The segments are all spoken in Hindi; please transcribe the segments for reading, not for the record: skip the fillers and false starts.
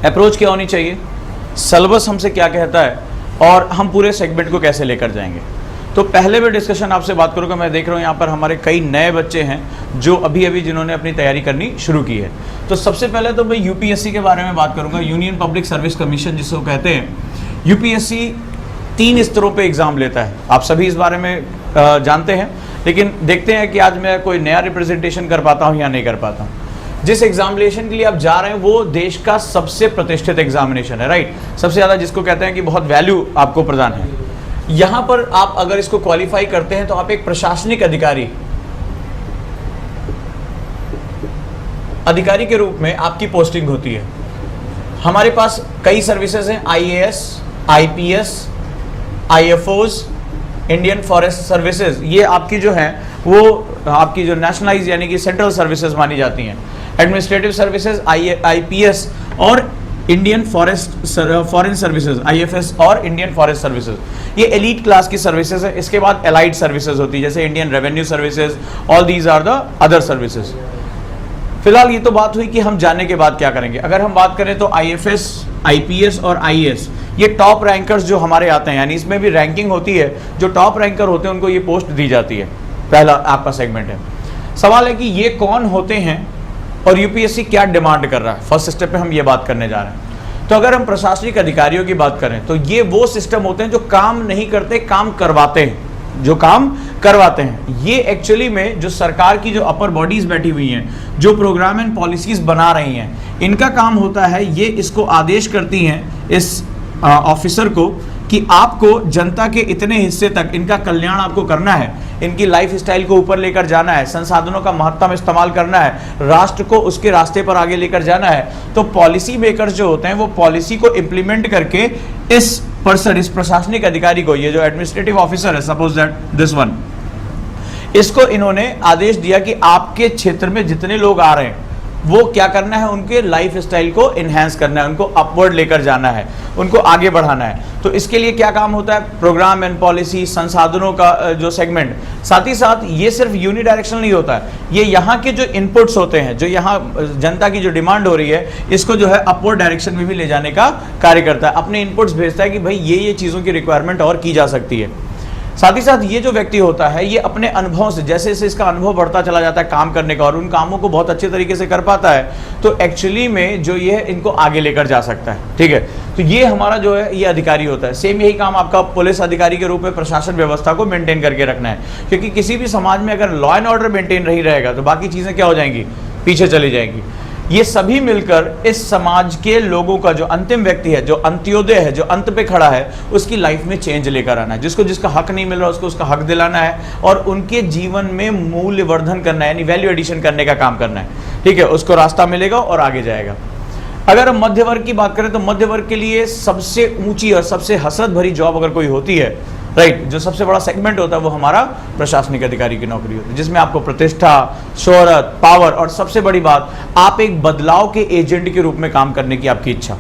अप्रोच क्या होनी चाहिए, सिलेबस हमसे क्या कहता है, और हम पूरे सेगमेंट को कैसे लेकर जाएंगे। तो पहले मैं डिस्कशन आपसे बात करूंगा। मैं देख रहा हूँ यहाँ पर हमारे कई नए बच्चे हैं जो अभी जिन्होंने अपनी तैयारी करनी शुरू की है। तो सबसे पहले तो मैं यूपीएससी के बारे में बात करूंगा, यूनियन पब्लिक सर्विस कमीशन जिसको कहते हैं। यूपीएससी 3 स्तरों पे एग्जाम लेता है, आप सभी इस बारे में जानते हैं, लेकिन देखते हैं कि आज मैं कोई नया रिप्रेजेंटेशन कर पाता हूँ या नहीं कर पाता हूँ। जिस एग्जामिनेशन के लिए आप जा रहे हैं वो देश का सबसे प्रतिष्ठित एग्जामिनेशन है, राइट, सबसे ज़्यादा जिसको कहते हैं कि बहुत वैल्यू आपको प्रदान है। यहाँ पर आप अगर इसको क्वालिफाई करते हैं तो आप एक प्रशासनिक अधिकारी के रूप में आपकी पोस्टिंग होती है। हमारे पास कई सर्विसेज हैं, IAS, IPS, IFOs, Indian forest services, ये आपकी जो है वो आपकी जो नेशनलाइज यानी कि सेंट्रल सर्विसेज मानी जाती हैं। एडमिनिस्ट्रेटिव सर्विसेज आईपीएस और इंडियन फॉरेन सर्विसेज आईएफएस और इंडियन फॉरेस्ट सर्विसेज, ये एलीट क्लास की सर्विसेज है। इसके बाद एलाइड सर्विसेज होती है जैसे Indian revenue services, all these are the other services. फिलहाल ये तो बात हुई कि हम जाने के बाद क्या करेंगे। अगर हम बात करें तो आईएफएस, आईपीएस और आईएएस ये टॉप रैंकर्स जो हमारे आते हैं, यानी इसमें भी रैंकिंग होती है, जो टॉप रैंकर होते हैं उनको ये पोस्ट दी जाती है। पहला आपका सेगमेंट है। सवाल है कि ये कौन होते हैं और यूपीएससी क्या डिमांड कर रहा है। फर्स्ट स्टेप पे हम ये बात करने जा रहे हैं। तो अगर हम प्रशासनिक अधिकारियों की बात करें तो ये वो सिस्टम होते हैं जो काम नहीं करते, काम करवाते हैं, जो काम करवाते हैं। ये एक्चुअली में जो सरकार की जो अपर बॉडीज बैठी हुई हैं, जो प्रोग्राम एंड पॉलिसीज बना रही हैं, इनका काम होता है, ये इसको आदेश करती हैं इस ऑफिसर को कि आपको जनता के इतने हिस्से तक इनका कल्याण आपको करना है, इनकी लाइफ स्टाइल को ऊपर लेकर जाना है, संसाधनों का महत्तम इस्तेमाल करना है, राष्ट्र को उसके रास्ते पर आगे लेकर जाना है। तो पॉलिसी मेकर्स जो होते हैं वो पॉलिसी को इम्प्लीमेंट करके इस पर्सन, इस प्रशासनिक अधिकारी को, ये जो एडमिनिस्ट्रेटिव ऑफिसर है, सपोज दैट दिस वन, इसको इन्होंने आदेश दिया कि आपके क्षेत्र में जितने लोग आ रहे हैं वो क्या करना है, उनके लाइफ स्टाइल को इन्हेंस करना है, उनको अपवर्ड लेकर जाना है, उनको आगे बढ़ाना है। तो इसके लिए क्या काम होता है, प्रोग्राम एंड पॉलिसी, संसाधनों का जो सेगमेंट, साथ ही साथ ये सिर्फ यूनिडायरेक्शनल नहीं होता है, ये यहाँ के जो इनपुट्स होते हैं, जो यहाँ जनता की जो डिमांड हो रही है, इसको जो है अपवर्ड डायरेक्शन में भी ले जाने का कार्य करता है। अपने इनपुट्स भेजता है कि भाई ये चीज़ों की रिक्वायरमेंट और की जा सकती है। साथ ही साथ ये जो व्यक्ति होता है ये अपने अनुभव से, जैसे जैसे इसका अनुभव बढ़ता चला जाता है काम करने का और उन कामों को बहुत अच्छे तरीके से कर पाता है, तो एक्चुअली में जो ये है इनको आगे लेकर जा सकता है। ठीक है, तो ये हमारा जो है ये अधिकारी होता है। सेम यही काम आपका पुलिस अधिकारी के रूप में प्रशासन व्यवस्था को मेंटेन करके रखना है, क्योंकि किसी भी समाज में अगर लॉ एंड ऑर्डर मेंटेन नहीं रहेगा तो बाकी चीज़ें क्या हो जाएंगी, पीछे चली जाएंगी। ये सभी मिलकर इस समाज के लोगों का जो अंतिम व्यक्ति है, जो अंत्योदय है, जो अंत पे खड़ा है, उसकी लाइफ में चेंज लेकर आना है। जिसको जिसका हक नहीं मिल रहा उसको उसका हक दिलाना है और उनके जीवन में मूल्यवर्धन करना है, यानी वैल्यू एडिशन करने का काम करना है। ठीक है, उसको रास्ता मिलेगा और आगे जाएगा। अगर हम मध्य वर्ग की बात करें तो मध्य वर्ग के लिए सबसे ऊंची और सबसे हसरत भरी जॉब अगर कोई होती है, राइट, जो सबसे बड़ा सेगमेंट होता है वो हमारा प्रशासनिक अधिकारी की नौकरी होती है, जिसमें आपको प्रतिष्ठा, शोहरत, पावर और सबसे बड़ी बात, आप एक बदलाव के एजेंट के रूप में काम करने की आपकी इच्छा।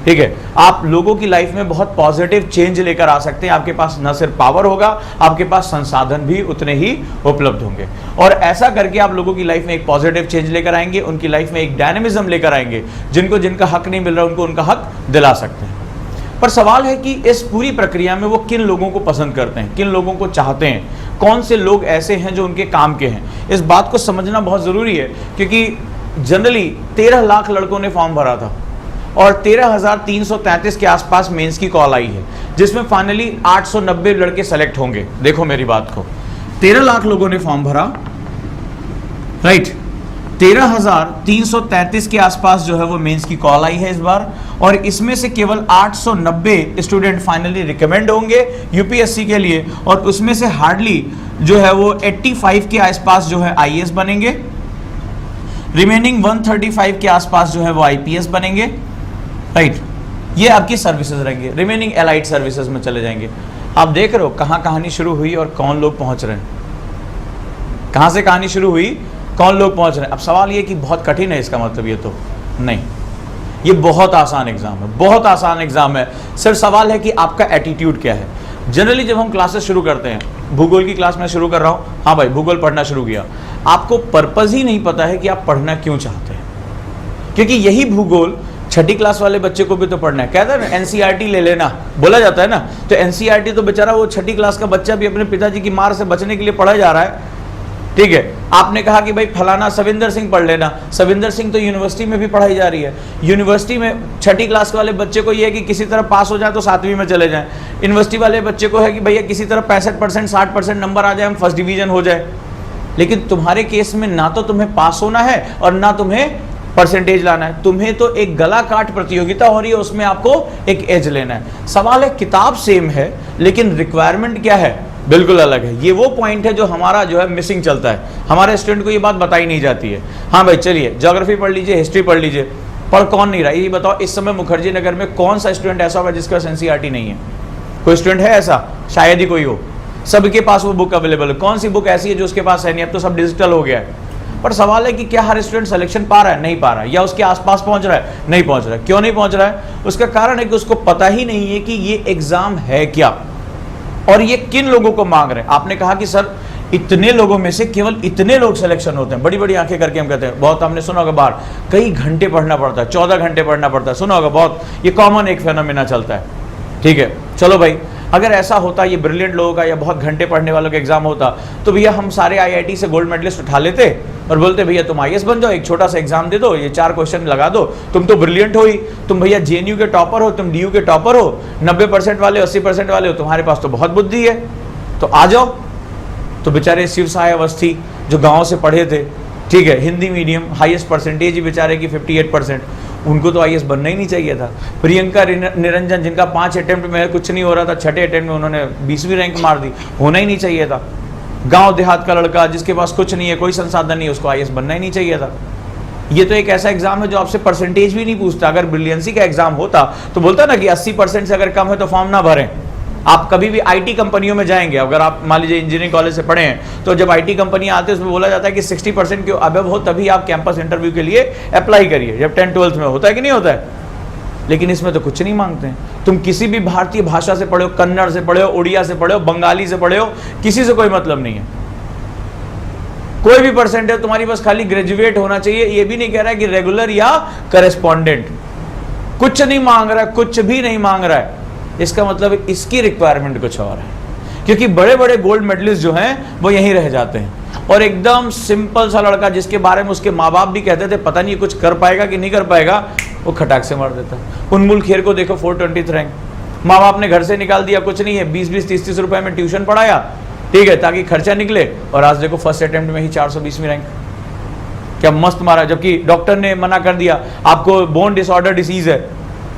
ठीक है, आप लोगों की लाइफ में बहुत पॉजिटिव चेंज लेकर आ सकते हैं। आपके पास न सिर्फ पावर होगा, आपके पास संसाधन भी उतने ही उपलब्ध होंगे और ऐसा करके आप लोगों की लाइफ में एक पॉजिटिव चेंज लेकर आएंगे, उनकी लाइफ में एक डायनेमिज्म लेकर आएंगे। जिनको जिनका हक नहीं मिल रहा उनको उनका हक दिला सकते हैं। पर सवाल है कि इस पूरी प्रक्रिया में वो किन लोगों को पसंद करते हैं, किन लोगों को चाहते हैं, कौन से लोग ऐसे हैं जो उनके काम के हैं। इस बात को समझना बहुत ज़रूरी है, क्योंकि जनरली 13 लाख लड़कों ने फॉर्म भरा था और 13,333 के आसपास मेंस की कॉल आई है, जिसमें फाइनली 890 लड़के सेलेक्ट होंगे। देखो मेरी बात को, 13 लाख लोगों ने फॉर्म भरा, राइट, 13,333 के आसपास जो है वो मेंस की कॉल आई है इस बार, और इसमें से केवल 890 स्टूडेंट फाइनली रिकमेंड होंगे यूपीएससी के लिए, और उसमें से हार्डली जो है वो 85 के आसपास जो है आईएएस बनेंगे, रिमेनिंग 135 के आसपास जो है वो आईपीएस बनेंगे, राइट। ये आपकी सर्विसेज रहेंगे, रिमेनिंग एलाइड सर्विसेज में चले जाएंगे। आप देख रहे हो कहाँ कहानी शुरू हुई और कौन लोग पहुंच रहे हैं, कहाँ से कहानी शुरू हुई, कौन लोग पहुंच रहे हैं। अब सवाल ये कि बहुत कठिन है, इसका मतलब ये तो नहीं, ये बहुत आसान एग्जाम है, बहुत आसान एग्जाम है। सिर्फ सवाल है कि आपका एटीट्यूड क्या है। जनरली जब हम क्लासेस शुरू करते हैं, भूगोल की क्लास में शुरू कर रहा हूँ, हाँ भाई भूगोल पढ़ना शुरू किया, आपको पर्पस ही नहीं पता है कि आप पढ़ना क्यों चाहते हैं, क्योंकि यही भूगोल छठी क्लास वाले बच्चे को भी तो पढ़ना है, कहता है ना एनसीईआरटी ले लेना, बोला जाता है ना। तो एनसीईआरटी तो बेचारा वो छठी क्लास का बच्चा भी अपने पिताजी की मार से बचने के लिए पढ़ा जा रहा है, ठीक है। आपने कहा कि भाई फलाना सविंदर सिंह पढ़ लेना, सविंदर सिंह तो यूनिवर्सिटी में भी पढ़ाई जा रही है। यूनिवर्सिटी में छठी क्लास वाले बच्चे को ये है कि किसी तरह पास हो जाए तो 7वीं में चले जाएं। यूनिवर्सिटी वाले बच्चे को है कि भैया किसी तरह 65% 60% नंबर आ जाए, हम फर्स्ट डिवीजन हो जाए। लेकिन तुम्हारे केस में ना तो तुम्हें पास होना है और ना तुम्हें परसेंटेज लाना है, तुम्हें तो एक गला काट प्रतियोगिता हो रही है, उसमें आपको एक एज लेना है। सवाल है किताब सेम है लेकिन रिक्वायरमेंट क्या है, बिल्कुल अलग है। ये वो पॉइंट है जो हमारा जो है मिसिंग चलता है, हमारे स्टूडेंट को ये बात बताई नहीं जाती है। हाँ भाई चलिए ज्योग्राफी पढ़ लीजिए, हिस्ट्री पढ़ लीजिए, पढ़ कौन नहीं रहा ये बताओ। इस समय मुखर्जी नगर में कौन सा स्टूडेंट ऐसा होगा जिसके पास एनसीईआरटी नहीं है? कोई स्टूडेंट है ऐसा? शायद ही कोई हो। सबके पास वो बुक अवेलेबल है। कौन सी बुक ऐसी है जो उसके पास है नहीं? अब तो सब डिजिटल हो गया है। पर सवाल है कि क्या हर स्टूडेंट सिलेक्शन पा रहा है? नहीं पा रहा है, या उसके आसपास पहुंच रहा है? नहीं पहुंच रहा है। क्यों नहीं पहुंच रहा है? उसका कारण है कि उसको पता ही नहीं है कि ये एग्जाम है क्या और ये किन लोगों को मांग रहे हैं। आपने कहा कि सर इतने लोगों में से केवल इतने लोग सिलेक्शन होते हैं, बड़ी बड़ी आंखें करके हम कहते हैं। बहुत हमने सुना होगा बाहर कई घंटे पढ़ना पड़ता है, 14 घंटे पढ़ना पड़ता है, सुना होगा बहुत, ये कॉमन एक फेनोमेना चलता है, ठीक है। चलो भाई अगर ऐसा होता, ये ब्रिलियंट लोगों का या बहुत घंटे पढ़ने वालों का एग्जाम होता, तो भैया हम सारे आईआईटी से गोल्ड मेडलिस्ट उठा लेते और बोलते भैया तुम आईएएस बन जाओ, एक छोटा सा एग्जाम दे दो, ये 4 क्वेश्चन लगा दो, तुम तो ब्रिलियंट हो ही, तुम भैया जेएनयू के टॉपर हो, तुम डीयू के टॉपर हो, 90% वाले 80% वाले हो, तुम्हारे पास तो बहुत बुद्धि है, तो आ जाओ। तो बेचारे शिव साय अवस्थी जो गाँव से पढ़े थे, ठीक है, हिंदी मीडियम, हाईएस्ट परसेंटेज ही बेचारे की 58%, उनको तो आईएएस बनना ही नहीं चाहिए था। प्रियंका निरंजन जिनका 5 अटेम्प्ट में कुछ नहीं हो रहा था, 6ठे अटेम्प्ट में उन्होंने 20वीं रैंक मार दी, होना ही नहीं चाहिए था। गांव देहात का लड़का जिसके पास कुछ नहीं है, कोई संसाधन नहीं है, उसको आईएएस बनना ही नहीं चाहिए था। ये तो एक ऐसा एग्जाम है जो आपसे परसेंटेज भी नहीं पूछता। अगर ब्रिलियंसी का एग्जाम होता तो बोलता ना कि 80% से अगर कम है तो फॉर्म ना भरें। आप कभी भी आईटी कंपनियों में जाएंगे, अगर आप मान लीजिए इंजीनियरिंग कॉलेज से पढ़े हैं, तो जब आईटी कंपनी आते हैं उसमें बोला जाता है कि 60% के अबव हो तभी आप कैंपस इंटरव्यू के लिए अप्लाई करिए, जब 10th-12th में होता है कि नहीं होता है। लेकिन इसमें तो कुछ नहीं मांगते हैं। तुम किसी भी भारतीय भाषा से पढ़े हो, कन्नड़ से पढ़े हो, उड़िया से पढ़े हो, बंगाली से पढ़े हो, किसी से कोई मतलब नहीं है। कोई भी परसेंटेज तुम्हारी बस खाली ग्रेजुएट होना चाहिए। ये भी नहीं कह रहा है कि रेगुलर या करेस्पॉन्डेंट, कुछ नहीं मांग रहा है, कुछ भी नहीं मांग रहा है। इसका मतलब इसकी रिक्वायरमेंट कुछ और है, क्योंकि बड़े बड़े गोल्ड मेडलिस्ट जो हैं वो यहीं रह जाते हैं। और एकदम सिंपल सा लड़का जिसके बारे में उसके माँ बाप भी कहते थे पता नहीं कुछ कर पाएगा कि नहीं कर पाएगा, वो खटाक से मार देता है। उन्मुल खेर को देखो 420th रैंक, माँ बाप ने घर से निकाल दिया, कुछ नहीं है, 20-20 30-30 रुपए में ट्यूशन पढ़ाया, ठीक है, ताकि खर्चा निकले, और आज देखो फर्स्ट अटेम्प्ट में ही 420वीं रैंक। क्या मस्त मारा, जबकि डॉक्टर ने मना कर दिया आपको बोन डिसऑर्डर डिसीज है,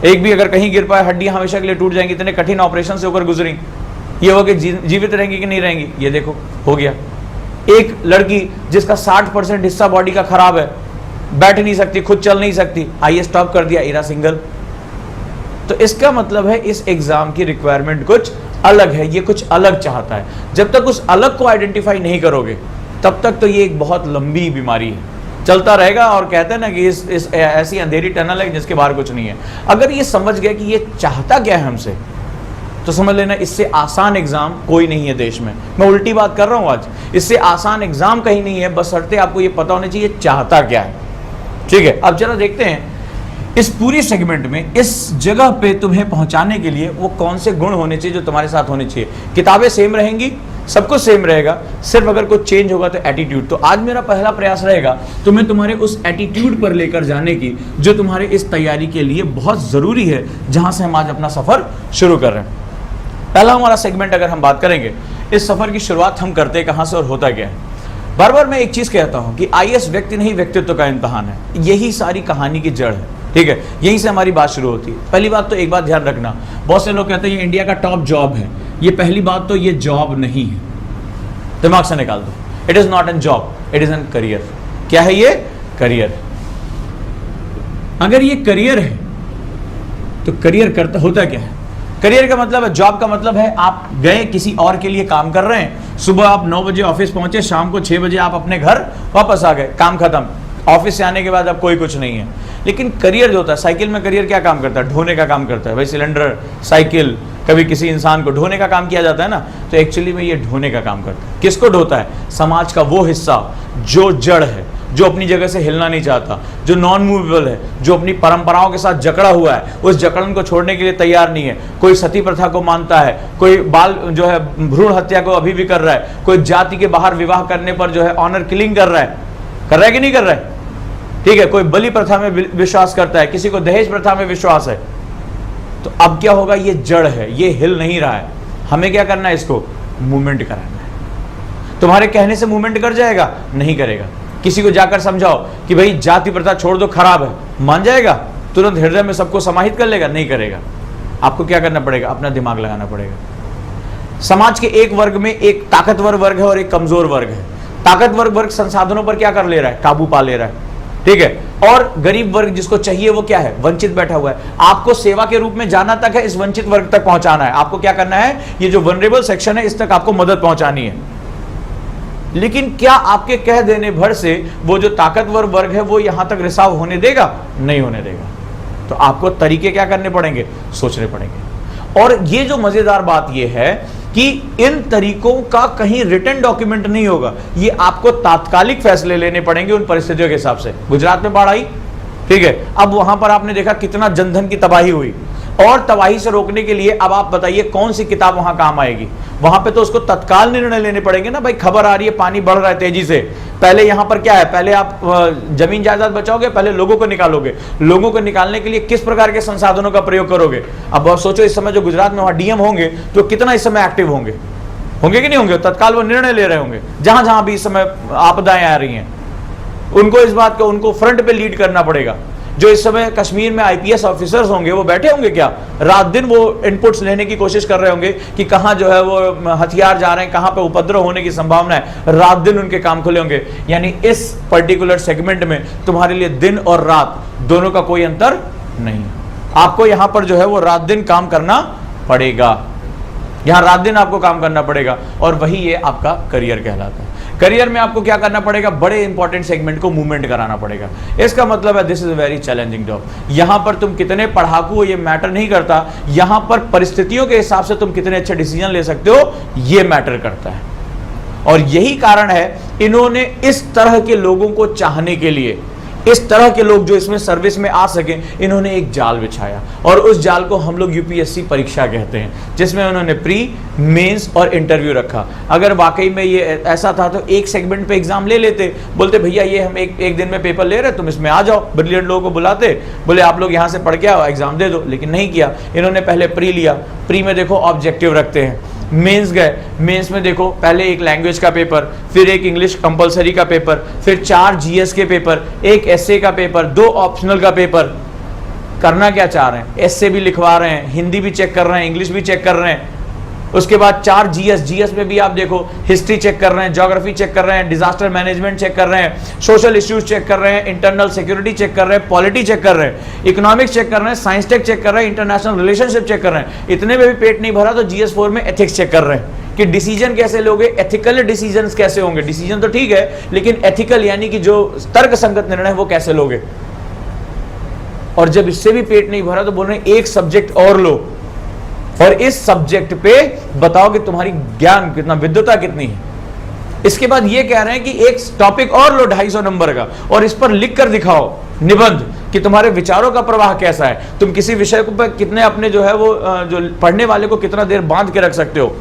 एक भी अगर कहीं गिर पाए हड्डियां हमेशा के लिए टूट जाएंगी, इतने कठिन ऑपरेशन से होकर गुजरी, ये हो कि जीवित रहेंगी कि नहीं रहेंगी, ये देखो हो गया। एक लड़की जिसका 60% हिस्सा बॉडी का खराब है, बैठ नहीं सकती, खुद चल नहीं सकती, आईएएस टॉप कर दिया, इरा सिंगल। तो इसका मतलब है इस एग्जाम की रिक्वायरमेंट कुछ अलग है, ये कुछ अलग चाहता है। जब तक उस अलग को आइडेंटिफाई नहीं करोगे तब तक तो ये एक बहुत लंबी बीमारी है, चलता रहेगा। और कहते हैं ना कि इस ऐसी अंधेरी टनल है जिसके बाहर कुछ नहीं है। अगर ये समझ गया कि ये चाहता क्या है हमसे, तो समझ लेना इससे आसान एग्जाम कोई नहीं है देश में। मैं उल्टी बात कर रहा हूं आज, इससे आसान एग्जाम कहीं नहीं है, बशर्ते आपको ये पता होना चाहिए चाहता क्या है, ठीक है। अब जरा देखते हैं इस पूरी सेगमेंट में इस जगह पे तुम्हें पहुंचाने के लिए वो कौन से गुण होने चाहिए जो तुम्हारे साथ होने चाहिए। किताबें सेम रहेंगी, सब कुछ सेम रहेगा, सिर्फ अगर कुछ चेंज होगा तो एटीट्यूड। तो आज मेरा पहला प्रयास रहेगा तुम्हें तुम्हारे उस एटीट्यूड पर लेकर जाने की जो तुम्हारे इस तैयारी के लिए बहुत जरूरी है, जहां से हम आज अपना सफर शुरू कर रहे हैं। पहला हमारा सेगमेंट अगर हम बात करेंगे, इस सफर की शुरुआत हम करते कहां से और होता क्या है। बार बार मैं एक चीज कहता हूं कि आईएएस व्यक्ति नहीं व्यक्तित्व का इम्तहान है, यही सारी कहानी की जड़ है, ठीक है, यहीं से हमारी बात शुरू होती है। पहली बात तो एक बात ध्यान रखना, बहुत से लोग कहते हैं ये इंडिया का टॉप जॉब है, ये पहली बात तो ये जॉब नहीं है, दिमाग से निकाल दो। It is not an job, it is an career. क्या है ये? करियर। अगर ये करियर है तो करियर करता होता क्या है? करियर का मतलब है, जॉब का मतलब है आप गए किसी और के लिए काम कर रहे हैं, सुबह आप 9 बजे ऑफिस पहुंचे, शाम को 6 बजे आप अपने घर वापस आ गए, काम खत्म। ऑफिस से आने के बाद अब कोई कुछ नहीं है। लेकिन करियर जो होता है, साइकिल में करियर क्या काम करता है? ढोने का काम करता है भाई, सिलेंडर, साइकिल, कभी किसी इंसान को ढोने का काम किया जाता है ना, तो एक्चुअली में ये ढोने का काम करता है। किसको ढोता है? समाज का वो हिस्सा जो जड़ है, जो अपनी जगह से हिलना नहीं चाहता, जो नॉन मूवेबल है, जो अपनी परंपराओं के साथ जकड़ा हुआ है, उस जकड़न को छोड़ने के लिए तैयार नहीं है। कोई सती प्रथा को मानता है, कोई बाल जो है भ्रूण हत्या को अभी भी कर रहा है, कोई जाति के बाहर विवाह करने पर जो है ऑनर किलिंग कर रहा है कि नहीं कर रहा है, ठीक है, कोई बलि प्रथा में विश्वास करता है, किसी को दहेज प्रथा में विश्वास है। तो अब क्या होगा, ये जड़ है, ये हिल नहीं रहा है, हमें क्या करना है, इसको मूवमेंट कराना है। तुम्हारे कहने से मूवमेंट कर जाएगा? नहीं करेगा। किसी को जाकर समझाओ कि भाई जाति प्रथा छोड़ दो, खराब है, मान जाएगा? तुरंत हृदय में सबको समाहित कर लेगा? नहीं करेगा। आपको क्या करना पड़ेगा, अपना दिमाग लगाना पड़ेगा। समाज के एक वर्ग में एक ताकतवर वर्ग है और एक कमजोर वर्ग है। ताकतवर वर्ग संसाधनों पर क्या कर ले रहा है, काबू पा ले रहा है, ठीक है, और गरीब वर्ग जिसको चाहिए वो क्या है, वंचित बैठा हुआ है। आपको सेवा के रूप में जाना तक है, इस वंचित वर्ग तक पहुंचाना है। आपको क्या करना है, ये जो वनरेबल सेक्शन है इस तक आपको मदद पहुंचानी है। लेकिन क्या आपके कह देने भर से वो जो ताकतवर वर्ग है वो यहां तक रिसाव होने देगा? नहीं होने देगा। तो आपको तरीके क्या करने पड़ेंगे, सोचने पड़ेंगे। और ये जो मजेदार बात ये है कि इन तरीकों का कहीं रिटन डॉक्यूमेंट नहीं होगा, ये आपको तात्कालिक फैसले लेने पड़ेंगे उन परिस्थितियों के हिसाब से। गुजरात में बाढ़ आई, ठीक है, अब वहां पर आपने देखा कितना जनधन की तबाही हुई, और तबाही से रोकने के लिए अब आप बताइए कौन सी किताब वहां काम आएगी? वहां पे तो उसको तत्काल निर्णय लेने पड़ेंगे ना, भाई खबर आ रही है पानी बढ़ रहा है तेजी से, पहले यहां पर क्या है, पहले आप जमीन जायदाद बचाओगे, पहले लोगों को निकालोगे, लोगों को निकालने के लिए किस प्रकार के संसाधनों का प्रयोग करोगे? अब सोचो इस समय जो गुजरात में वहां डीएम होंगे तो कितना इस समय एक्टिव होंगे कि नहीं होंगे? तत्काल वो निर्णय ले रहे होंगे जहां जहां भी इस समय आपदाएं आ रही हैं, उनको इस बात को, उनको फ्रंट पे लीड करना पड़ेगा। जो इस समय कश्मीर में आईपीएस ऑफिसर्स होंगे वो बैठे होंगे क्या, रात दिन वो इनपुट्स लेने की कोशिश कर रहे होंगे कि कहां जो है वो हथियार जा रहे हैं, कहां पे उपद्रव होने की संभावना है, रात दिन उनके काम खुले होंगे। यानी इस पर्टिकुलर सेगमेंट में तुम्हारे लिए दिन और रात दोनों का कोई अंतर नहीं, आपको यहां पर जो है वो रात दिन काम करना पड़ेगा, यहां रात दिन आपको काम करना पड़ेगा, और वही ये आपका करियर कहलाता है। करियर में आपको क्या करना पड़ेगा, बड़े इंपॉर्टेंट सेगमेंट को मूवमेंट कराना पड़ेगा। इसका मतलब है this is a very challenging job. यहां पर तुम कितने पढ़ाकू हो ये मैटर नहीं करता, यहां पर परिस्थितियों के हिसाब से तुम कितने अच्छे डिसीजन ले सकते हो ये मैटर करता है। और यही कारण है इन्होंने इस तरह के लोगों को चाहने के लिए, इस तरह के लोग जो इसमें सर्विस में आ सके, इन्होंने एक जाल बिछाया, और उस जाल को हम लोग यूपीएससी परीक्षा कहते हैं, जिसमें उन्होंने प्री, मेंस और इंटरव्यू रखा। अगर वाकई में ये ऐसा था तो एक सेगमेंट पे एग्जाम ले लेते, बोलते भैया ये हम एक दिन में पेपर ले रहे, तुम इसमें आ जाओ, ब्रिलियंट लोगों को बुलाते, बोले आप लोग यहाँ से पढ़ के आओ, एग्जाम दे दो। लेकिन नहीं किया, इन्होंने पहले प्री लिया, प्री में देखो ऑब्जेक्टिव रखते हैं, मेंस गए, मेंस में देखो पहले एक लैंग्वेज का पेपर, फिर एक इंग्लिश कंपलसरी का पेपर, फिर 4 जीएस के पेपर, एक एसए का पेपर, 2 ऑप्शनल का पेपर। करना क्या चाह रहे हैं, एसए भी लिखवा रहे हैं, हिंदी भी चेक कर रहे हैं, इंग्लिश भी चेक कर रहे हैं, उसके बाद 4 जीएस, जीएस में भी आप देखो हिस्ट्री चेक कर रहे हैं, ज्योग्राफी चेक कर रहे हैं, डिजास्टर मैनेजमेंट चेक कर रहे हैं, सोशल इश्यूज चेक कर रहे हैं, इंटरनल सिक्योरिटी चेक कर रहे हैं, पॉलिटी चेक कर रहे हैं, इकोनॉमिक्स चेक कर रहे हैं, साइंस टेक चेक कर रहे हैं, इंटरनेशनल रिलेशनशिप चेक कर रहे हैं। इतने में भी पेट नहीं भरा तो जीएस 4 में एथिक्स चेक कर रहे हैं कि डिसीजन कैसे लोगे, एथिकल डिसीजन कैसे होंगे। डिसीजन तो ठीक है, लेकिन एथिकल यानी कि जो तर्क संगत निर्णय वो कैसे लोगे। और जब इससे भी पेट नहीं भरा तो बोल रहे हैं एक सब्जेक्ट और लो, और इस सब्जेक्ट पे बताओ कि तुम्हारी ज्ञान कितना, विद्वता कितनी है। इसके बाद ये कह रहे हैं कि एक टॉपिक और लो 250 नंबर का, और इस पर लिख कर दिखाओ निबंध कि तुम्हारे विचारों का प्रवाह कैसा है, तुम किसी विषय को पर कितने अपने जो है वो जो पढ़ने वाले को कितना देर बांध के रख सकते हो।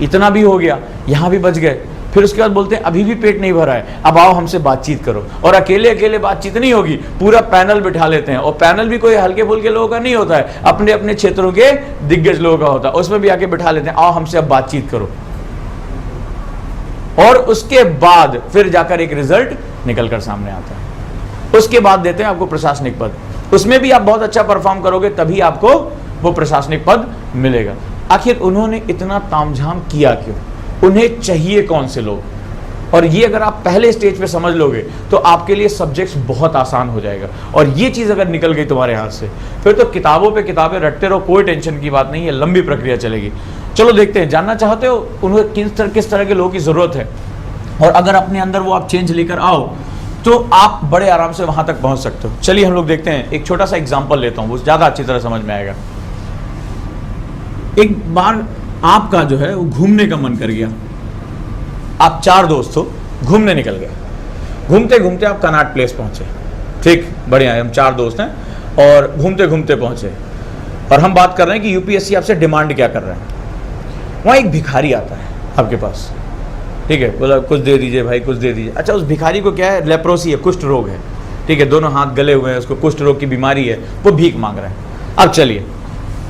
इतना भी हो गया, यहां भी बच गए। फिर उसके बाद बोलते हैं अभी भी पेट नहीं भरा है, अब आओ हमसे बातचीत करो। और अकेले अकेले बातचीत नहीं होगी, पूरा पैनल बिठा लेते हैं, और पैनल भी कोई हल्के फुल्के लोगों का नहीं होता है, अपने अपने क्षेत्रों के दिग्गज लोगों का होता है, उसमें भी आके बिठा लेते हैं, आओ हमसे अब बातचीत करो। और उसके बाद फिर जाकर एक रिजल्ट निकल कर सामने आता है। उसके बाद देते हैं आपको प्रशासनिक पद, उसमें भी आप बहुत अच्छा परफॉर्म करोगे तभी आपको वो प्रशासनिक पद मिलेगा। आखिर उन्होंने इतना तामझाम किया क्यों, उन्हें चाहिए कौन से लोग? और ये अगर आप पहले स्टेज पे समझ लोगे तो आपके लिए सब्जेक्ट्स बहुत आसान हो जाएगा। और ये चीज़ अगर निकल गई तुम्हारे हाथ से, फिर तो किताबों पे किताबें रटते रहो, कोई टेंशन की बात नहीं है, लंबी प्रक्रिया चलेगी। चलो देखते हैं, जानना चाहते हो उन्हें किस तरह के लोगों की ज़रूरत है, और अगर अपने अंदर वो आप चेंज लेकर आओ तो आप बड़े आराम से वहाँ तक पहुँच सकते हो। चलिए हम लोग देखते हैं, एक छोटा सा एग्जाम्पल लेता हूँ, वो ज़्यादा अच्छी तरह समझ में आएगा। एक बार आपका जो है वो घूमने का मन कर गया, आप 4 दोस्त हो, घूमने निकल गए। घूमते घूमते आप कनॉट प्लेस पहुंचे, ठीक, बढ़िया है, हम 4 दोस्त हैं और घूमते घूमते पहुंचे और हम बात कर रहे हैं कि यूपीएससी आपसे डिमांड क्या कर रहा है। वहाँ एक भिखारी आता है आपके पास, ठीक है, बोला कुछ दे दीजिए भाई, कुछ दे दीजिए। अच्छा, उस भिखारी को क्या है, लेप्रोसी है, कुष्ठ रोग है, ठीक है, दोनों हाथ गले हुए हैं, उसको कुष्ठ रोग की बीमारी है, वो भीख मांग रहा है। अब चलिए,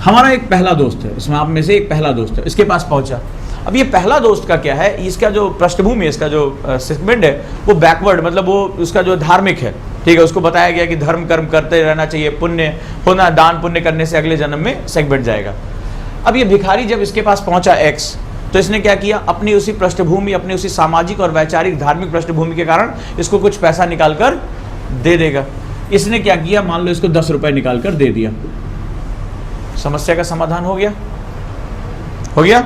हमारा एक पहला दोस्त है, इसमें आप में से एक पहला दोस्त है, इसके पास पहुंचा। अब ये पहला दोस्त का क्या है, इसका जो पृष्ठभूमि है, इसका जो सेगमेंट है वो बैकवर्ड, मतलब वो उसका जो धार्मिक है, ठीक है, उसको बताया गया कि धर्म कर्म करते रहना चाहिए, पुण्य होना, दान पुण्य करने से अगले जन्म में सेगमेंट जाएगा। अब ये भिखारी जब इसके पास पहुंचा एक्स, तो इसने क्या किया, अपनी उसी पृष्ठभूमि, अपनी उसी सामाजिक और वैचारिक धार्मिक पृष्ठभूमि के कारण इसको कुछ पैसा निकाल कर दे देगा। इसने क्या किया, मान लो इसको 10 रुपए निकाल कर दे दिया, समस्या का समाधान हो गया, हो गया,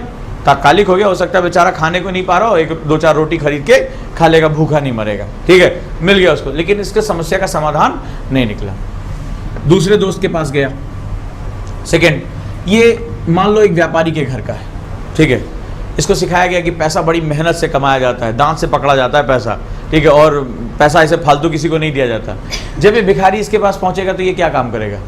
तात्कालिक हो गया। हो सकता है बेचारा खाने को नहीं पा रहा हो, 1-2-4 रोटी खरीद के खा लेगा, भूखा नहीं मरेगा, ठीक है, मिल गया उसको, लेकिन इसके समस्या का समाधान नहीं निकला। दूसरे दोस्त के पास गया, सेकंड, ये मान लो एक व्यापारी के घर का है, ठीक है, इसको सिखाया गया कि पैसा बड़ी मेहनत से कमाया जाता है, दांत से पकड़ा जाता है पैसा, ठीक है, और पैसा ऐसे फालतू किसी को नहीं दिया जाता। जब ये भिखारी इसके पास पहुंचेगा तो ये क्या काम करेगा,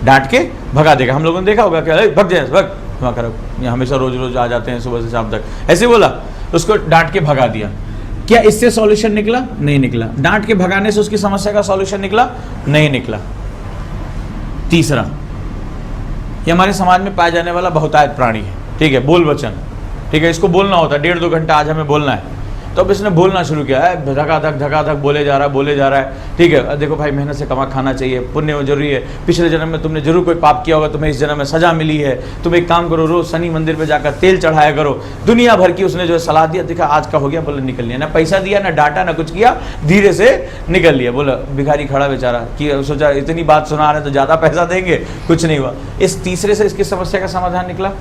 डांट के भगा देगा। हम लोगों ने देखा होगा, क्या भग जाए, भग वहाँ करो, ये हमेशा रोज रोज आ जाते हैं सुबह से शाम तक, ऐसे बोला, उसको डांट के भगा दिया। क्या इससे सॉल्यूशन निकला? नहीं निकला। डांट के भगाने से उसकी समस्या का सॉल्यूशन निकला? नहीं निकला। तीसरा, ये हमारे समाज में पाया जाने वाला बहुतायत प्राणी है, ठीक है, बोल वचन, ठीक है, इसको बोलना होता है, 1.5-2 घंटा आज हमें बोलना है, तो अब इसने बोलना शुरू किया है, धका धक बोले जा रहा है, ठीक है, देखो भाई मेहनत से कमा खाना चाहिए, पुण्य जरूरी है, पिछले जन्म में तुमने जरूर कोई पाप किया होगा, तुम्हें इस जन्म में सजा मिली है, तुम एक काम करो, रोज शनि मंदिर पे जाकर तेल चढ़ाया करो, दुनिया भर की उसने जो सलाह दिया, देखा आज का हो गया, बोला निकल लिया, ना पैसा दिया, ना डांटा, ना कुछ किया, धीरे से निकल लिया। बोला भिखारी खड़ा बेचारा कि सोचा इतनी बात सुना रहे तो ज्यादा पैसा देंगे, कुछ नहीं हुआ। इस तीसरे से इसकी समस्या का समाधान निकला?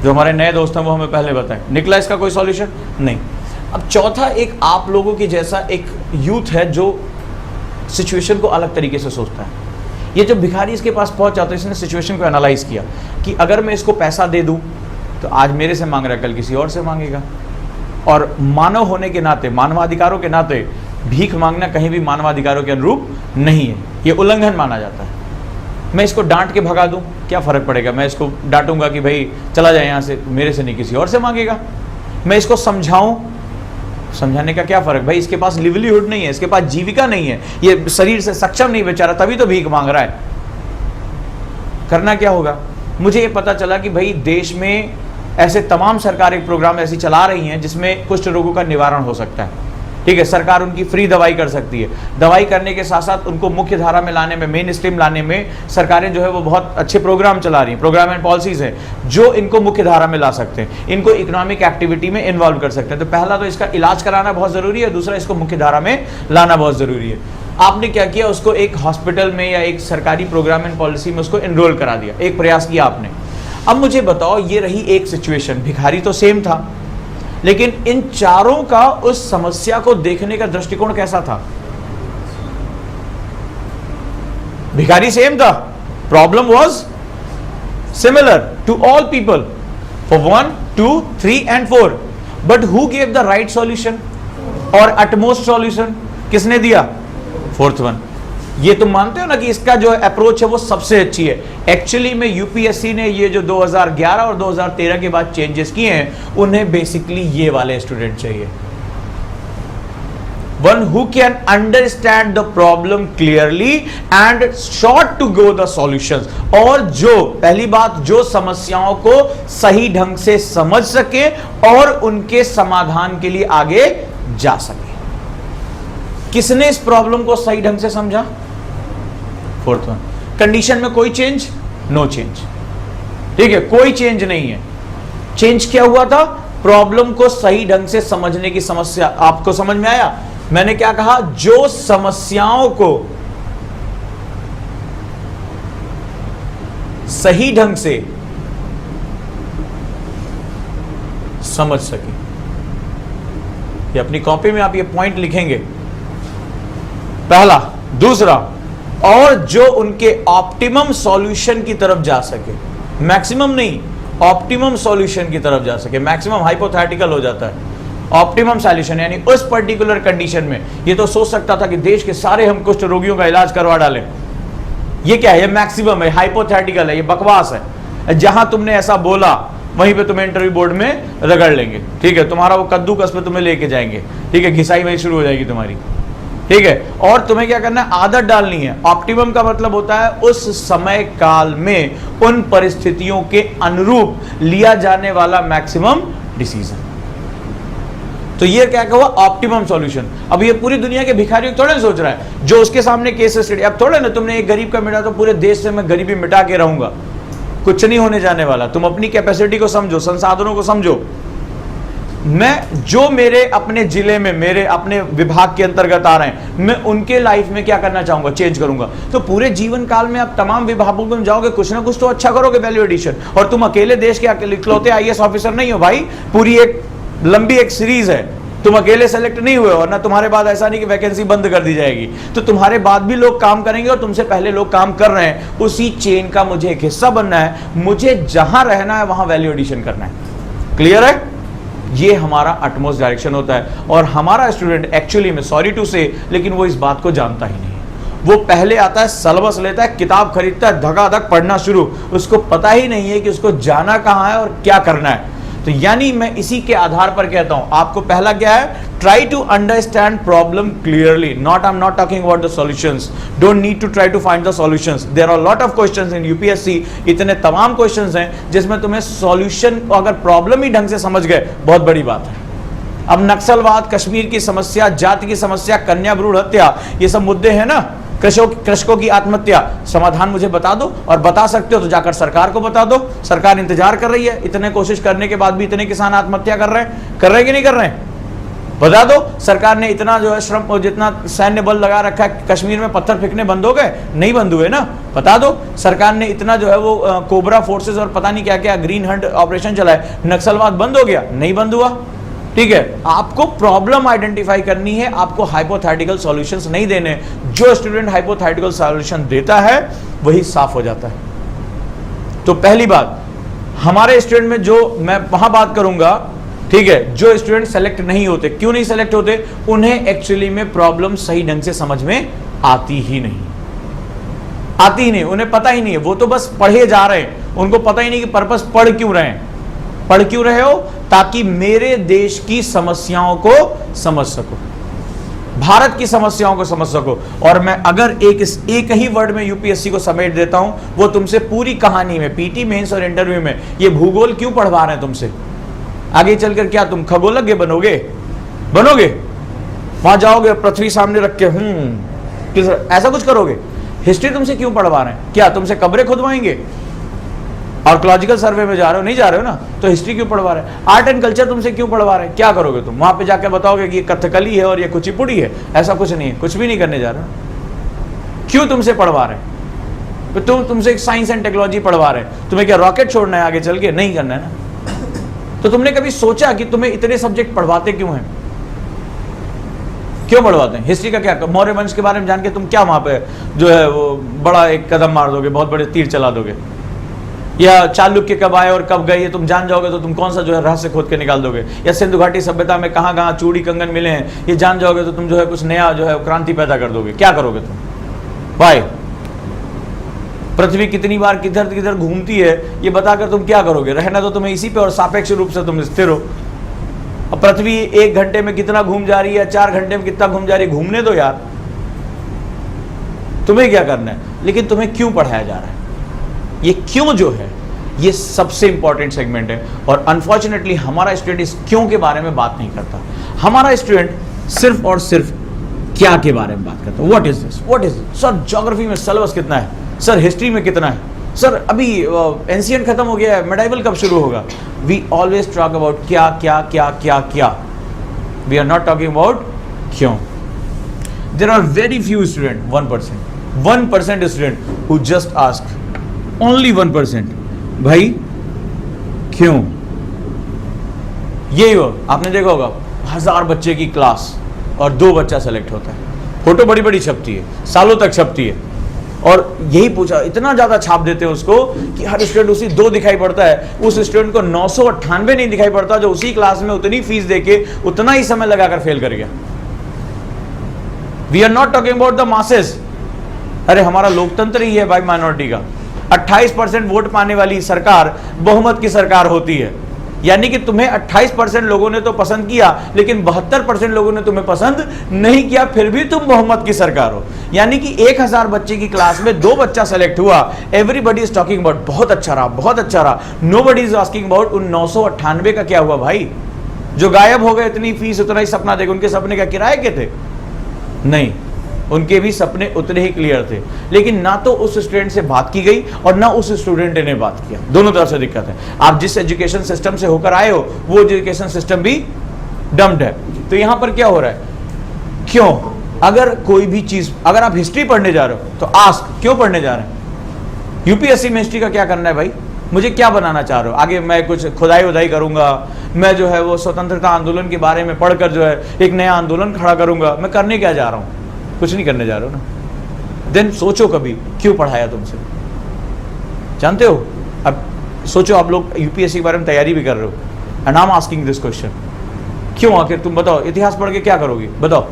जो हमारे नए दोस्त हैं वो हमें पहले बताएं, निकला इसका कोई सॉल्यूशन? नहीं। अब चौथा, एक आप लोगों की जैसा एक यूथ है जो सिचुएशन को अलग तरीके से सोचता है। ये जब भिखारी इसके पास पहुंचा तो इसने सिचुएशन को एनालाइज किया कि अगर मैं इसको पैसा दे दूं तो आज मेरे से मांग रहा है, कल किसी और से मांगेगा, और मानव होने के नाते, मानवाधिकारों के नाते भीख मांगना कहीं भी मानवाधिकारों के अनुरूप नहीं है, ये उल्लंघन माना जाता है। मैं इसको डांट के भगा दूं, क्या फर्क पड़ेगा? मैं इसको डांटूंगा कि भाई चला जाए यहाँ से, मेरे से नहीं किसी और से मांगेगा। मैं इसको समझाऊं, समझाने का क्या फर्क? भाई इसके पास लिवलीहुड नहीं है, इसके पास जीविका नहीं है, ये शरीर से सक्षम नहीं बेचारा, तभी तो भीख मांग रहा है। करना क्या होगा? मुझे ये पता चला कि भाई देश में ऐसे तमाम सरकारी प्रोग्राम ऐसी चला रही हैं जिसमें कुष्ठ रोगों का निवारण हो सकता है, ठीक है, सरकार उनकी फ्री दवाई कर सकती है। दवाई करने के साथ साथ उनको मुख्य धारा में लाने में, मेन स्ट्रीम लाने में सरकारें जो है वो बहुत अच्छे प्रोग्राम चला रही हैं, प्रोग्राम एंड पॉलिसीज हैं जो इनको मुख्य धारा में ला सकते हैं, इनको इकोनॉमिक एक्टिविटी में इन्वॉल्व कर सकते हैं। तो पहला तो इसका इलाज कराना बहुत जरूरी है, दूसरा इसको मुख्य धारा में लाना बहुत जरूरी है। आपने क्या किया, उसको एक हॉस्पिटल में या एक सरकारी प्रोग्राम एंड पॉलिसी में उसको एनरोल करा दिया, एक प्रयास किया आपने। अब मुझे बताओ, ये रही एक सिचुएशन, भिखारी तो सेम था, लेकिन इन चारों का उस समस्या को देखने का दृष्टिकोण कैसा था? भिखारी सेम था, problem was similar to all people for 1, 2, 3 and 4, but who gave the right solution और अटमोस्ट सॉल्यूशन? किसने दिया? 4th one. ये तुम मानते हो ना कि इसका जो अप्रोच है वो सबसे अच्छी है। एक्चुअली में यूपीएससी ने ये जो 2011 और 2013 के बाद चेंजेस किए हैं, उन्हें बेसिकली ये वाले स्टूडेंट चाहिए, one who can understand the problem clearly and short to go the solutions, और जो पहली बात, जो समस्याओं को सही ढंग से समझ सके और उनके समाधान के लिए आगे जा सके। किसने इस प्रॉब्लम को सही ढंग से समझा? 4th one. कंडीशन में कोई चेंज? नो चेंज, ठीक है, कोई चेंज नहीं है। चेंज क्या हुआ था? प्रॉब्लम को सही ढंग से समझने की समस्या। आपको समझ में आया मैंने क्या कहा? जो समस्याओं को सही ढंग से समझ सके। ये अपनी कॉपी में आप ये पॉइंट लिखेंगे, पहला। दूसरा, और जो उनके ऑप्टिमम सॉल्यूशन की तरफ जा सके, मैक्सिमम नहीं, ऑप्टिमम सॉल्यूशन की तरफ जा सके। मैक्सिमम हाइपोथेटिकल हो जाता है, ऑप्टिमम सॉल्यूशन यानी उस पर्टिकुलर कंडीशन में ये तो सोच सकता था कि देश के सारे हम कुष्ठ रोगियों का इलाज करवा डालें। ये क्या है? ये मैक्सिमम है, हाइपोथेटिकल है, ये बकवास है। जहां तुमने ऐसा बोला वहीं पे तुम्हें इंटरव्यू बोर्ड में रगड़ लेंगे, ठीक है। तुम्हारा वो कद्दूकस पे तुम्हें लेके जाएंगे, ठीक है। घिसाई वही शुरू हो जाएगी तुम्हारी, ठीक है। और तुम्हें क्या करना है? आदत डालनी है। ऑप्टिमम का मतलब होता है उस समय काल में उन परिस्थितियों के अनुरूप लिया जाने वाला मैक्सिमम डिसीजन। तो ये क्या हुआ? Optimum solution. अब ये पूरी दुनिया के भिखारियों थोड़े ना सोच रहा है जो उसके सामने केस स्टडी। अब थोड़े ना तुमने एक गरीब का मिटा तो पूरे देश से मैं गरीबी मिटा के रहूंगा, कुछ नहीं होने जाने वाला। तुम अपनी कैपेसिटी को समझो, संसाधनों को समझो। मैं जो मेरे अपने जिले में मेरे अपने विभाग के अंतर्गत आ रहे हैं, मैं उनके लाइफ में क्या करना चाहूंगा? चेंज करूंगा। तो पूरे जीवन काल में आप तमाम विभागों में जाओगे, कुछ ना कुछ तो अच्छा करोगे, वैल्यू एडिशन। और तुम अकेले देश के इकलौते आईएएस ऑफिसर नहीं हो भाई, पूरी एक लंबी एक सीरीज है। तुम अकेले सेलेक्ट नहीं हुए और ना तुम्हारे बाद ऐसा नहीं कि वैकेंसी बंद कर दी जाएगी। तो तुम्हारे बाद भी लोग काम करेंगे और तुमसे पहले लोग काम कर रहे हैं। उसी चेन का मुझे एक हिस्सा बनना है। मुझे जहां रहना है वहां वैल्यू एडिशन करना है। क्लियर है? ये हमारा अटमोस्ट डायरेक्शन होता है। और हमारा स्टूडेंट एक्चुअली में, सॉरी टू से, लेकिन वो इस बात को जानता ही नहीं है। वो पहले आता है, सिलेबस लेता है, किताब खरीदता है, धगाधक पढ़ना शुरू। उसको पता ही नहीं है कि उसको जाना कहां है और क्या करना है। तो यानी मैं इसी के आधार पर कहता हूं, आपको पहला क्या है? Try to understand problem clearly. I am not talking about the solutions. Don't need to try to find the solutions. There are lot of questions in UPSC. इतने तमाम क्वेश्चंस हैं जिसमें तुम्हें सॉल्यूशन, अगर प्रॉब्लम ही ढंग से समझ गए, बहुत बड़ी बात है। अब नक्सलवाद, कश्मीर की समस्या, जाति की समस्या, कन्या भ्रूण हत्या, ये सब मुद्दे हैं ना। कृषकों की आत्महत्या, समाधान मुझे बता दो, और बता सकते हो तो जाकर सरकार को बता दो। सरकार इंतजार कर रही है। इतने कोशिश करने के बाद भी इतने किसान आत्महत्या कर रहे हैं कि नहीं कर रहे हैं? बता दो। सरकार ने इतना जो है श्रम, जितना सैन्य बल लगा रखा है, कश्मीर में पत्थर फेंकने बंद हो गए? नहीं बंद हुए ना, बता दो। सरकार ने इतना जो है वो कोबरा फोर्सेस और पता नहीं क्या क्या ग्रीन हंट ऑपरेशन चलाए, नक्सलवाद बंद हो गया? नहीं बंद हुआ, ठीक है। आपको प्रॉब्लम आइडेंटिफाई करनी है, आपको हाइपोथेटिकल सॉल्यूशंस नहीं देने। जो स्टूडेंट हाइपोथेटिकल सॉल्यूशन देता है वही साफ हो जाता है। तो पहली बात, हमारे स्टूडेंट में जो मैं वहां बात करूंगा, ठीक है, जो स्टूडेंट सेलेक्ट नहीं होते, क्यों नहीं सेलेक्ट होते? उन्हें एक्चुअली में प्रॉब्लम सही ढंग से समझ में आती ही नहीं, उन्हें पता ही नहीं है। वो तो बस पढ़े जा रहे हैं, उनको पता ही नहीं कि पर्पस पढ़ क्यों रहे हो? ताकि मेरे देश की समस्याओं को समझ सको, भारत की समस्याओं को समझ सको। और मैं अगर एक ही वर्ड में यूपीएससी को समेट देता हूं, वो तुमसे पूरी कहानी में, पीटी मेंस और इंटरव्यू में, ये भूगोल क्यों पढ़वा रहे हैं तुमसे? आगे चलकर क्या तुम खगोलज्ञ बनोगे? वहां जाओगे, पृथ्वी सामने रख के ऐसा कुछ करोगे? हिस्ट्री तुमसे क्यों पढ़वा रहे हैं? क्या तुमसे कब्रें खुदवाएंगे? आर्कोलॉजिकल सर्वे में जा रहे हो? नहीं जा रहे हो ना, तो हिस्ट्री क्यों पढ़वा रहे हैं? आर्ट एंड कल्चर तुमसे क्यों पढ़वा रहे हैं? क्या करोगे तुम? वहां पे जाकर बताओगे कि ये कथकली है और ये कुचिपुड़ी है? ऐसा कुछ नहीं है, कुछ भी नहीं करने जा रहे हो। क्यों तुमसे पढ़वा रहे हैं? तो तुमसे साइंस एंड टेक्नोलॉजी पढ़वा रहे हैं। तुम्हें क्या रॉकेट छोड़ना है आगे चल के? नहीं करना है ना। तो तुमने कभी सोचा कि तुम्हें इतने सब्जेक्ट पढ़वाते क्यों हैं? क्यों बढ़वाते हैं? हिस्ट्री का क्या, मौर्य वंश के बारे में जान के तुम क्या वहां पे जो है वो बड़ा एक कदम मार दोगे, बहुत बड़े तीर चला दोगे? या चालुक्य कब आए और कब गए ये तुम जान जाओगे तो तुम कौन सा जो है रहस्य खोद के निकाल दोगे? या सिंधु घाटी सभ्यता में कहाँ कहाँ चूड़ी कंगन मिले हैं ये जान जाओगे तो तुम जो है कुछ नया जो है क्रांति पैदा कर दोगे? क्या करोगे तुम भाई? पृथ्वी कितनी बार किधर किधर घूमती है ये बताकर तुम क्या करोगे? रहना तो तुम्हें इसी पे और सापेक्ष रूप से तुम स्थिर हो। अब पृथ्वी 1 घंटे में कितना घूम जा रही है, 4 घंटे में कितना घूम जा रही है, घूमने दो यार। तुम्हें क्या करना है, लेकिन तुम्हें क्यों पढ़ाया जा रहा है? ये क्यों जो है ये सबसे इंपॉर्टेंट सेगमेंट है। और अनफॉर्चुनेटली हमारा स्टूडेंट इस क्यों के बारे में बात नहीं करता। हमारा स्टूडेंट सिर्फ और सिर्फ क्या के बारे में बात करता है। What is this, what is sir? Geography में सिलेबस कितना है सर? हिस्ट्री में कितना है सर? अभी एंशिएंट खत्म हो गया है, मेडाइवल कब शुरू होगा? वी ऑलवेज टॉक अबाउट क्या क्या क्या क्या क्या। We are not talking about क्यों। There are very few student, 1% student who just ask, only 1%, भाई क्यों? यही हो, आपने देखा होगा 1000 बच्चे की क्लास और 2 बच्चा सेलेक्ट होता है। फोटो बड़ी बड़ी छपती है, सालों तक छपती है, और यही पूछा, इतना ज्यादा छाप देते हैं उसको कि हर स्टूडेंट उसी 2 दिखाई पड़ता है, उस स्टूडेंट को 998 नहीं दिखाई पड़ता जो उसी क्लास में उतनी फीस देके उतना ही समय लगाकर फेल कर गया। We are not talking about the masses. अरे हमारा लोकतंत्र ही है भाई माइनॉरिटी का। 28% वोट पाने वाली सरकार बहुमत की सरकार होती है, यानी कि तुम्हें 28% लोगों ने तो पसंद किया, लेकिन 72% लोगों ने तुम्हें पसंद नहीं किया, फिर भी तुम बहुमत की सरकार हो। यानी कि 1000 बच्चे की क्लास में 2 बच्चा सेलेक्ट हुआ, एवरीबडी इज टॉकिंग अबाउट बहुत अच्छा रहा, बहुत अच्छा रहा। नोबडी इज आस्किंग अबाउट उन 998 का क्या हुआ भाई, जो गायब हो गए, इतनी फीस उतना ही सपना देखे। उनके सपने क्या किराए के थे? नहीं, उनके भी सपने उतने ही क्लियर थे, लेकिन ना तो उस स्टूडेंट से बात की गई और ना उस स्टूडेंट ने बात किया। दोनों तरफ से दिक्कत है। आप जिस एजुकेशन सिस्टम से होकर आए हो वो एजुकेशन सिस्टम भी डम्प्ड है। तो यहां पर क्या हो रहा है? क्यों? अगर कोई भी चीज, अगर आप हिस्ट्री पढ़ने जा रहे हो तो आस्क क्यों पढ़ने जा रहे हैं? यूपीएससी में हिस्ट्री का क्या करना है भाई? मुझे क्या बनाना चाह रहे हो? आगे मैं कुछ खुदाई उदाई करूंगा, मैं जो है वो स्वतंत्रता आंदोलन के बारे में पढ़कर जो है एक नया आंदोलन खड़ा करूंगा। मैं करने क्या जा रहा हूं? कुछ नहीं करने जा रहे हो ना। देन सोचो कभी क्यों पढ़ाया तुमसे, जानते हो? अब सोचो, आप लोग यूपीएससी के बारे में तैयारी भी कर रहे हो, and I am asking this question, क्यों? आखिर तुम बताओ, इतिहास पढ़ के क्या करोगे? बताओ।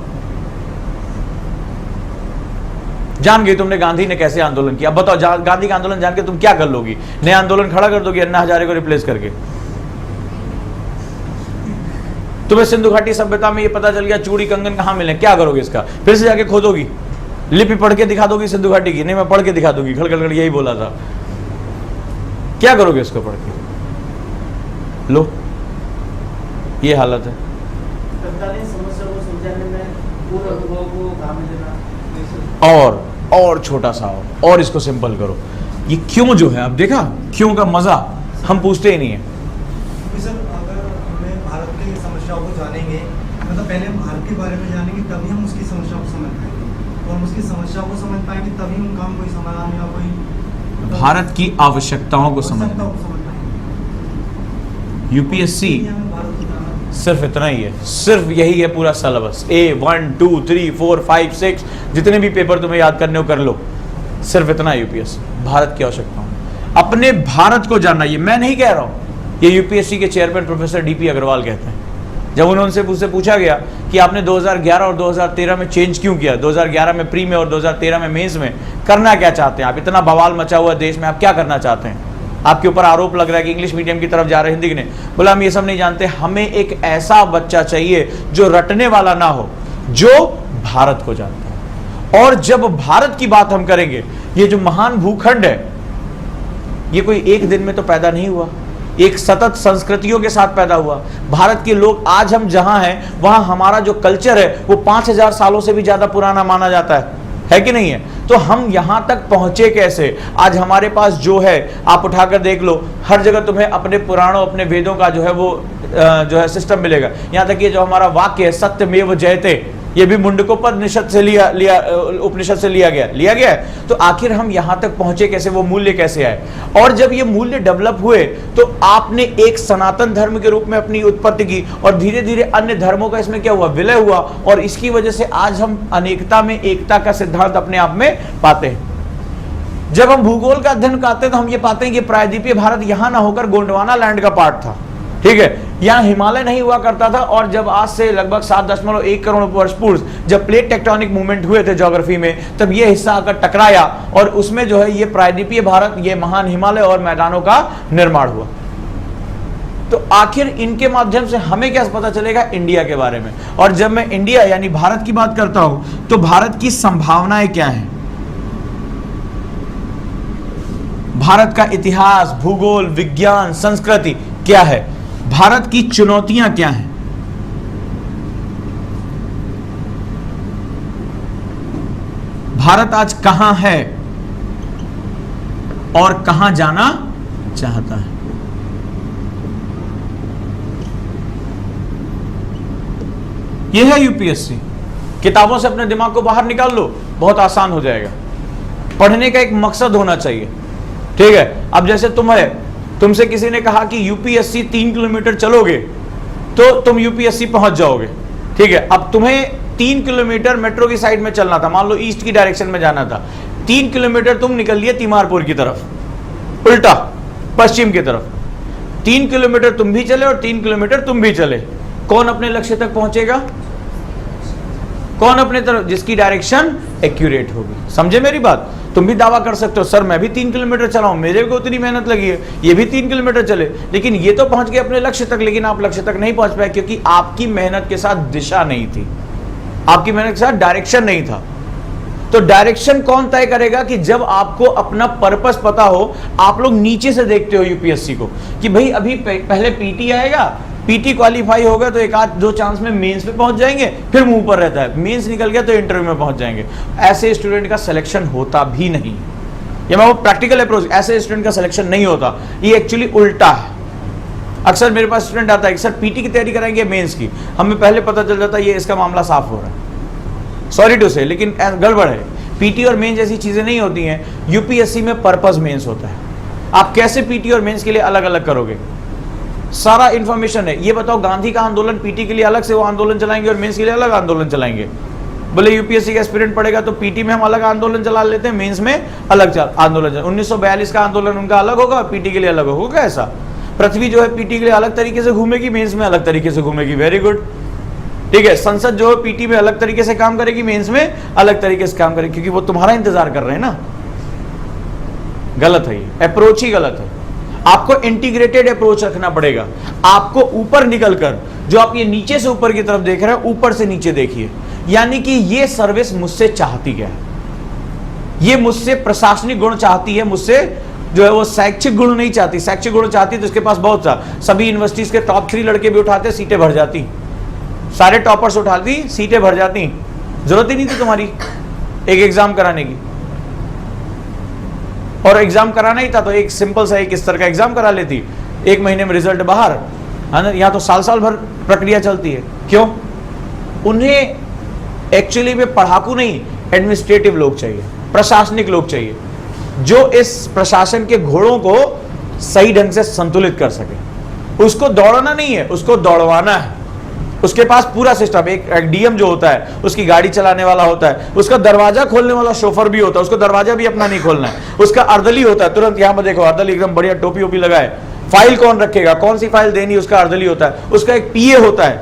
जान गई तुमने गांधी ने कैसे आंदोलन किया, बताओ गांधी का आंदोलन जान के तुम क्या कर लोगी? नया आंदोलन खड़ा कर दोगी अन्ना हजारे को रिप्लेस करके? तुम्हें सिंधु घाटी सभ्यता में ये पता चल गया चूड़ी कंगन कहां मिले, क्या करोगे इसका? फिर से जाके खोदोगी, लिपि पढ़ के दिखा दोगी सिंधु घाटी की? नहीं, मैं पढ़ के दिखा दूंगी, खड़खड़ यही बोला था। क्या करोगे इसको पढ़ के? लो, ये हालत है। और छोटा सा और इसको सिंपल करो। ये क्यों जो है, अब देखा क्यों का मजा हम पूछते ही नहीं है। को जानेंगे, मतलब पहले हम भारत के बारे में जानेंगे, तभी हम उसकी समस्या को समझ पाएंगे, और हम उसकी समस्या को समझ पाएंगे तभी उनका हम कोई समाधान या कोई भारत की आवश्यकताओं को समझ पाएंगे। यूपीएससी सिर्फ इतना ही है, सिर्फ यही है पूरा सिलेबस। A1 2 3 4 5 6 जितने भी पेपर तुम्हें याद करने हो कर लो, सिर्फ इतना है यूपीएससी। भारत की आवश्यकताओं, अपने भारत को जानना। ये मैं नहीं कह रहा हूं, ये यूपीएससी के चेयरमैन प्रोफेसर डीपी अग्रवाल कहते हैं। जब उनसे पूछा गया कि आपने 2011 और 2013 में चेंज क्यों किया, 2011 में प्री में और 2013 में मेंस में, करना क्या चाहते हैं आप? इतना बवाल मचा हुआ देश में, आप क्या करना चाहते हैं? आपके ऊपर आरोप लग रहा है कि इंग्लिश मीडियम की तरफ जा रहे हैं, हिंदी ने। बोला हम ये सब नहीं जानते, हमें एक ऐसा बच्चा चाहिए जो रटने वाला ना हो, जो भारत को जानता है। और जब भारत की बात हम करेंगे, ये जो महान भूखंड है, ये कोई एक दिन में तो पैदा नहीं हुआ, एक सतत संस्कृतियों के साथ पैदा हुआ। भारत के लोग आज हम जहां हैं, वहां हमारा जो कल्चर है वो 5000 सालों से भी ज्यादा पुराना माना जाता है कि नहीं है? तो हम यहां तक पहुंचे कैसे? आज हमारे पास जो है, आप उठाकर देख लो, हर जगह तुम्हें अपने पुराणों, अपने वेदों का जो है वो जो है सिस्टम मिलेगा। यहां तक ये जो हमारा वाक्य है सत्यमेव जयते, ये भी मुंडकोपनिषद से उपनिषद से लिया गया है। तो आखिर हम यहां तक पहुंचे कैसे, वो मूल्य कैसे आए? और जब ये मूल्य डेवलप हुए तो आपने एक सनातन धर्म के रूप में अपनी उत्पत्ति की, और धीरे धीरे अन्य धर्मों का इसमें क्या हुआ, विलय हुआ, और इसकी वजह से आज हम अनेकता में एकता का सिद्धांत अपने आप में पाते हैं। जब हम भूगोल का अध्ययन करते हैं तो हम ये पाते हैं कि प्रायद्वीपीय भारत यहां ना होकर गोंडवाना लैंड का पार्ट था, ठीक है? यहां हिमालय नहीं हुआ करता था। और जब आज से लगभग 7.1 करोड़ वर्ष पूर्व जब प्लेट टेक्टोनिक मूवमेंट हुए थे ज्योग्राफी में, तब ये हिस्सा आकर टकराया, और उसमें जो है ये प्रायद्वीपीय भारत, ये महान हिमालय और मैदानों का निर्माण हुआ। तो आखिर इनके माध्यम से हमें क्या पता चलेगा इंडिया के बारे में? और जब मैं इंडिया यानी भारत की बात करता हूं तो भारत की संभावनाएं क्या हैं, भारत का इतिहास, भूगोल, विज्ञान, संस्कृति क्या है, भारत की चुनौतियां क्या हैं, भारत आज कहां है और कहां जाना चाहता है। यह है यूपीएससी। किताबों से अपने दिमाग को बाहर निकाल लो, बहुत आसान हो जाएगा। पढ़ने का एक मकसद होना चाहिए, ठीक है? अब जैसे तुमसे किसी ने कहा कि यूपीएससी 3 किलोमीटर चलोगे तो तुम यूपीएससी पहुंच जाओगे, ठीक है? अब तुम्हें 3 किलोमीटर मेट्रो की साइड में चलना था, मान लो ईस्ट की डायरेक्शन में जाना था, 3 किलोमीटर तुम निकल लिए तीमारपुर की तरफ, उल्टा पश्चिम की तरफ, 3 किलोमीटर तुम भी चले और 3 किलोमीटर तुम भी चले, कौन अपने लक्ष्य तक पहुंचेगा? कौन अपने तरफ, जिसकी डायरेक्शन एक्यूरेट होगी। समझे मेरी बात? तुम भी दावा कर सकते हो सर मैं भी 3 किलोमीटर चला हूं, मेरे को उतनी मेहनत लगी है, ये भी 3 किलोमीटर चले, लेकिन ये तो पहुंच गए अपने लक्ष्य तक, लेकिन आप लक्ष्य तक नहीं पहुंच पाए क्योंकि आपकी मेहनत के साथ दिशा नहीं थी, आपकी मेहनत के साथ डायरेक्शन नहीं था। तो डायरेक्शन कौन तय करेगा? कि जब आपको अपना पर्पस पता हो। आप लोग नीचे से देखते हो यूपीएससी को कि भाई अभी पहले पीटी आएगा, पीटी क्वालिफाई होगा तो एक आध दो चांस में मेंस पे पहुंच जाएंगे, फिर मुंह पर रहता है, मेंस निकल गया तो इंटरव्यू में पहुंच जाएंगे। ऐसे स्टूडेंट का सिलेक्शन होता भी नहीं। ये मैं वो प्रैक्टिकल अप्रोच, ऐसे स्टूडेंट का सिलेक्शन नहीं होता, ये एक्चुअली उल्टा है। अक्सर मेरे पास स्टूडेंट आता है कि सर पीटी की तैयारी कराएंगे मेंस की, हमें पहले पता चल जाता है ये इसका मामला साफ हो रहा है। सॉरी टू से, लेकिन गड़बड़ है। पीटी और मेंस जैसी चीजें नहीं होती हैं। यूपीएससी में पर्पस मेंस होता है। आप कैसे पीटी और मेंस के लिए अलग अलग करोगे, सारा इंफॉर्मेशन है। ये बताओ गांधी का आंदोलन, पीटी के लिए अलग से वो आंदोलन चलाएंगे और मेंस के लिए अलग आंदोलन चलाएंगे? बोले यूपीएससी का एस्पिरेंट पढ़ेगा तो पीटी में हम अलग आंदोलन चला लेते हैं, मेंस में अलग आंदोलन। 1942 का आंदोलन उनका अलग होगा और पीटी के लिए अलग होगा। ऐसा पृथ्वी जो है पीटी के लिए अलग तरीके से घूमेगी, मेंस में अलग तरीके से घूमेगी। वेरी गुड, ठीक है। संसद जो है पीटी में अलग तरीके से काम करेगी, मेंस में अलग तरीके से काम करेगी, क्योंकि वो तुम्हारा इंतजार कर रहे हैं ना। गलत है, ये अप्रोच ही गलत है। आपको इंटीग्रेटेड अप्रोच रखना पड़ेगा। आपको ऊपर निकलकर, जो आप ये नीचे से ऊपर की तरफ देख रहे हैं, ऊपर से नीचे देखिए। यानी कि ये सर्विस मुझसे चाहती क्या है, ये मुझसे प्रशासनिक गुण चाहती है, मुझसे जो है वो शैक्षिक गुण नहीं चाहती। शैक्षिक गुण चाहती तो इसके पास बहुत सा, सभी यूनिवर्सिटीज के टॉप 3 लड़के भी उठाते, सीटें भर जाती, सारे टॉपर्स उठाती, सीटें भर जाती, जरूरत ही नहीं थी तुम्हारी एक एग्जाम कराने की। और एग्जाम कराना ही था तो एक सिंपल सा एक स्तर का एग्जाम करा लेती, 1 महीने में रिजल्ट बाहर, है ना। यहाँ तो साल साल भर प्रक्रिया चलती है। क्यों? उन्हें एक्चुअली में पढ़ाकू नहीं, एडमिनिस्ट्रेटिव लोग चाहिए, प्रशासनिक लोग चाहिए, जो इस प्रशासन के घोड़ों को सही ढंग से संतुलित कर सके। उसको दौड़ना नहीं है, उसको दौड़वाना है। उसके पास पूरा सिस्टम, एक डीएम जो होता है उसकी गाड़ी चलाने वाला होता है, उसका दरवाजा खोलने वाला शोफर भी होता है, उसको दरवाजा भी अपना नहीं खोलना है। उसका अर्दली होता है, तुरंत यहाँ पर देखो अर्दली एकदम बढ़िया टोपी वोपी लगाए, फाइल कौन रखेगा, कौन सी फाइल देनी, उसका अर्दली होता है। उसका एक पीए होता है,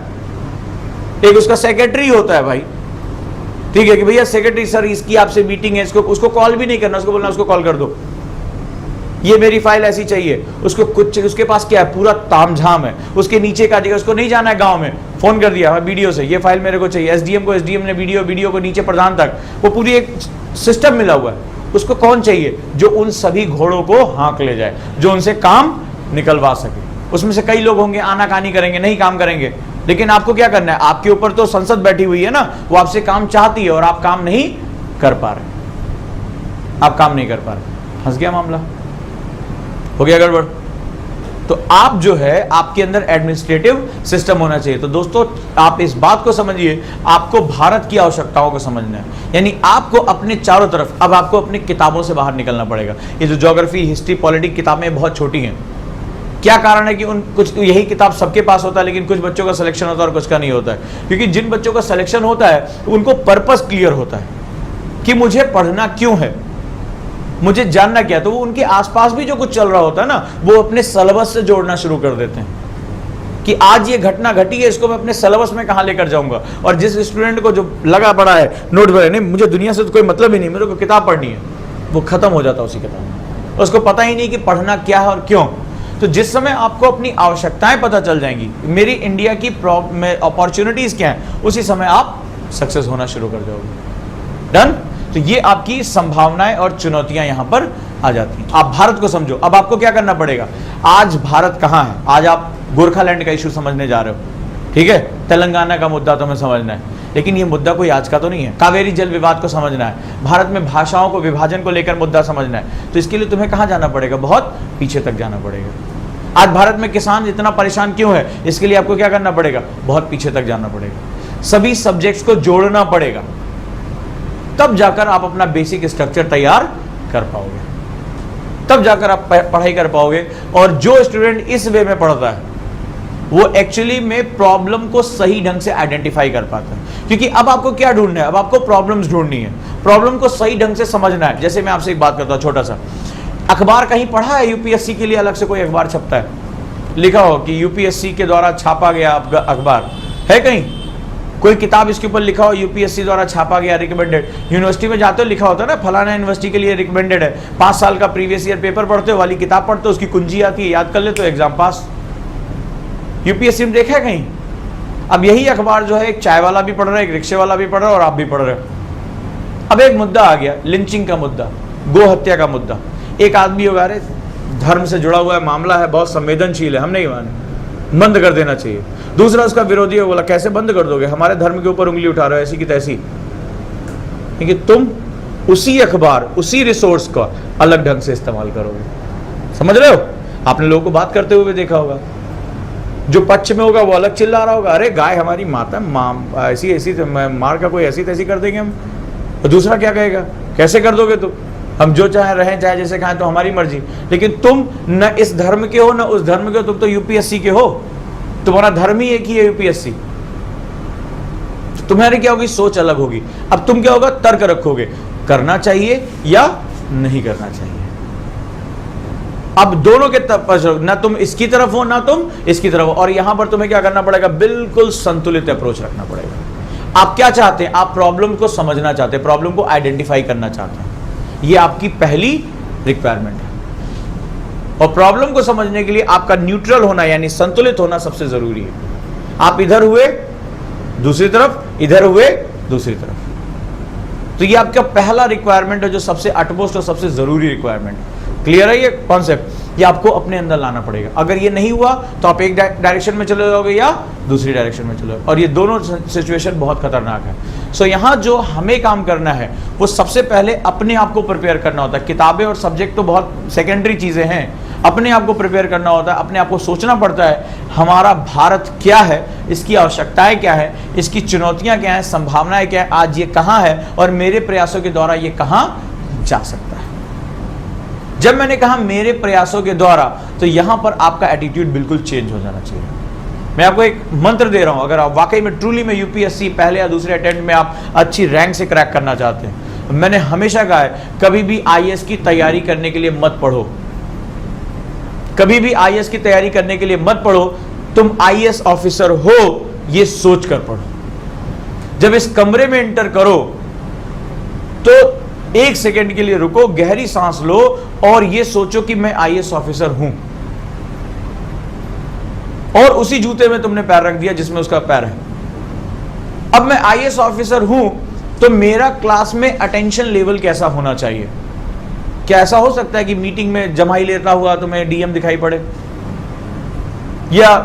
एक उसका सेक्रेटरी होता है भाई, ठीक है, कि भैया सेक्रेटरी सर इसकी आपसे मीटिंग है, इसको उसको कॉल भी नहीं करना, उसको बोलना उसको कॉल कर दो, ये मेरी फाइल ऐसी चाहिए। उसको कुछ, उसके पास क्या है, पूरा तामझाम है। उसके नीचे का जगह, उसको नहीं जाना है गांव में, फोन कर दिया वीडियो से, ये फाइल मेरे को चाहिए। एसडीएम को, एसडीएम ने वीडियो, वीडियो को नीचे प्रधान तक, वो पूरी एक सिस्टम मिला हुआ है। उसको कौन चाहिए? जो उन सभी घोड़ों को हाँक ले जाए, जो उनसे काम निकलवा सके। उसमें से कई लोग होंगे आनाकानी करेंगे, नहीं काम करेंगे, लेकिन आपको क्या करना है? आपके ऊपर तो संसद बैठी हुई है ना, वो आपसे काम चाहती है और आप काम नहीं कर पा रहे, आप काम नहीं कर पा रहे। फंस गया मामला, हो गया गड़बड़। तो आप जो है, आपके अंदर एडमिनिस्ट्रेटिव सिस्टम होना चाहिए। तो दोस्तों आप इस बात को समझिए, आपको भारत की आवश्यकताओं को समझना है। यानी आपको अपने चारों तरफ, अब आपको अपनी किताबों से बाहर निकलना पड़ेगा। ये जो ज्योग्राफी, हिस्ट्री, पॉलिटिक्स किताबें बहुत छोटी हैं। क्या कारण है कि उन कुछ, यही किताब सबके पास होता है, लेकिन कुछ बच्चों का सिलेक्शन होता है और कुछ का नहीं होता है। क्योंकि जिन बच्चों का सिलेक्शन होता है उनको पर्पस क्लियर होता है कि मुझे पढ़ना क्यों है, मुझे जानना क्या। तो वो उनके आसपास भी जो कुछ चल रहा होता है ना, वो अपने सिलेबस से जोड़ना शुरू कर देते हैं कि आज ये घटना घटी है, इसको मैं अपने सिलेबस में कहाँ लेकर जाऊंगा। और जिस स्टूडेंट को जो लगा पड़ा है नोट पर, नहीं मुझे दुनिया से तो कोई मतलब ही नहीं, मेरे को किताब पढ़नी है, वो खत्म हो जाता है उसी किताब में। उसको पता ही नहीं कि पढ़ना क्या है और क्यों। तो जिस समय आपको अपनी आवश्यकताएं पता चल जाएंगी, मेरी इंडिया की अपॉर्चुनिटीज क्या है, उसी समय आप सक्सेस होना शुरू कर जाओगे। डन। तो ये आपकी संभावनाएं और चुनौतियां यहां पर आ जाती हैं। आप भारत को समझो। अब आपको क्या करना पड़ेगा? आज भारत कहां है? आज आप गोरखालैंड का इशू समझने जा रहे हो, ठीक है, तेलंगाना का मुद्दा तुम्हें समझना है, लेकिन ये मुद्दा कोई आज का तो नहीं है। कावेरी जल विवाद को समझना है, भारत में भाषाओं को विभाजन को लेकर मुद्दा समझना है। तो इसके लिए तुम्हें कहां जाना पड़ेगा? बहुत पीछे तक जाना पड़ेगा। आज भारत में किसान इतना परेशान क्यों है? इसके लिए आपको क्या करना पड़ेगा? बहुत पीछे तक जाना पड़ेगा। सभी सब्जेक्ट्स को जोड़ना पड़ेगा, तब जाकर आप अपना बेसिक स्ट्रक्चर तैयार कर पाओगे, तब जाकर आप पढ़ाई कर पाओगे। और जो स्टूडेंट इस वे में पढ़ता है वो एक्चुअली में प्रॉब्लम को सही ढंग से आइडेंटिफाई कर पाता है। क्योंकि अब आपको क्या ढूंढना है? अब आपको प्रॉब्लम्स ढूंढनी है। प्रॉब्लम को सही ढंग से समझना है। जैसे मैं आपसे एक बात करता हूँ छोटा सा, अखबार कहीं पढ़ा है यूपीएससी के लिए अलग से कोई अखबार छपता है, लिखा हो कि यूपीएससी के द्वारा छापा गया अखबार है कहीं? कोई किताब इसके ऊपर लिखा हो यूपीएससी द्वारा छापा गया रिकमेंडेड? यूनिवर्सिटी में जाते हो लिखा होता है ना फलाना यूनिवर्सिटी के लिए रिकमेंडेड है, 5 साल का प्रीवियस ईयर पेपर पढ़ते हो, वाली किताब पढ़ते हो, उसकी कुंजी आती है, याद कर ले तो एग्जाम पास। यूपीएससी में देखा है कहीं? अब यही अखबार जो है एक चाय वाला भी पढ़ रहा है, एक रिक्शे वाला भी पढ़ रहा है और आप भी पढ़ रहे हो। अब एक मुद्दा आ गया, लिंचिंग का मुद्दा, गो हत्या का मुद्दा। एक आदमी होगा, अरे धर्म से जुड़ा हुआ है मामला है, बहुत संवेदनशील है, हम नहीं माने, बंद कर देना चाहिए। दूसरा उसका विरोधी है, बोला कैसे बंद कर दोगे, हमारे धर्म के ऊपर उंगली उठा रहे हो ऐसी की तैसी। क्योंकि तुम उसी अखबार उसी रिसोर्स का अलग ढंग से इस्तेमाल करोगे। समझ रहे हो? आपने लोगों को बात करते हुए देखा होगा, जो पक्ष में होगा वो अलग चिल्ला रहा होगा, अरे गाय हमारी माता ऐसी ऐसी मार का कोई ऐसी तैसी कर देंगे हम। तो दूसरा क्या कहेगा, कैसे कर दोगे तुम, हम जो चाहे रहें चाहे जैसे खाएं तो हमारी मर्जी। लेकिन तुम न इस धर्म के हो न उस धर्म के हो, तुम तो यूपीएससी के हो, तुम्हारा धर्म ही एक ही है यूपीएससी। तुम्हारी क्या होगी, सोच अलग होगी। अब तुम क्या होगा, तर्क रखोगे, करना चाहिए या नहीं करना चाहिए। अब दोनों के तरफ, ना तुम इसकी तरफ हो ना तुम इसकी तरफ हो। और यहां पर तुम्हें क्या करना पड़ेगा, बिल्कुल संतुलित अप्रोच रखना पड़ेगा। आप क्या चाहते हैं, आप प्रॉब्लम को समझना चाहते हैं, प्रॉब्लम को आइडेंटिफाई करना चाहते हैं, ये आपकी पहली रिक्वायरमेंट है। और प्रॉब्लम को समझने के लिए आपका न्यूट्रल होना यानी संतुलित होना सबसे जरूरी है। आप इधर हुए दूसरी तरफ, इधर हुए दूसरी तरफ, तो ये आपका पहला रिक्वायरमेंट है, जो सबसे अटमोस्ट और सबसे जरूरी रिक्वायरमेंट है। क्लियर है ये कॉन्सेप्ट? ये आपको अपने अंदर लाना पड़ेगा। अगर ये नहीं हुआ तो आप एक डायरेक्शन में चले जाओगे या दूसरी डायरेक्शन में चले जाओगे, और ये दोनों सिचुएशन बहुत खतरनाक है। सो यहाँ जो हमें काम करना है वो सबसे पहले अपने आप को प्रिपेयर करना होता है। किताबें और सब्जेक्ट तो बहुत सेकेंडरी चीज़ें हैं, अपने आप को प्रिपेयर करना होता है। अपने आप को सोचना पड़ता है हमारा भारत क्या है, इसकी आवश्यकताएं क्या है, इसकी चुनौतियां क्या हैं, संभावनाएं क्या है, आज ये कहाँ है और मेरे प्रयासों के द्वारा ये कहाँ जा सकता है। जब मैंने कहा मेरे प्रयासों के द्वारा, तो यहां पर आपका एटीट्यूड बिल्कुल चेंज हो जाना चाहिए। मैं आपको एक मंत्र दे रहा हूं, अगर आप वाकई में ट्रूली में यूपीएससी पहले या दूसरे अटेम्प्ट में आप अच्छी रैंक से क्रैक करना चाहते हैं, मैंने हमेशा कहा है कभी भी आईएएस की तैयारी करने के लिए मत पढ़ो, कभी भी आईएएस की तैयारी करने के लिए मत पढ़ो। तुम आईएएस ऑफिसर हो ये सोच कर पढ़ो। जब इस कमरे में एंटर करो तो 1 सेकेंड के लिए रुको, गहरी सांस लो और ये सोचो कि मैं आईएएस ऑफिसर हूं, और उसी जूते में तुमने पैर रख दिया जिसमें उसका पैर है। अब मैं आईएएस ऑफिसर हूं तो मेरा क्लास में अटेंशन लेवल कैसा होना चाहिए? क्या ऐसा हो सकता है कि मीटिंग में जमाई लेता हुआ तुम्हें डीएम दिखाई पड़े, या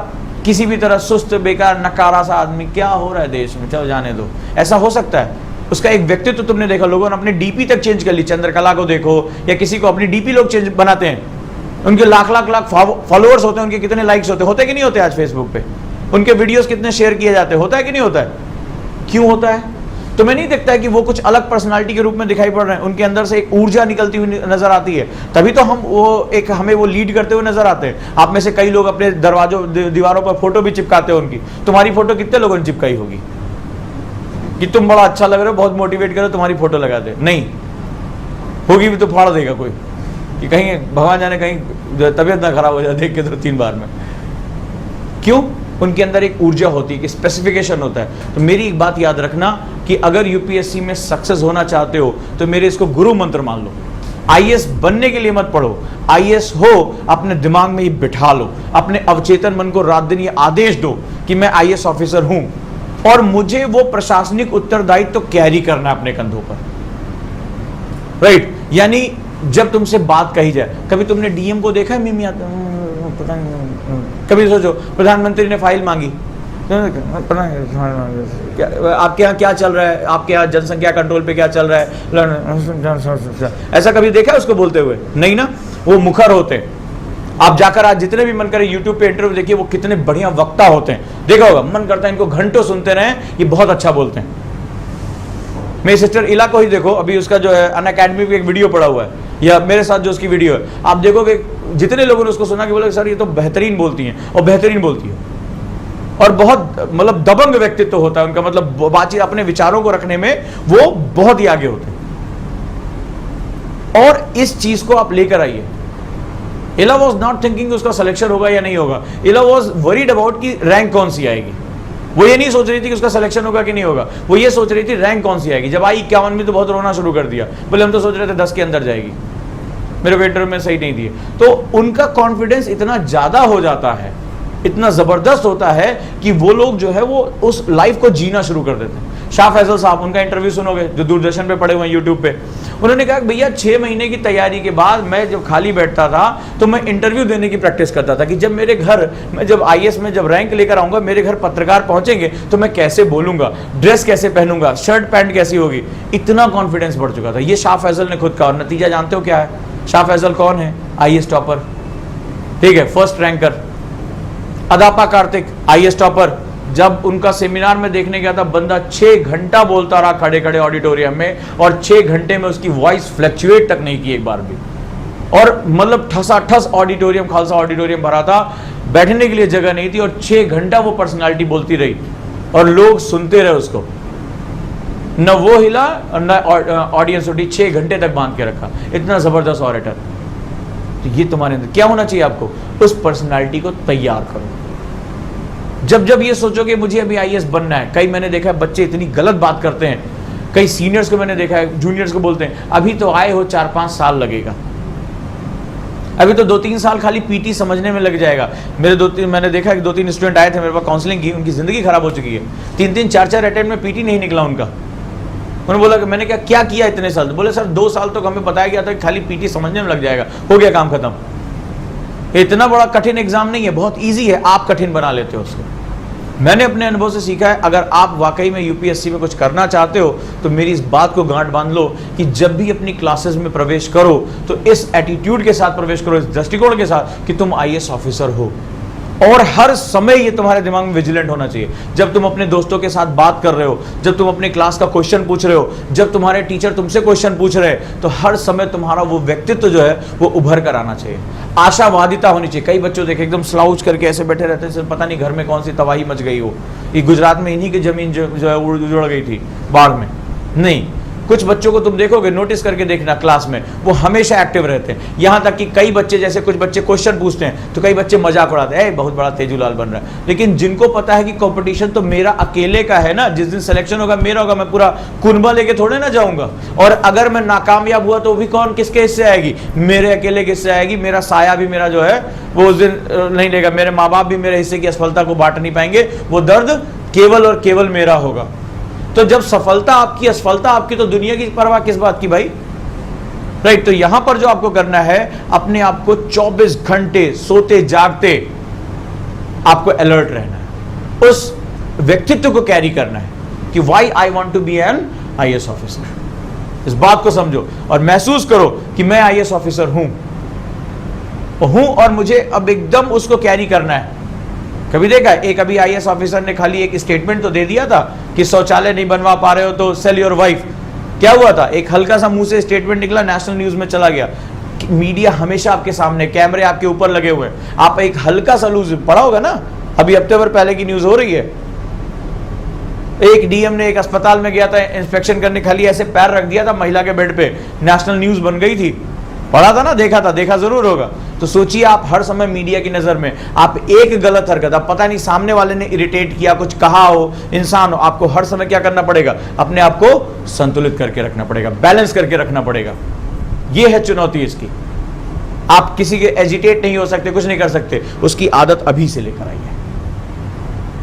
किसी भी तरह सुस्त बेकार नकारा सा आदमी, क्या हो रहा है देश में, चलो जाने दो, ऐसा हो सकता है? उसका एक व्यक्तित्व तुमने देखा, लोगों ने अपने डीपी तक चेंज कर ली। चंद्रकला को देखो, या किसी को अपनी डीपी लोग चेंज बनाते हैं, उनके लाख लाख लाख फॉलोअर्स होते हैं, उनके कितने लाइक्स होते कि नहीं होते आज फेसबुक पे, उनके वीडियोस कितने शेयर किए जाते, होता है कि नहीं होता है? क्यों होता है? तुम्हें नहीं दिखता है कि वो कुछ अलग पर्सनालिटी के रूप में दिखाई पड़ रहे हैं, उनके अंदर से एक ऊर्जा निकलती हुई नजर आती है, तभी तो हमें वो लीड करते हुए नजर आते हैं। आप में से कई लोग अपने दरवाजों दीवारों पर फोटो भी चिपकाते हो उनकी, तुम्हारी फोटो कितने लोगों ने चिपकाई होगी कि तुम बड़ा अच्छा लग रहे हो, बहुत मोटिवेट करो, तुम्हारी फोटो लगा दे? नहीं होगी भी तो फाड़ देगा कोई, कि कहीं भगवान जाने कहीं तबीयत ना खराब हो जाए देख के तो 3 बार में। क्यों? उनके अंदर एक ऊर्जा होती है, एक स्पेसिफिकेशन होता है। तो मेरी एक बात याद रखना कि अगर यूपीएससी में सक्सेस होना चाहते हो तो मेरे इसको गुरु मंत्र मान लो। आईएएस बनने के लिए मत पढ़ो, आईएएस हो अपने दिमाग में ही बिठा लो, अपने अवचेतन मन को रात दिन ये आदेश दो कि मैं आईएएस ऑफिसर हूं और मुझे वो प्रशासनिक उत्तरदायित्व तो कैरी करना है अपने कंधों पर, राइट? यानी जब तुमसे बात कही जाए, कभी तुमने डीएम को देखा है मिमिया? कभी सोचो प्रधानमंत्री ने फाइल मांगी, आपके यहाँ क्या चल रहा है, आपके यहाँ जनसंख्या कंट्रोल पे क्या चल रहा है, ऐसा कभी देखा है उसको बोलते हुए? नहीं ना, वो मुखर होते हैं। आप जाकर आज जितने भी मन करे यूट्यूब पे इंटरव्यू देखिए, वो कितने बढ़िया वक्ता होते हैं, देखा होगा, मन करता है इनको घंटों सुनते रहे, ये बहुत अच्छा बोलते हैं। मेरी सिस्टर इला को ही देखो, अभी उसका जो है अनअकैडमी पे एक वीडियो पड़ा हुआ है, या मेरे साथ जो उसकी वीडियो है, आप देखोगे जितने लोगों ने उसको सुना कि बोले सर ये तो बेहतरीन बोलती हैं, और बेहतरीन बोलती है, और बहुत मतलब दबंग व्यक्तित्व होता है उनका, मतलब बातचीत अपने विचारों को रखने में वो बहुत ही आगे होते हैं। और इस चीज को आप लेकर आइए। इला वॉज नॉट थिंकिंग उसका सिलेक्शन होगा या नहीं होगा, इला वॉज वरीड अबाउट कि रैंक कौन सी आएगी। वो ये नहीं सोच रही थी कि उसका सिलेक्शन होगा कि नहीं होगा, वो ये सोच रही थी रैंक कौन सी आएगी। जब आई 51 में तो बहुत रोना शुरू कर दिया, बोले हम तो सोच रहे थे 10 के अंदर जाएगी, मेरे को इंटरव्यू में सही नहीं दिए। तो उनका कॉन्फिडेंस इतना ज्यादा हो जाता है, इतना जबरदस्त होता है कि वो लोग जो है वो उस लाइफ को जीना शुरू कर देते हैं। शाह फैसल साहब, उनका इंटरव्यू सुनोगे जो दूरदर्शन पे पड़े हुए हैं यूट्यूब पे, उन्होंने कहा कि भैया 6 महीने की तैयारी के बाद मैं जब खाली बैठता था तो मैं इंटरव्यू देने की प्रैक्टिस करता था कि जब मेरे घर, मैं जब आईएएस में जब रैंक लेकर आऊंगा, मेरे घर पत्रकार पहुंचेंगे तो मैं कैसे बोलूंगा, ड्रेस कैसे पहनूंगा, शर्ट पैंट कैसी होगी। इतना कॉन्फिडेंस बढ़ चुका था। ये शाह फैसल ने खुद कहा, और नतीजा जानते हो क्या है? शाह फैसल कौन है? आईएएस टॉपर, ठीक है, first ranker. Adapa Karthik IAS topper, जब उनका सेमिनार में देखने गया था, बंदा 6 घंटा बोलता रहा खड़े खड़े ऑडिटोरियम में, और 6 घंटे में उसकी वॉइस फ्लक्चुएट तक नहीं की एक बार भी। और मतलब ठसा ठस ऑडिटोरियम, खालसा ऑडिटोरियम भरा था, बैठने के लिए जगह नहीं थी, और 6 घंटा वो पर्सनालिटी बोलती रही और लोग सुनते रहे उसको। न वो हिला न ऑडियंस उठी, 6 घंटे तक बांध के रखा। इतना जबरदस्त ऑरेटर। तो ये तुम्हारे अंदर क्या होना चाहिए? आपको उस पर्सनालिटी को तैयार करो। जब जब ये सोचोगे मुझे अभी आईएएस बनना है, कई मैंने देखा है बच्चे इतनी गलत बात करते हैं, कई सीनियर्स को मैंने देखा है, जूनियर्स को बोलते हैं अभी तो आए हो, 4-5 साल लगेगा, अभी तो 2-3 साल खाली पीटी समझने में लग जाएगा। मैंने देखा है 2-3 स्टूडेंट आए थे मेरे पास काउंसलिंग की, उनकी जिंदगी खराब हो चुकी है, 3-3 4-4 अटेम्प्ट में पीटी नहीं निकला उनका। उन्होंने बोला कि मैंने क्या किया इतने साल? बोले सर 2 साल तो हमें बताया गया था कि खाली पीटी समझने में लग जाएगा, हो गया काम खत्म। इतना बड़ा कठिन एग्जाम नहीं है, बहुत ईजी है, आप कठिन बना लेते हो उसको। मैंने अपने अनुभव से सीखा है, अगर आप वाकई में यूपीएससी में कुछ करना चाहते हो तो मेरी इस बात को गांठ बांध लो कि जब भी अपनी क्लासेस में प्रवेश करो तो इस एटीट्यूड के साथ प्रवेश करो, इस दृष्टिकोण के साथ कि तुम आईएएस ऑफिसर हो। और हर समय ये तुम्हारे दिमाग में विजिलेंट होना चाहिए। जब तुम अपने दोस्तों के साथ बात कर रहे हो, जब तुम अपने क्लास का क्वेश्चन पूछ रहे हो, जब तुम्हारे टीचर तुमसे क्वेश्चन पूछ रहे हैं, तो हर समय तुम्हारा वो व्यक्तित्व जो है वो उभर कर आना चाहिए। आशावादिता होनी चाहिए। कई बच्चों देखे एकदम स्लाउच करके ऐसे बैठे रहते हैं, पता नहीं घर में कौन सी तबाही मच गई हो। ये गुजरात में इन्हीं की जमीन जो है उजड़ गई थी बाढ़ में। नहीं, कुछ बच्चों को तुम देखोगे, नोटिस करके देखना, क्लास में वो हमेशा एक्टिव रहते हैं। यहां तक कि कई बच्चे, जैसे कुछ बच्चे क्वेश्चन पूछते हैं तो कई बच्चे मजाक उड़ाते हैं, बहुत बड़ा तेजूलाल बन रहा है। लेकिन जिनको पता है कि कंपटीशन तो मेरा अकेले का है ना, जिस दिन सिलेक्शन होगा मेरा होगा, मैं पूरा कुनबा लेके थोड़े ना जाऊंगा। और अगर मैं नाकामयाब हुआ तो भी कौन किसके हिस्से आएगी? मेरे अकेले के हिस्से आएगी। मेरा साया भी मेरा जो है वो उस दिन नहीं लेगा, मेरे माँ बाप भी मेरे हिस्से की असफलता को बांट नहीं पाएंगे। वो दर्द केवल और केवल मेरा होगा। तो जब सफलता आपकी, असफलता आपकी, तो दुनिया की परवाह किस बात की भाई? राइट। तो यहां पर जो आपको करना है, अपने आप को 24 घंटे सोते जागते आपको अलर्ट रहना है, उस व्यक्तित्व को कैरी करना है कि why I want to be an IAS officer. इस बात को समझो और महसूस करो कि मैं आईएएस ऑफिसर हूं और मुझे अब एकदम उसको कैरी करना है। कभी देखा है एक अभी आईएएस ऑफिसर ने खाली एक स्टेटमेंट तो दे दिया था कि शौचालय नहीं बनवा पा रहे हो तो सेल योर वाइफ। क्या हुआ था? एक हल्का सा मुंह से स्टेटमेंट निकला, नेशनल न्यूज में चला गया। मीडिया हमेशा आपके सामने, कैमरे आपके ऊपर लगे हुए हैं। आप एक हल्का सा लूज पड़ा होगा ना, अभी हफ्ते भर पहले की न्यूज हो रही है, एक डीएम ने एक अस्पताल में गया था इंस्पेक्शन करने, खाली ऐसे पैर रख दिया था महिला के बेड पे, नेशनल न्यूज बन गई थी। पढ़ा था ना, देखा था, देखा जरूर होगा। तो सोचिए आप हर समय मीडिया की नजर में, आप एक गलत हरकत, आप पता नहीं सामने वाले ने इरिटेट किया, कुछ कहा हो, इंसान हो, आपको हर समय क्या करना पड़ेगा? अपने आप को संतुलित करके रखना पड़ेगा, बैलेंस करके रखना पड़ेगा। यह है चुनौती इसकी। आप किसी के एजिटेट नहीं हो सकते, कुछ नहीं कर सकते। उसकी आदत अभी से लेकर आइए,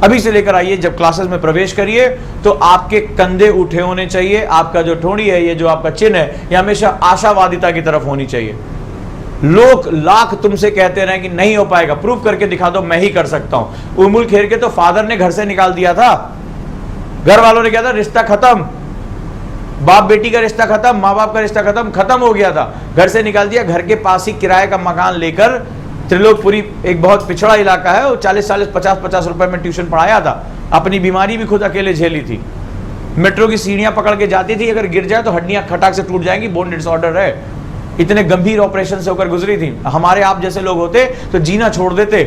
अभी से लेकर आइए। जब क्लासेस में प्रवेश करिए तो आपके कंधे उठे होने चाहिए, आपका जो ठोड़ी है, ये जो आपका चिन्ह है, ये हमेशा आशावादिता की तरफ होनी चाहिए। लोग लाख तुमसे कहते रहे कि नहीं हो पाएगा, प्रूव करके दिखा दो मैं ही कर सकता हूं। उमुल खेर के तो फादर ने घर से निकाल दिया था, घर वालों ने कहा था रिश्ता खत्म, बाप बेटी का रिश्ता खत्म, माँ बाप का रिश्ता खत्म हो गया था, घर से निकाल दिया। घर के पास ही किराए का मकान लेकर, त्रिलोकपुरी एक बहुत पिछड़ा इलाका है, वो 40-40, 50-50 रुपए में ट्यूशन पढ़ाया था। अपनी बीमारी भी खुद अकेले झेली थी। मेट्रो की सीढ़ियां पकड़ के जाती थी, अगर गिर जाए तो हड्डियां खटाक से टूट जाएंगी, बोन डिसऑर्डर है। इतने गंभीर ऑपरेशन से होकर गुजरी थी। हमारे आप जैसे लोग होते तो जीना छोड़ देते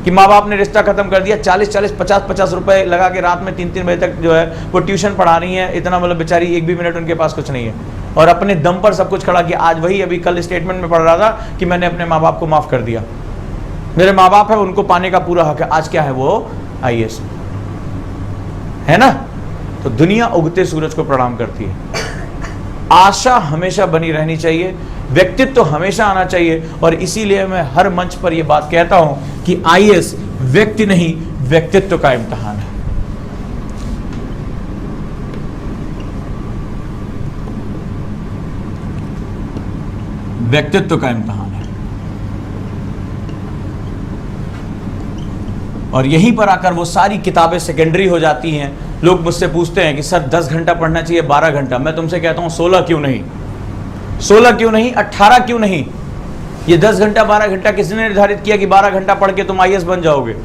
कि माँ बाप ने रिश्ता खत्म कर दिया, 40-40, 50-50 रुपए लगा के रात में 3-3 बजे तक जो है वो ट्यूशन पढ़ा रही है। इतना मतलब बेचारी एक भी मिनट उनके पास कुछ नहीं है। और अपने दम पर सब कुछ खड़ा किया। आज वही अभी कल स्टेटमेंट में पढ़ रहा था कि मैंने अपने माँ बाप को माफ कर दिया, मेरे माँ बाप है उनको पाने का पूरा हक है। आज क्या है, वो IAS है ना। तो दुनिया उगते सूरज को प्रणाम करती है। आशा हमेशा बनी रहनी चाहिए, व्यक्तित्व तो हमेशा आना चाहिए। और इसीलिए मैं हर मंच पर यह बात कहता हूं कि IAS व्यक्ति नहीं, व्यक्तित्व का इम्तिहान है। व्यक्तित्व का इम्तिहान है। और यहीं पर आकर वो सारी किताबें सेकेंडरी हो जाती हैं। लोग मुझसे पूछते हैं कि सर 10 घंटा पढ़ना चाहिए 12 घंटा। मैं तुमसे कहता हूं 16 क्यों नहीं, 16 क्यों नहीं, 18 क्यों नहीं। ये 10 घंटा 12 घंटा किसने निर्धारित किया कि 12 घंटा पढ़ के तुम IAS बन जाओगे।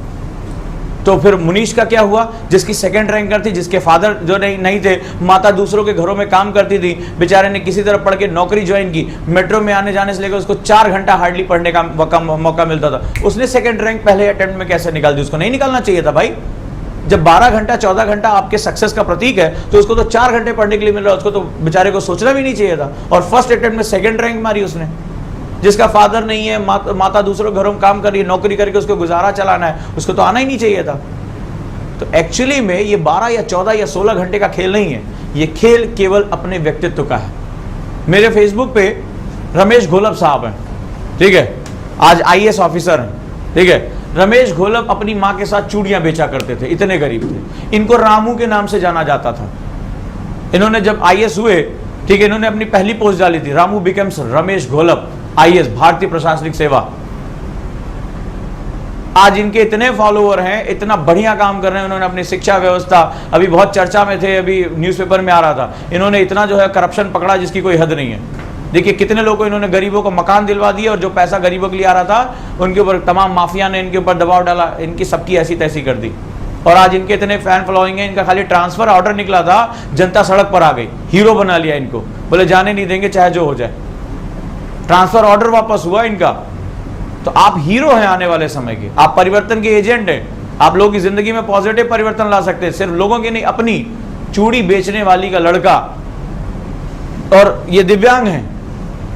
तो फिर मुनीश का क्या हुआ, जिसकी सेकंड रैंकर थी, जिसके फादर जो नहीं थे, माता दूसरों के घरों में काम करती थी, बेचारे ने किसी तरह पढ़ के नौकरी ज्वाइन की। मेट्रो में आने जाने से लेकर उसको 4 घंटा हार्डली पढ़ने का मौका मिलता था। उसने सेकंड रैंक पहले अटेम्प्ट में कैसे निकाल दी, उसको नहीं निकालना चाहिए था भाई। जब 12 घंटा 14 घंटा आपके सक्सेस का प्रतीक है तो उसको तो 4 घंटे पढ़ने के लिए मिल रहा है, उसको तो बेचारे को सोचना भी नहीं चाहिए था। और फर्स्ट अटेम्प्ट में सेकंड रैंक मारी उसने। जिसका फादर नहीं है, माता दूसरों घरों में काम कर रही है, नौकरी करके उसको गुजारा चलाना है, उसको तो आना ही नहीं चाहिए था। तो एक्चुअली में ये 12 या 14 या 16 घंटे का खेल नहीं है, ये खेल केवल अपने व्यक्तित्व का है। मेरे फेसबुक पे रमेश घोलप साहब हैं, ठीक है, आज IAS ऑफिसर हैं, ठीक है। रमेश घोलप अपनी माँ के साथ चूड़ियां बेचा करते थे, इतने गरीब थे। इनको रामू के नाम से जाना जाता था। इन्होंने जब IAS हुए, ठीक है, इन्होंने अपनी पहली पोस्ट डाली थी, रामू बिकम्स रमेश घोलप IAS, भारतीय प्रशासनिक सेवा। आज इनके इतने फॉलोअर हैं, इतना बढ़िया काम कर रहे हैं। उन्होंने अपनी शिक्षा व्यवस्था, अभी बहुत चर्चा में थे, अभी न्यूज़पेपर में आ रहा था, इन्होंने इतना जो है करप्शन पकड़ा जिसकी कोई हद नहीं है। देखिए कितने लोगों को इन्होंने, गरीबों को मकान दिलवा दिए, और जो पैसा गरीबों के लिए आ रहा था उनके ऊपर तमाम माफिया ने इनके ऊपर दबाव डाला, इनकी सबकी ऐसी तैसी कर दी। और आज इनके इतने फैन फॉलोइंग है, इनका खाली ट्रांसफर ऑर्डर निकला था, जनता सड़क पर आ गई, हीरो बना लिया इनको, बोले जाने नहीं देंगे चाहे जो हो जाए। ट्रांसफर ऑर्डर वापस हुआ इनका। तो आप हीरो हैं आने वाले समय के, आप परिवर्तन के एजेंट हैं। आप लोगों की जिंदगी में पॉजिटिव परिवर्तन ला सकते हैं, सिर्फ लोगों की नहीं, अपनी। चूड़ी बेचने वाली का लड़का, और ये दिव्यांग है,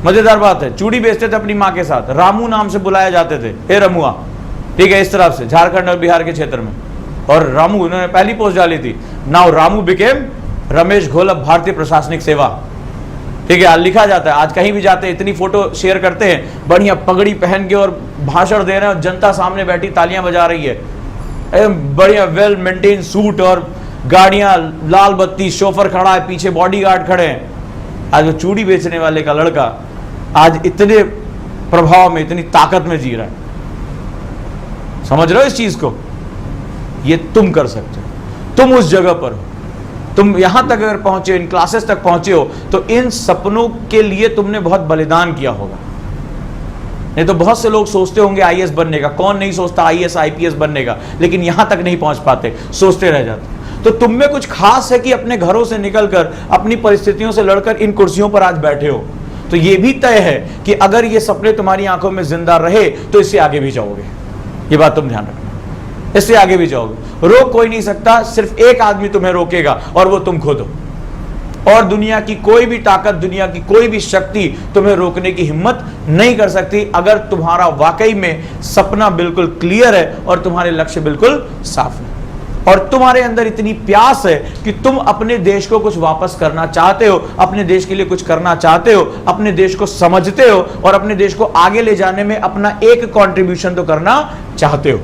मजेदार बात है, चूड़ी बेचते थे अपनी माँ के साथ, रामू नाम से बुलाया जाते थे, हे रमुआ, ठीक है, इस तरफ से झारखंड और बिहार के क्षेत्र में। और रामू, इन्होंने पहली पोस्ट डाली थी, नाउ रामू बिकेम रमेश घोलप, भारतीय प्रशासनिक सेवा, ठीक है। आज लिखा जाता है, आज कहीं भी जाते हैं इतनी फोटो शेयर करते हैं, बढ़िया पगड़ी पहन के और भाषण दे रहे हैं, और जनता सामने बैठी तालियां बजा रही है, बढ़िया वेल मेंटेन सूट, और गाड़ियां, लाल बत्ती, शोफर खड़ा है, पीछे बॉडीगार्ड खड़े हैं। आज वो चूड़ी बेचने वाले का लड़का आज इतने प्रभाव में, इतनी ताकत में जी रहा है। समझ रहे हो इस चीज को? ये तुम कर सकते हो, तुम उस जगह पर हो, तुम यहां तक अगर पहुंचे, इन क्लासेस तक पहुंचे हो, तो इन सपनों के लिए तुमने बहुत बलिदान किया होगा। नहीं तो बहुत से लोग सोचते होंगे IAS बनने का, कौन नहीं सोचता IAS IPS बनने का, लेकिन यहां तक नहीं पहुंच पाते, सोचते रह जाते। तो तुम में कुछ खास है कि अपने घरों से निकलकर, अपनी परिस्थितियों से लड़कर इन कुर्सियों पर आज बैठे हो। तो यह भी तय है कि अगर ये सपने तुम्हारी आंखों में जिंदा रहे तो इससे आगे भी जाओगे। ये बात तुम ध्यान रखना, इससे आगे भी जाओगे। रोक कोई नहीं सकता, सिर्फ एक आदमी तुम्हें रोकेगा, और वो तुम खुद हो। और दुनिया की कोई भी ताकत, दुनिया की कोई भी शक्ति तुम्हें रोकने की हिम्मत नहीं कर सकती, अगर तुम्हारा वाकई में सपना बिल्कुल क्लियर है और तुम्हारे लक्ष्य बिल्कुल साफ है, और तुम्हारे अंदर इतनी प्यास है कि तुम अपने देश को कुछ वापस करना चाहते हो, अपने देश के लिए कुछ करना चाहते हो, अपने देश को समझते हो, और अपने देश को आगे ले जाने में अपना एक कंट्रीब्यूशन तो करना चाहते हो।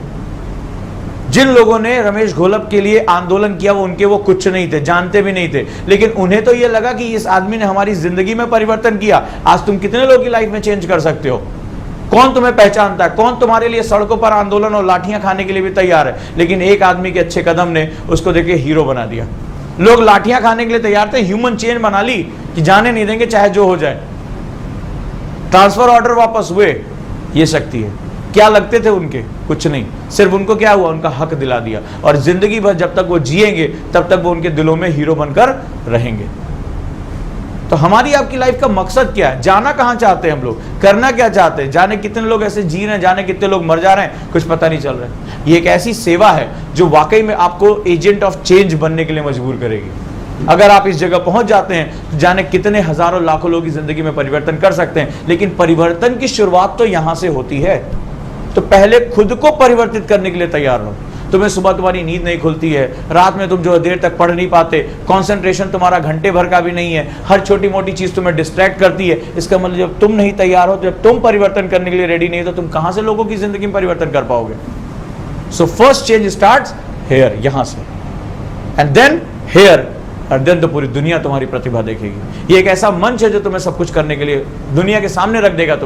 जिन लोगों ने रमेश घोलप के लिए आंदोलन किया, वो कुछ नहीं थे, जानते भी नहीं थे, लेकिन उन्हें तो यह लगा कि इस आदमी ने हमारी जिंदगी में परिवर्तन किया। आज तुम कितने लोगों की लाइफ में चेंज कर सकते हो? कौन तुम्हें पहचानता है? कौन तुम्हारे लिए सड़कों पर आंदोलन और लाठियां खाने के लिए भी तैयार है? लेकिन एक आदमी के अच्छे कदम ने उसको देखिए हीरो बना दिया। लोग लाठियां खाने के लिए तैयार थे, ह्यूमन चेन बना ली कि जाने नहीं देंगे चाहे जो हो जाए। ट्रांसफर ऑर्डर वापस हुए, ये शक्ति है। क्या लगते थे उनके? कुछ नहीं, सिर्फ उनको क्या हुआ, उनका हक दिला दिया, और जिंदगी भर जब तक वो जिएंगे तब तक वो उनके दिलों में हीरो बनकर रहेंगे। तो हमारी आपकी लाइफ का मकसद क्या है? जाना कहां चाहते हैं हम लोग? करना क्या चाहते हैं? जाने कितने लोग ऐसे जी रहे हैं, जाने कितने लोग मर जा रहे हैं, कुछ पता नहीं चल रहा है। ये एक ऐसी सेवा है जो वाकई में आपको एजेंट ऑफ चेंज बनने के लिए मजबूर करेगी। अगर आप इस जगह पहुंच जाते हैं तो जाने कितने हजारों लाखों लोगों की जिंदगी में परिवर्तन कर सकते हैं। लेकिन परिवर्तन की शुरुआत तो यहां से होती है। तो पहले खुद को परिवर्तित करने के लिए तैयार रहो। तुम्हें सुबह तुम्हारी नींद नहीं खुलती है, रात में तुम जो देर तक पढ़ नहीं पाते, कंसंट्रेशन तुम्हारा घंटे भर का भी नहीं है, हर छोटी मोटी चीज तुम्हें डिस्ट्रैक्ट करती है। इसका मतलब जब तुम नहीं तैयार हो, जब तुम परिवर्तन करने के लिए रेडी नहीं, तो तुम कहां से लोगों की जिंदगी में परिवर्तन कर पाओगे। So first change starts here, यहां से, एंड देन हियर, और देन तो पूरी दुनिया तुम्हारी प्रतिभा देखेगी। ये एक ऐसा मंच है जो तुम्हें सब कुछ करने के लिए दुनिया के सामने रख देगा।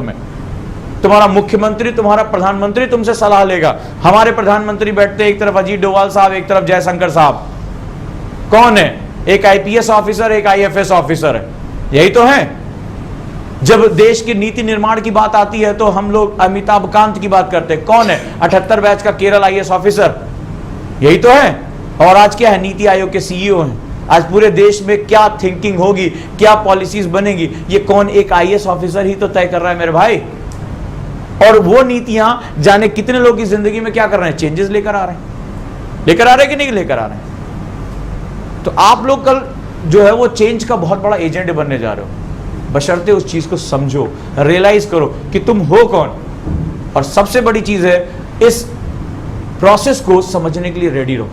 तुम्हारा मुख्यमंत्री, तुम्हारा प्रधानमंत्री तुमसे सलाह लेगा। हमारे प्रधानमंत्री बैठते एक तरफ अजीत डोभाल साहब, एक तरफ जयशंकर साहब। कौन है? एक आईपीएस ऑफिसर, एक आईएफएस ऑफिसर है, यही तो है। जब देश की नीति निर्माण की बात आती है तो हम लोग अमिताभ कांत की बात करते हैं। कौन है? 78 बैच का केरल आईएएस ऑफिसर, यही तो है। और आज क्या है? नीति आयोग के सीईओ हैं। आज पूरे देश में क्या थिंकिंग होगी, क्या पॉलिसीज बनेगी, ये कौन? एक आईएएस ऑफिसर ही तो तय कर रहा है मेरे भाई। और वो नीतियां जाने कितने लोग की जिंदगी में क्या कर रहे हैं? चेंजेस लेकर आ रहे हैं। लेकर आ रहे हैं कि नहीं लेकर आ रहे हैं? तो आप लोग कल जो है वो चेंज का बहुत बड़ा एजेंट बनने जा रहे हो, बशर्ते उस चीज को समझो, रियलाइज करो कि तुम हो कौन। और सबसे बड़ी चीज है, इस प्रोसेस को समझने के लिए रेडी रहो।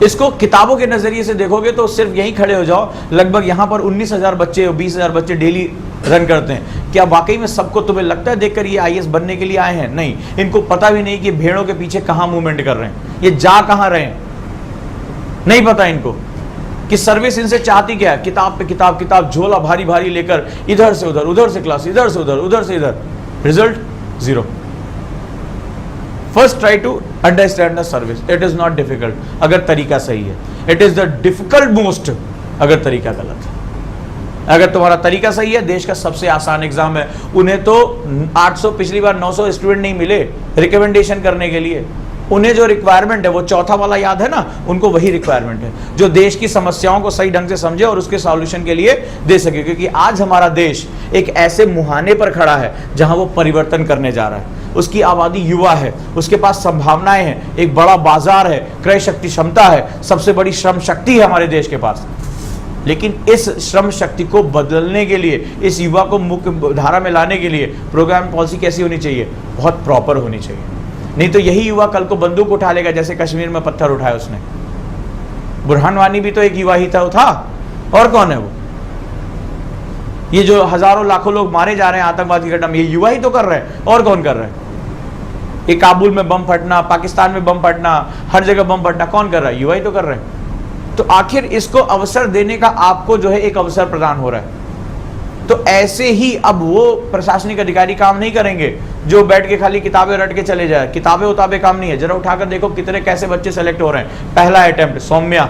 इसको किताबों के नजरिए से देखोगे तो सिर्फ यहीं खड़े हो जाओ, लगभग यहां पर 19,000 बच्चे, 20,000 बच्चे डेली रन करते हैं। क्या वाकई में सबको तुम्हें लगता है देखकर ये आईएएस बनने के लिए आए हैं? नहीं, इनको पता भी नहीं कि भेड़ों के पीछे कहां मूवमेंट कर रहे हैं, ये जा कहां रहे हैं, नहीं पता इनको कि सर्विस इनसे चाहती क्या है। किताब पे किताब, किताब झोला भारी भारी लेकर इधर से उधर, उधर से क्लास, इधर से उधर, उधर से इधर, result zero. First try to understand the service, it is not difficult अगर तरीका सही है, it is the difficult most अगर तरीका गलत है। अगर तुम्हारा तरीका सही है, देश का सबसे आसान एग्जाम है। उन्हें तो 800, पिछली बार 900 स्टूडेंट नहीं मिले रिकमेंडेशन करने के लिए। उन्हें जो रिक्वायरमेंट है वो चौथा वाला याद है ना, उनको वही रिक्वायरमेंट है जो देश की समस्याओं को सही ढंग से समझे और उसके सॉल्यूशन के लिए दे सके। क्योंकि आज हमारा देश एक ऐसे मुहाने पर खड़ा है जहां वो परिवर्तन करने जा रहा है। उसकी आबादी युवा है, उसके पास संभावनाएं हैं, एक बड़ा बाजार है, क्रय शक्ति क्षमता है, सबसे बड़ी श्रम शक्ति है हमारे देश के पास। लेकिन इस श्रम शक्ति को बदलने के लिए, इस युवा को मुख्य धारा में लाने के लिए प्रोग्राम पॉलिसी कैसी होनी चाहिए? बहुत प्रॉपर होनी चाहिए। नहीं तो यही युवा कल को बंदूक उठा लेगा, जैसे कश्मीर में पत्थर उठाया उसने। बुरहान वानी भी तो एक युवा ही था, और कौन है वो? ये जो हजारों लाखों लोग मारे जा रहे हैं आतंकवाद की घटना में, ये युवा ही तो कर रहे हैं, और कौन कर रहा है? ये काबुल में बम फटना, पाकिस्तान में बम फटना, हर जगह बम फटना, कौन कर रहा है? युवा ही तो कर रहे हैं। तो आखिर इसको अवसर देने का आपको जो है एक अवसर प्रदान हो रहा है। तो ऐसे ही अब वो प्रशासनिक अधिकारी काम नहीं करेंगे जो बैठ के खाली किताबें रट के चले जाए। किताबें उताबें काम नहीं है। जरा उठाकर देखो कितने कैसे बच्चे सेलेक्ट हो रहे हैं। पहला अटेम्प्ट सौम्या,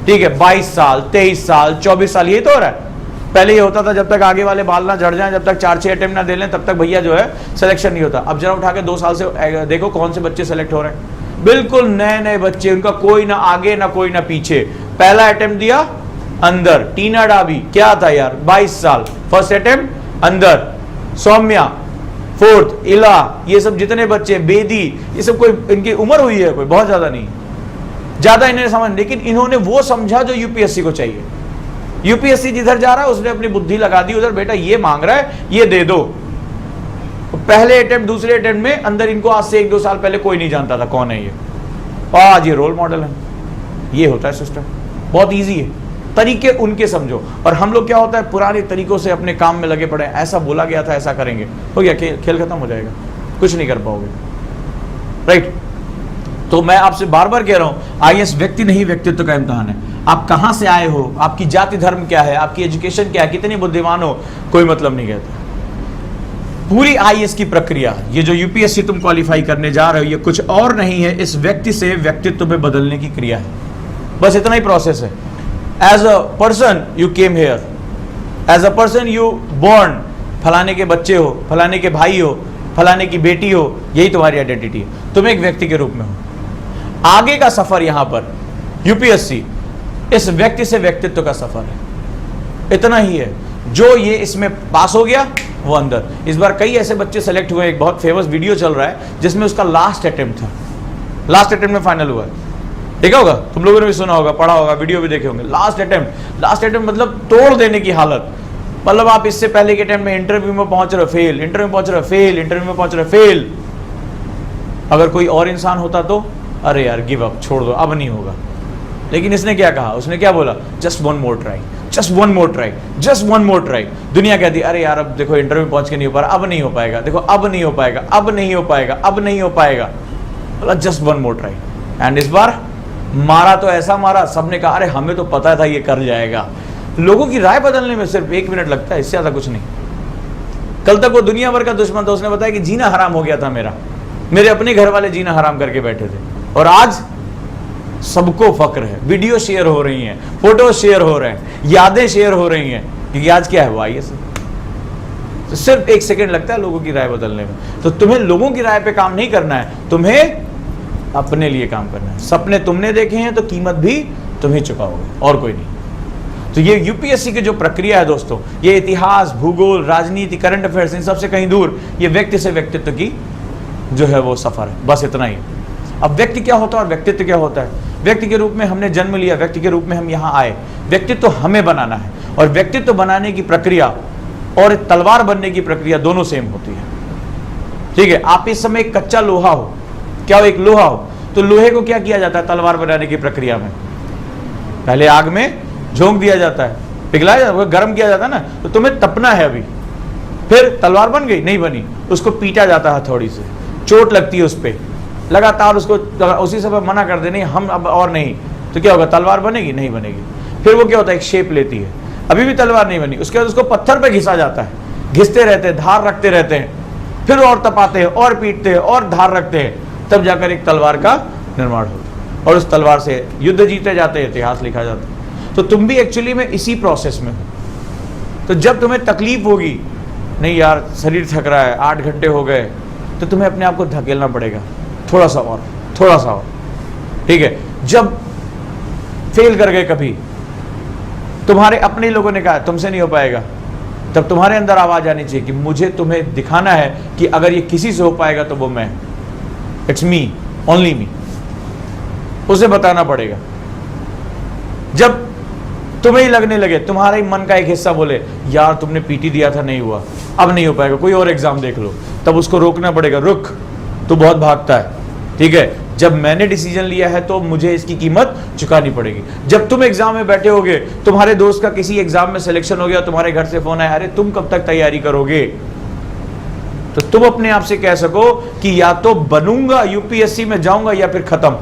ठीक है, 22 साल, 23 साल, 24 साल, यही तो हो रहा है। पहले ये होता था जब तक आगे वाले बाल ना झड़ जाएं, जब तक 4-6 अटेम्प्ट ना दे लें, तब तक भैया जो है सिलेक्शन नहीं होता। अब जरा उठा के 2 साल से देखो कौन से बच्चे सेलेक्ट हो रहे हैं। बिल्कुल नए नए बच्चे, उनका कोई ना आगे ना कोई ना पीछे। पहला अटेम्प्ट दिया अंदर, टीना डाबी क्या था यार, 22 साल, फर्स्ट अटेम्प्ट अंदर। सौम्या फोर्थ, इला, ये सब जितने बच्चे, बेदी, ये सब कोई इनकी उम्र हुई है कोई बहुत ज्यादा नहीं, ज्यादा इन्हें समझ, लेकिन इन्होंने वो समझा जो यूपीएससी को चाहिए। यूपीएससी जिधर जा रहा है उसने अपनी बुद्धि लगा दी उधर, बेटा ये मांग रहा है ये दे दो। पहले अटेम्प्ट दूसरे अटेम्प्ट में अंदर इनको आज से 1-2 साल पहले कोई नहीं जानता था कौन है ये, और आज ये रोल मॉडल है। ये होता है सिस्टम, बहुत इजी है, तरीके उनके समझो। और हम लोग क्या होता है पुराने तरीकों से अपने काम में लगे पड़े, ऐसा बोला गया था ऐसा करेंगे, हो गया खेल खत्म हो जाएगा, कुछ नहीं कर पाओगे, राइट। तो मैं आपसे बार बार कह रहा हूं, आईएएस व्यक्ति नहीं व्यक्तित्व का इम्तिहान है। आप कहां से आए हो, आपकी जाति धर्म क्या है, आपकी एजुकेशन क्या है, कितने बुद्धिमान हो, कोई मतलब नहीं कहता। पूरी आईएएस की प्रक्रिया, ये जो यूपीएससी तुम क्वालिफाई करने जा रहे हो, ये कुछ और नहीं है, इस व्यक्ति से व्यक्तित्व में बदलने की क्रिया है, बस इतना ही प्रोसेस है। As a person you came here, as a person you born, फलाने के बच्चे हो, फलाने के भाई हो, फलाने की बेटी हो, यही तुम्हारी आइडेंटिटी है, तुम एक व्यक्ति के रूप में हो। आगे का सफर यहां पर यूपीएससी इस व्यक्ति से व्यक्तित्व का सफर है, इतना ही है। जो ये इसमें पास हो गया वो अंदर। इस बार कई ऐसे बच्चे सेलेक्ट हुए, एक बहुत फेमस वीडियो चल रहा है जिसमें उसका लास्ट अटेम्प्ट था, लास्ट अटेम्प्ट में फाइनल हुआ है। देखा होगा, तुम लोगों ने भी सुना होगा, पढ़ा होगा, वीडियो भी देखे होंगे। लास्ट अटेम्प्ट मतलब तोड़ देने की हालत। मतलब आप इससे पहले के अटेम्प्ट में इंटरव्यू में पहुंच रहे हो, फेल, इंटरव्यू में पहुंच रहे हो, फेल, इंटरव्यू में पहुंच रहे हो, फेल। अगर कोई और इंसान होता तो अरे यार गिव अप, छोड़ दो, अब नहीं होगा। लेकिन इसने क्या कहा, उसने क्या बोला, just one more try, just one more try, just one more try. दुनिया कहती अरे यार अब देखो इंटरव्यू में पहुंच के नहीं हो पा रहा, अब नहीं हो पाएगा, देखो अब नहीं हो पाएगा, अब नहीं हो पाएगा, अब नहीं हो पाएगा। बोला just one more try. And इस बार मारा तो ऐसा मारा, सबने कहा अरे हमें तो पता था ये कर जाएगा। लोगों की राय बदलने में सिर्फ 1 मिनट लगता है, इससे ज्यादा कुछ नहीं। कल तक वो दुनिया भर का दुश्मन था, उसने बताया कि जीना हराम हो गया था मेरा, मेरे अपने घर वाले जीना हराम करके बैठे थे, और आज सबको फक्र है, वीडियो शेयर हो रही हैं, फोटो शेयर हो रहे हैं, यादें शेयर हो रही हैं, क्योंकि आज क्या है वो IAS। तो सिर्फ 1 सेकंड लगता है लोगों की राय बदलने में। तो तुम्हें लोगों की राय पे काम नहीं करना है, तुम्हें अपने लिए काम करना है। सपने तुमने देखे हैं तो कीमत भी तुम ही चुकाओगे, और कोई नहीं। तो ये यूपीएससी की जो प्रक्रिया है दोस्तों, ये इतिहास, भूगोल, राजनीति, करंट अफेयर्स, इन सबसे कहीं दूर ये व्यक्ति से व्यक्तित्व की जो है वो सफर है, बस इतना ही। अब व्यक्ति क्या होता है और व्यक्तित्व क्या होता है? व्यक्ति के रूप में हमने जन्म लिया, व्यक्ति के रूप में हम यहाँ आए, व्यक्तित्व हमें बनाना है, और व्यक्तित्व बनाने की प्रक्रिया और तलवार बनने की प्रक्रिया दोनों सेम होती है। ठीक है, आप इस समय एक कच्चा लोहा हो, क्या हो, एक लोहा हो, तो लोहे को क्या किया जाता है तलवार बनाने की प्रक्रिया में? पहले आग में झोंक दिया जाता है, पिघलाया जाता है, गर्म किया जाता है ना, तो तुम्हें तपना है अभी, फिर तलवार बन गई, नहीं बनी, उसको पीटा जाता है हथौड़ी से, चोट लगती है उस पर, लगातार उसको उसी समय मना कर दे, नहीं हम अब और नहीं, तो क्या होगा, तलवार बनेगी? नहीं बनेगी। फिर वो क्या होता है, एक शेप लेती है, अभी भी तलवार नहीं बनी, उसके बाद उसको पत्थर पे घिसा जाता है, घिसते रहते हैं, धार रखते रहते हैं, फिर और तपाते हैं और पीटते हैं और धार रखते हैं, तब जाकर एक तलवार का निर्माण होता है, और उस तलवार से युद्ध जीते जाते हैं, इतिहास लिखा जाता है। तो तुम भी एक्चुअली में इसी प्रोसेस में हो। तो जब तुम्हें तकलीफ होगी, नहीं यार शरीर थक रहा है, 8 घंटे हो गए, तो तुम्हें अपने आप को धकेलना पड़ेगा, थोड़ा सा और, थोड़ा सा और। ठीक है, जब फेल कर गए कभी, तुम्हारे अपने लोगों ने कहा तुमसे नहीं हो पाएगा, तब तुम्हारे अंदर आवाज आनी चाहिए कि मुझे तुम्हें दिखाना है कि अगर ये किसी से हो पाएगा तो वो मैं, इट्स मी, ओनली मी, उसे बताना पड़ेगा। जब तुम्हें ही लगने लगे, तुम्हारा ही मन का एक हिस्सा बोले यार तुमने पीटी दिया था, नहीं हुआ, अब नहीं हो पाएगा, कोई और एग्जाम देख लो, तब उसको रोकना पड़ेगा, रुक, तू बहुत भागता है। ठीक है, जब मैंने डिसीजन लिया है तो मुझे इसकी कीमत चुकानी पड़ेगी। जब तुम एग्जाम में बैठे होगे, तुम्हारे दोस्त का किसी एग्जाम में सिलेक्शन हो गया, तुम्हारे घर से फोन आया, अरे तुम कब तक तैयारी करोगे, तो तुम अपने आप से कह सको कि या तो बनूंगा, यूपीएससी में जाऊंगा, या फिर खत्म,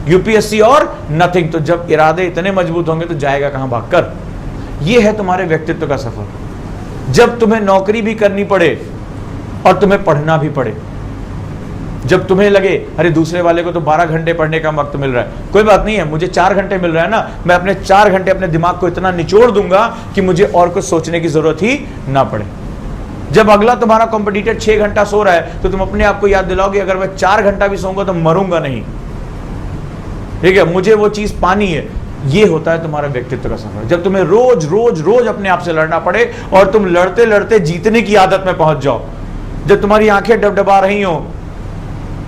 यूपीएससी और नथिंग। तो जब इरादे इतने मजबूत होंगे तो जाएगा कहां भागकर। यह है तुम्हारे व्यक्तित्व का सफर। जब तुम्हें नौकरी भी करनी पड़े और तुम्हें पढ़ना भी पड़े, जब तुम्हें लगे अरे दूसरे वाले को तो 12 घंटे पढ़ने का वक्त मिल रहा है, कोई बात नहीं है, मुझे 4 घंटे मिल रहा है ना, मैं अपने 4 घंटे अपने दिमाग को इतना निचोड़ दूंगा कि मुझे और कुछ सोचने की जरूरत ही ना पड़े। जब अगला तुम्हारा कॉम्पिटिटर 6 घंटा सो रहा है तो तुम अपने आप को याद दिलाओगे अगर मैं 4 घंटा भी सोऊंगा तो मरूंगा नहीं। ठीक है, मुझे वो चीज पानी है। ये होता है तुम्हारा व्यक्तित्व का सफर। जब तुम्हें रोज रोज रोज अपने आप से लड़ना पड़े और तुम लड़ते लड़ते जीतने की आदत में पहुंच जाओ, जब तुम्हारी आंखें डबडबा रही हो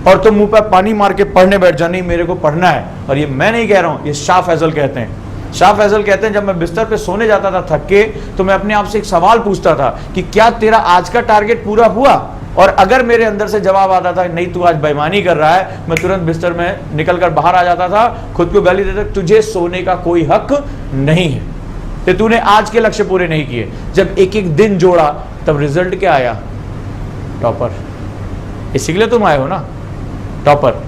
और तुम मुंह पर पानी मार के पढ़ने बैठ जाओ, नहीं मेरे को पढ़ना है। और ये मैं नहीं कह रहा हूं, ये शाह फैसल कहते हैं। शाह फैसल कहते हैं जब मैं बिस्तर पे सोने जाता था थक के, तो मैं अपने आप से एक सवाल पूछता था कि क्या तेरा आज का टारगेट पूरा हुआ? और अगर मेरे अंदर से जवाब आता था नहीं तू आज बेईमानी कर रहा है, मैं तुरंत बिस्तर में निकलकर बाहर आ जाता था, खुद को गाली देता, तुझे सोने का कोई हक नहीं है, तो तूने आज के लक्ष्य पूरे नहीं किए। जब एक एक दिन जोड़ा तब रिजल्ट क्या आया? टॉपर। इसी के लिए तुम आए हो ना, टॉपर।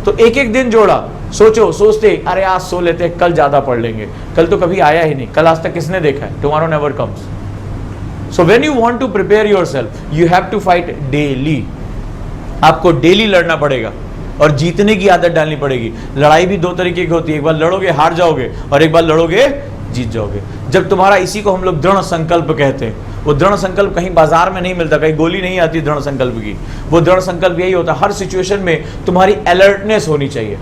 तो एक एक दिन जोड़ा, सोचते अरे आज सो लेते, कल ज्यादा पढ़ लेंगे। कल तो कभी आया ही नहीं, कल आज तक किसने देखा है? Tomorrow never comes. So when you want to prepare yourself, you have to fight daily. आपको डेली लड़ना पड़ेगा और जीतने की आदत डालनी पड़ेगी। लड़ाई भी 2 तरीके की होती है, एक बार लड़ोगे हार जाओगे और एक बार लड़ोगे जीत जाओगे। जब तुम्हारा, इसी को हम लोग दृढ़ संकल्प कहते हैं। वो दृढ़ संकल्प कहीं बाजार में नहीं मिलता, कहीं गोली नहीं आती दृढ़ संकल्प की। वो दृढ़ संकल्प यही होता है, हर सिचुएशन में तुम्हारी अलर्टनेस होनी चाहिए।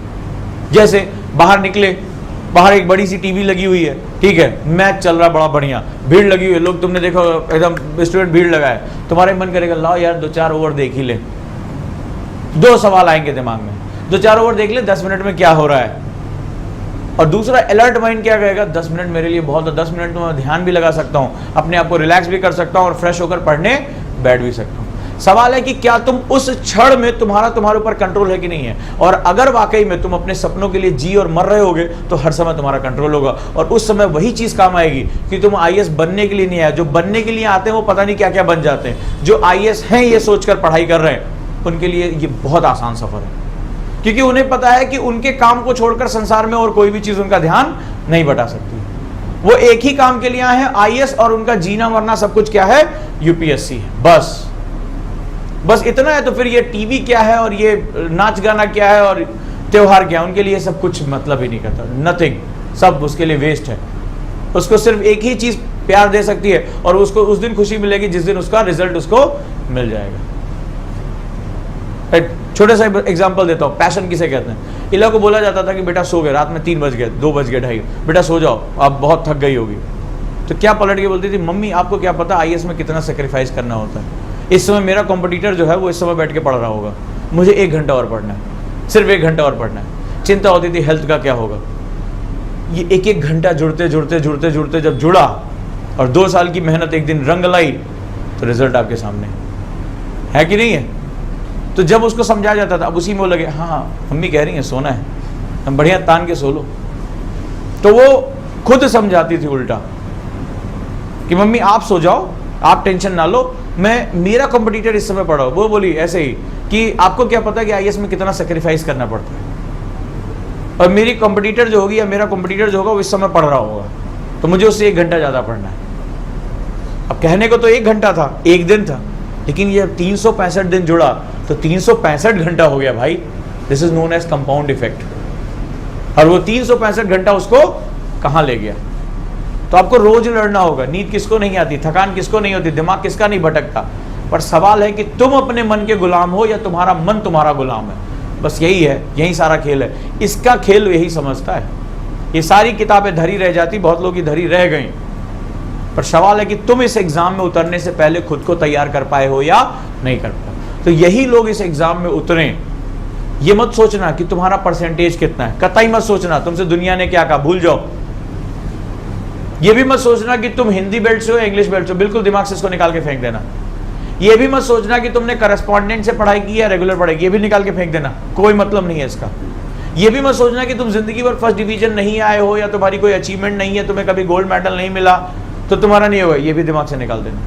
जैसे बाहर निकले, बाहर एक बड़ी सी टीवी लगी हुई है, ठीक है, मैच चल रहा बड़ा बढ़िया, भीड़ लगी हुई है, लोग तुमने देखो एकदम स्टूडेंट भीड़ लगाए, तुम्हारे मन करेगा लाओ यार 2-4 ओवर देख ही ले। 2 सवाल आएंगे दिमाग में, 2-4 ओवर देख ले 10 मिनट में क्या हो रहा है। और दूसरा अलर्ट माइंड क्या कहेगा, 10 मिनट मेरे लिए बहुत है, 10 मिनट में मैं ध्यान भी लगा सकता हूँ, अपने आप को रिलैक्स भी कर सकता हूँ और फ्रेश होकर पढ़ने बैठ भी सकता हूँ। सवाल है कि क्या तुम उस क्षण में तुम्हारे ऊपर कंट्रोल है कि नहीं है। और अगर वाकई में तुम अपने सपनों के लिए जी और मर रहे होगे तो हर समय तुम्हारा कंट्रोल होगा और उस समय वही चीज काम आएगी कि तुम आईएएस बनने के लिए नहीं आए। जो बनने के लिए आते हैं वो पता नहीं क्या क्या बन जाते हैं। जो आईएएस हैं ये सोचकर पढ़ाई कर रहे हैं उनके लिए ये बहुत आसान सफर है, क्योंकि उन्हें पता है कि उनके काम को छोड़कर संसार में और कोई भी चीज उनका ध्यान नहीं बटा सकती। वो एक ही काम के लिए आए हैं, आईएएस, और उनका जीना मरना सब कुछ क्या है, यूपीएससी है। बस इतना है। तो फिर ये टीवी क्या है और ये नाच गाना क्या है और त्योहार क्या है, उनके लिए सब कुछ मतलब ही नहीं करता, नथिंग, सब उसके लिए वेस्ट है। उसको सिर्फ एक ही चीज प्यार दे सकती है और उसको उस दिन खुशी मिलेगी जिस दिन उसका रिजल्ट उसको मिल जाएगा। छोटे सा एग्जांपल देता हूँ, पैशन किसे कहते हैं। इला को बोला जाता था कि बेटा सो गए, रात में 3 बज गए, 2 बज गए, 2:30, बेटा सो जाओ, आप बहुत थक गई होगी। तो क्या पलट के बोलती थी, मम्मी आपको क्या पता आईएएस में कितना सेक्रीफाइस करना होता है। इस समय मेरा कॉम्पिटिटर जो है वो इस समय बैठ के पढ़ रहा होगा, मुझे 1 घंटा और पढ़ना है, सिर्फ 1 घंटा और पढ़ना है। चिंता होती थी हेल्थ का क्या होगा। ये 1-1 घंटा जुड़ते जब जुड़ा और 2 साल की मेहनत एक दिन रंग लाई तो रिजल्ट आपके सामने है कि नहीं है। तो जब उसको समझाया जाता था, अब उसी में वो लगे, हाँ मम्मी कह रही हैं सोना है, हम बढ़िया तान के सो लो। तो वो खुद समझाती थी उल्टा कि मम्मी आप सो जाओ, आप टेंशन ना लो, मेरा कॉम्पिटिटर इस समय पढ़ा। वो बोली ऐसे ही कि आपको क्या पता कि आईएएस में कितना सेक्रीफाइस करना पड़ता है, और मेरी कॉम्पिटिटर जो होगी या मेरा कॉम्पिटिटर जो होगा वो इस समय पढ़ रहा होगा, तो मुझे उससे 1 घंटा ज़्यादा पढ़ना है। अब कहने को तो 1 घंटा था, 1 दिन था, लेकिन ये 365 दिन जुड़ा तो 365 घंटा हो गया भाई। This is known as compound effect. और वो 365 घंटा उसको कहाँ ले गया। तो आपको रोज लड़ना होगा। नींद किसको नहीं आती, थकान किसको नहीं होती, दिमाग किसका नहीं भटकता, पर सवाल है कि तुम अपने मन के गुलाम हो या तुम्हारा मन तुम्हारा गुलाम है। बस यही है, यही सारा खेल है। इसका खेल यही समझता है। ये सारी किताबें धरी रह जाती, बहुत लोग की धरी रह गई, पर सवाल है कि तुम इस एग्जाम में उतरने से पहले खुद को तैयार कर पाए हो या नहीं कर पाए। तो यही लोग इस एग्जाम में उतरें। ये मत सोचना कि तुम्हारा परसेंटेज कितना है, कतई मत सोचना तुमसे दुनिया ने क्या कहा, भूल जाओ। ये भी मत सोचना कि तुम हिंदी बेल्ट से हो, इंग्लिश बेल्ट से हो, बिल्कुल दिमाग से इसको निकाल के फेंक देना। ये भी मत सोचना कि तुमने करस्पॉन्डेंट से पढ़ाई की या रेगुलर पढ़ाई की, ये भी निकाल के फेंक देना, कोई मतलब नहीं है इसका। ये भी मत सोचना कि तुम जिंदगी भर फर्स्ट डिवीजन नहीं आए हो या तुम्हारी कोई अचीवमेंट नहीं है, तुम्हें कभी गोल्ड मेडल नहीं मिला तो तुम्हारा नहीं होगा, ये भी दिमाग से निकाल देना।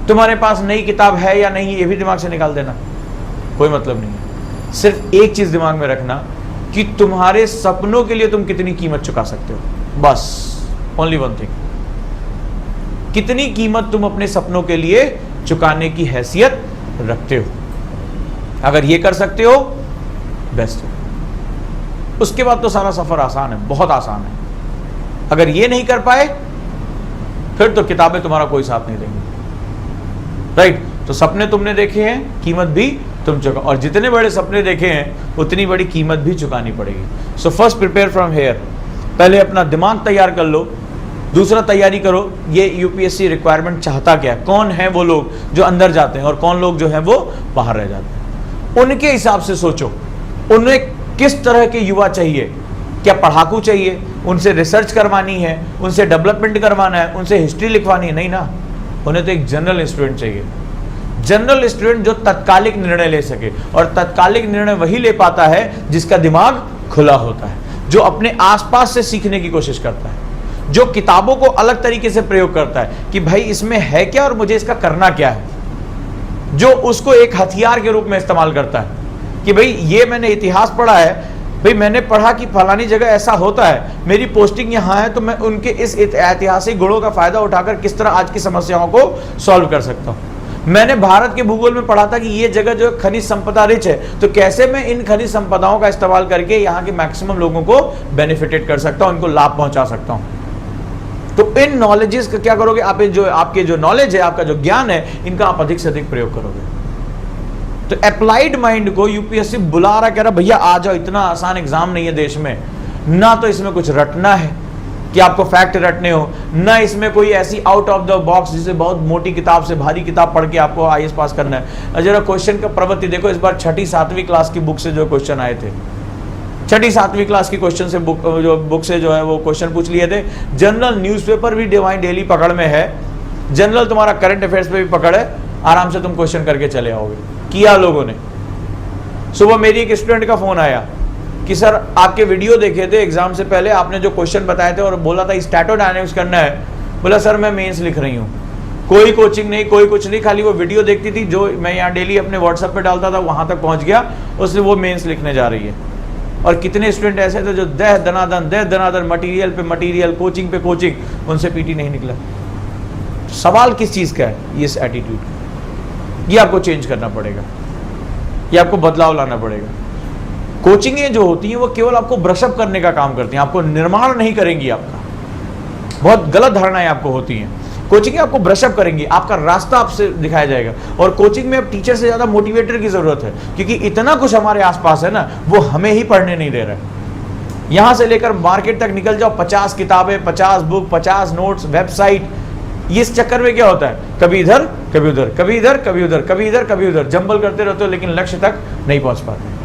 तुम्हारे पास नई किताब है या नहीं, ये भी दिमाग से निकाल देना, कोई मतलब नहीं है। सिर्फ एक चीज दिमाग में रखना कि तुम्हारे सपनों के लिए तुम कितनी कीमत चुका सकते हो, बस ओनली वन थिंग। कितनी कीमत तुम अपने सपनों के लिए चुकाने की हैसियत रखते हो। अगर ये कर सकते हो बेस्ट है, उसके बाद तो सारा सफर आसान है, बहुत आसान है। अगर ये नहीं कर पाए फिर तो किताबें तुम्हारा कोई साथ नहीं देंगी, राइट। तो सपने तुमने देखे हैं, कीमत भी तुम चुका, और जितने बड़े सपने देखे हैं उतनी बड़ी कीमत भी चुकानी पड़ेगी। So first prepare from here, पहले अपना दिमाग तैयार कर लो। दूसरा तैयारी करो, ये यूपीएससी रिक्वायरमेंट चाहता क्या है, कौन है वो लोग जो अंदर जाते हैं और कौन लोग जो हैं वो बाहर रह जाते हैं। उनके हिसाब से सोचो, उन्हें किस तरह के युवा चाहिए। क्या पढ़ाकू चाहिए, उनसे रिसर्च करवानी है, उनसे डेवलपमेंट करवाना है, उनसे हिस्ट्री लिखवानी है, नहीं ना। उन्हें तो एक जनरल स्टूडेंट चाहिए, जनरल स्टूडेंट जो तत्कालिक निर्णय ले सके। और तत्कालिक निर्णय वही ले पाता है जिसका दिमाग खुला होता है, जो अपने आसपास से सीखने की कोशिश करता है, जो किताबों को अलग तरीके से प्रयोग करता है कि भाई इसमें है क्या और मुझे इसका करना क्या है, जो उसको एक हथियार के रूप में इस्तेमाल करता है कि भाई ये मैंने इतिहास पढ़ा है, भाई मैंने पढ़ा कि फलानी जगह ऐसा होता है, मेरी पोस्टिंग यहाँ है, तो मैं उनके इस ऐतिहासिक गुणों का फायदा उठाकर किस तरह आज की समस्याओं को सॉल्व कर सकता हूँ। मैंने भारत के भूगोल में पढ़ा था कि ये जगह जो खनिज संपदा रिच है, तो कैसे मैं इन खनिज संपदाओं का इस्तेमाल करके यहाँ के मैक्सिमम लोगों को बेनिफिटेड कर सकता हूँ, इनको लाभ पहुंचा सकता हूँ। तो इन नॉलेजेस का क्या करोगे आप, जो आपके जो नॉलेज है, आपका जो ज्ञान है, इनका आप अधिक से अधिक प्रयोग करोगे। तो अप्लाइड माइंड को यूपीएससी बुला रहा, कह रहा भैया आ जाओ, इतना आसान एग्जाम नहीं है देश में, ना तो इसमें कुछ रटना है, कि आपको फैक्ट रटने हो, ना इसमें कोई ऐसी आउट ऑफ द बॉक्स जिसे बहुत मोटी किताब से भारी किताब पढ़ के आपको आईएएस पास करना है। जरा क्वेश्चन का प्रवृत्ति देखो, इस बार 6ठी 7वीं क्लास की बुक से जो क्वेश्चन आए थे, 6ठी 7वीं क्लास की क्वेश्चन से बुक से जो है वो क्वेश्चन पूछ लिए थे। जनरल न्यूज़पेपर भी डिवाइन डेली पकड़ में है, जनरल तुम्हारा करंट अफेयर्स पे भी पकड़ है, आराम से तुम क्वेश्चन करके चले आओगे। किया लोगों ने। सुबह मेरी एक स्टूडेंट का फोन आया कि सर आपके वीडियो देखे थे एग्जाम से पहले, आपने जो क्वेश्चन बताए थे और बोला था स्टैटोडायनेमिक्स करना है। बोला सर मैं मेंस लिख रही हूँ, कोई कोचिंग नहीं, कोई कुछ नहीं, खाली वो वीडियो देखती थी जो मैं यहाँ डेली अपने व्हाट्सएप पे डालता था, वहां तक पहुंच गया, उससे वो मेंस लिखने जा रही है। और कितने स्टूडेंट ऐसे थे जो दह दनादन मटीरियल पे मटीरियल, कोचिंग पे कोचिंग, उनसे पीटी नहीं निकला। सवाल किस चीज का है? ये एटीट्यूड का। ये आपको चेंज करना पड़ेगा, ये आपको बदलाव लाना पड़ेगा। कोचिंगें जो होती हैं वो केवल आपको ब्रशअप करने का काम करती हैं, आपको निर्माण नहीं करेंगी। आपका बहुत गलत धारणाएं आपको होती हैं। कोचिंग आपको ब्रशअप करेंगी, आपका रास्ता आपसे दिखाया जाएगा। और कोचिंग में अब टीचर से ज्यादा मोटिवेटर की जरूरत है, क्योंकि इतना कुछ हमारे आसपास है ना, वो हमें ही पढ़ने नहीं दे रहा है। यहां से लेकर मार्केट तक निकल जाओ, 50 किताबें, 50 बुक, 50 नोट्स, वेबसाइट। इस चक्कर में क्या होता है, कभी इधर कभी उधर, कभी इधर कभी उधर, कभी इधर कभी उधर, जंबल करते रहते हो, लेकिन लक्ष्य तक नहीं पहुंच पाते।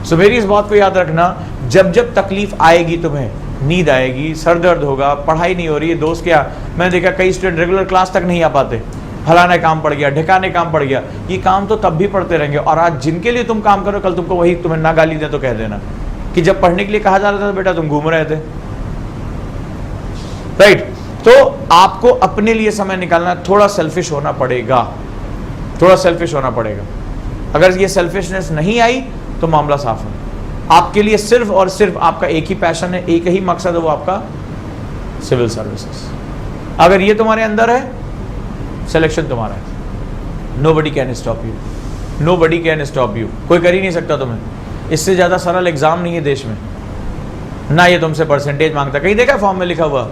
सो मेरी इस बात को याद रखना, जब जब तकलीफ आएगी, तुम्हें नींद आएगी, सर दर्द होगा, पढ़ाई नहीं हो रही है, दोस्त क्या, मैंने देखा कई स्टूडेंट रेगुलर क्लास तक नहीं आ पाते, फलाने काम पड़ गया, ढिकाने काम पड़ गया। ये काम तो तब भी पढ़ते रहेंगे, और आज जिनके लिए तुम काम करो, कल तुमको वही तुम्हें ना गाली दे तो कह देना कि जब पढ़ने के लिए कहा जा रहा था तो बेटा तुम घूम रहे थे। राइट? तो आपको अपने लिए समय निकालना, थोड़ा सेल्फिश होना पड़ेगा, थोड़ा सेल्फिश होना पड़ेगा। अगर ये सेल्फिशनेस नहीं आई तो मामला साफ है। आपके लिए सिर्फ और सिर्फ आपका एक ही पैशन है, एक ही मकसद है, वो आपका सिविल सर्विसेज। अगर ये तुम्हारे अंदर है, सिलेक्शन तुम्हारा है। Nobody can stop you, nobody can stop you. कोई कर ही नहीं सकता तुम्हें। इससे ज्यादा सरल एग्जाम नहीं है देश में। ना ये तुमसे परसेंटेज मांगता, कहीं देखा है फॉर्म में लिखा हुआ?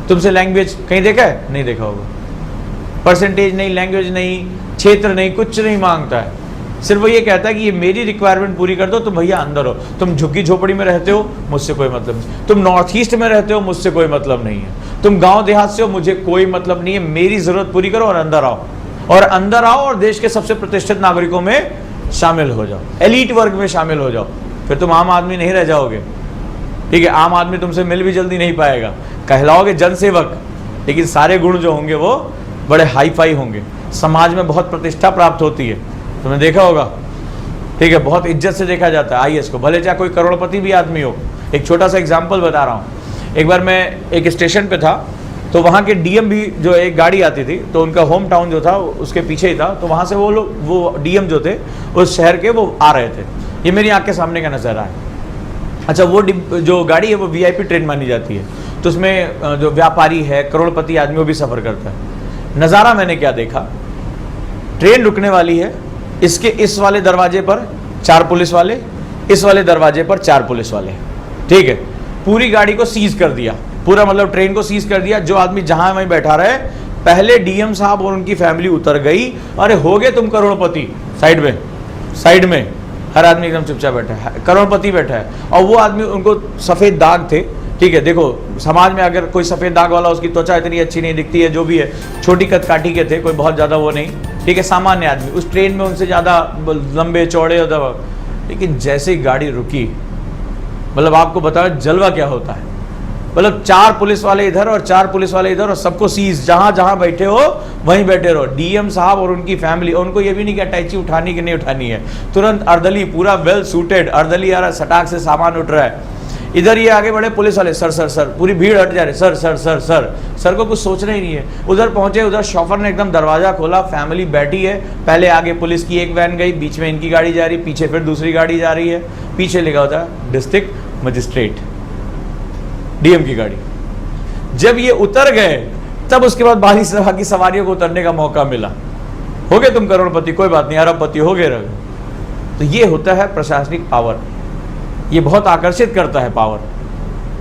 तुमसे लैंग्वेज कहीं देखा है? नहीं देखा होगा। परसेंटेज नहीं, लैंग्वेज नहीं, क्षेत्र नहीं, कुछ नहीं मांगता है। सिर्फ वो ये कहता है कि ये मेरी रिक्वायरमेंट पूरी कर दो, तुम भैया अंदर हो। तुम झुग्गी झोपड़ी में रहते हो, मुझसे कोई मतलब नहीं। तुम नॉर्थ ईस्ट में रहते हो, मुझसे कोई मतलब नहीं है। तुम गांव देहात से हो, मुझे कोई मतलब नहीं है। मेरी जरूरत पूरी करो और अंदर आओ, और अंदर आओ और देश के सबसे प्रतिष्ठित नागरिकों में शामिल हो जाओ, एलीट वर्ग में शामिल हो जाओ। फिर तुम आम आदमी नहीं रह जाओगे। ठीक है, आम आदमी तुमसे मिल भी जल्दी नहीं पाएगा, कहलाओगे जनसेवक, लेकिन सारे गुण जो होंगे वो बड़े हाई फाई होंगे। समाज में बहुत प्रतिष्ठा प्राप्त होती है, तुमने देखा होगा। ठीक है, बहुत इज्जत से देखा जाता है आईएएस को, भले चाहे कोई करोड़पति भी आदमी हो। एक छोटा सा एग्जांपल बता रहा हूँ। एक बार मैं एक स्टेशन पे था, तो वहाँ के डीएम भी जो एक गाड़ी आती थी, तो उनका होम टाउन जो था उसके पीछे ही था, तो वहाँ से वो डीएम जो थे उस शहर के, वो आ रहे थे। ये मेरी आँख के सामने का नज़ारा है। अच्छा, वो जो गाड़ी है वो वीआईपी ट्रेन मानी जाती है, तो उसमें जो व्यापारी है, करोड़पति आदमी, वो भी सफ़र करता है। नज़ारा मैंने क्या देखा, ट्रेन रुकने वाली है, इसके इस वाले दरवाजे पर 4 पुलिस वाले, इस वाले दरवाजे पर 4 पुलिस वाले। ठीक है, पूरी गाड़ी को सीज कर दिया, पूरा मतलब ट्रेन को सीज कर दिया। जो आदमी जहां वहीं बैठा रहे, पहले डीएम साहब और उनकी फैमिली उतर गई। अरे हो गए तुम करोड़पति, साइड में हर आदमी एकदम चुपचाप बैठा है, करोड़पति बैठा है। और वो आदमी, उनको सफ़ेद दाग थे। ठीक है, देखो समाज में अगर कोई सफ़ेद दाग वाला, उसकी त्वचा इतनी अच्छी नहीं दिखती है, जो भी है, छोटी कदकाठी के थे, कोई बहुत ज़्यादा वो नहीं। ठीक है, सामान्य आदमी उस ट्रेन में उनसे ज़्यादा लंबे चौड़े और, लेकिन जैसे ही गाड़ी रुकी, मतलब आपको बताओ जलवा क्या होता है। मतलब 4 पुलिस वाले इधर और 4 पुलिस वाले इधर, और सबको सीज, जहां जहां बैठे हो वहीं बैठे रहो। डीएम साहब और उनकी फैमिली, उनको ये भी नहीं कि अटैची उठानी कि नहीं उठानी है, तुरंत अर्दली, पूरा वेल सूटेड अर्दली आ रहा, सटाक से सामान उठ रहा है। इधर ये आगे बढ़े पुलिस वाले, सर सर सर, पूरी भीड़ हट जा रही, sir sir sir sir, sir को कुछ सोचना ही नहीं है। उधर पहुंचे, उधर शॉफर ने एकदम दरवाजा खोला, फैमिली बैठी है, पहले आगे पुलिस की एक वैन गई, बीच में इनकी गाड़ी जा रही, पीछे फिर दूसरी गाड़ी जा रही है, पीछे लिखा होता है डिस्ट्रिक्ट मजिस्ट्रेट, डीएम की गाड़ी। जब ये उतर गए, तब उसके बाद बाकी सवारियों को उतरने का मौका मिला। हो गए तुम करोड़पति, कोई बात नहीं, अरबपति हो गए रहे। तो ये होता है प्रशासनिक पावर। ये बहुत आकर्षित करता है पावर,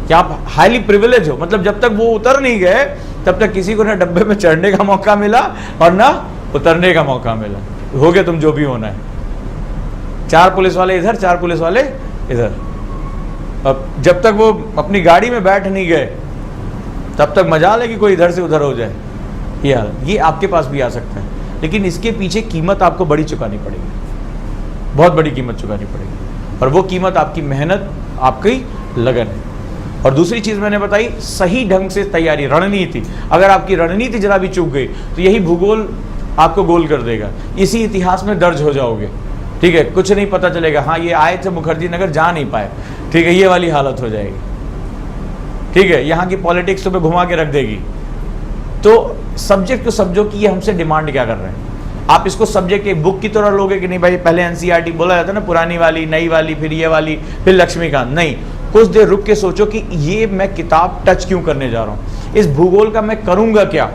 कि आप हाईली प्रिविलेज हो। मतलब जब तक वो उतर नहीं गए, तब तक किसी को ना डब्बे में चढ़ने का मौका मिला और ना उतरने का मौका मिला। हो गए तुम जो भी होना है। 4 पुलिस वाले इधर, 4 पुलिस वाले इधर। अब जब तक वो अपनी गाड़ी में बैठ नहीं गए, तब तक मजाल है कि कोई इधर से उधर हो जाए। ये आपके पास भी आ सकता है, लेकिन इसके पीछे कीमत आपको बड़ी चुकानी पड़ेगी, बहुत बड़ी कीमत चुकानी पड़ेगी, और वो कीमत आपकी मेहनत, आपकी लगन है। और दूसरी चीज मैंने बताई, सही ढंग से तैयारी, रणनीति। अगर आपकी रणनीति जरा भी चूक गई तो यही भूगोल आपको गोल कर देगा, इसी इतिहास में दर्ज हो जाओगे। ठीक है, कुछ नहीं पता चलेगा, हाँ ये आए थे मुखर्जी नगर, जा नहीं पाए। ठीक है, ये वाली हालत हो जाएगी। ठीक है, यहाँ की पॉलिटिक्स तुम्हें घुमा के रख देगी। तो सब्जेक्ट को समझो कि ये हमसे डिमांड क्या कर रहे हैं। आप इसको सब्जेक्ट एक बुक की तरह लोगे कि नहीं भाई पहले एनसीईआरटी बोला जाता है ना, पुरानी वाली, नई वाली, फिर ये वाली, फिर लक्ष्मीकांत। नहीं, कुछ देर रुक के सोचो कि ये मैं किताब टच क्यों करने जा रहा हूँ, इस भूगोल का मैं करूँगा क्या।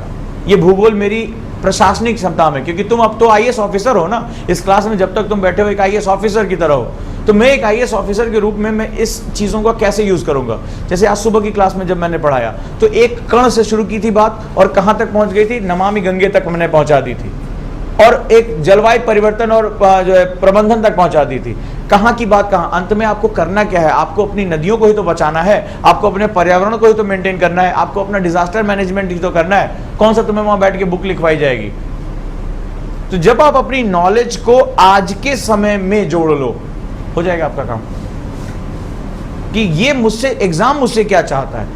ये भूगोल मेरी प्रशासनिक क्षमता में, क्योंकि तुम अब तो आईएएस ऑफिसर हो ना, इस क्लास में जब तक तुम बैठे हो एक आईएएस ऑफिसर की तरह हो, तो मैं एक आईएएस ऑफिसर के रूप में मैं इस चीज़ों का कैसे यूज़ करूंगा। जैसे आज सुबह की क्लास में जब मैंने पढ़ाया तो एक कण से शुरू की थी बात, और कहाँ तक पहुँच गई थी, नमामि गंगे तक मैंने पहुँचा दी थी, और एक जलवायु परिवर्तन और जो है प्रबंधन तक पहुँचा दी थी। कहाँ की बात कहाँ, अंत में आपको करना क्या है, आपको अपनी नदियों को ही तो बचाना है, आपको अपने पर्यावरण को ही तो मेंटेन करना है, आपको अपना डिजास्टर मैनेजमेंट ही तो करना है। कौन सा तुम्हें वहाँ बैठ के बुक लिखवाई जाएगी। तो जब आप अपनी नॉलेज को आज के समय में जोड़ लो, हो जाएगा आपका काम। कि ये मुझसे एग्जाम मुझसे क्या चाहता है,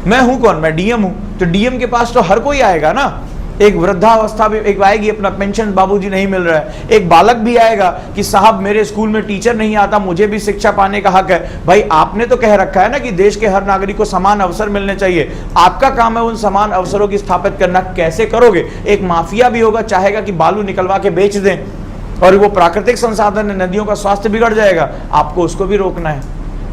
मैं हूं कौन, मैं डीएम हूं, तो डीएम के पास तो हर कोई आएगा ना। एक वृद्धावस्था भी एक आएगी, अपना पेंशन बाबूजी नहीं मिल रहा है, एक बालक भी आएगा कि साहब मेरे स्कूल में टीचर नहीं आता, मुझे भी शिक्षा पाने का हक है। भाई आपने तो कह रखा है ना कि देश के हर नागरिक को समान अवसर मिलने चाहिए, आपका काम है उन समान अवसरों की स्थापित करना। कैसे करोगे, एक माफिया भी होगा, चाहेगा कि बालू निकलवा के बेच दें, और वो प्राकृतिक संसाधन है, नदियों का स्वास्थ्य बिगड़ जाएगा, आपको उसको भी रोकना है।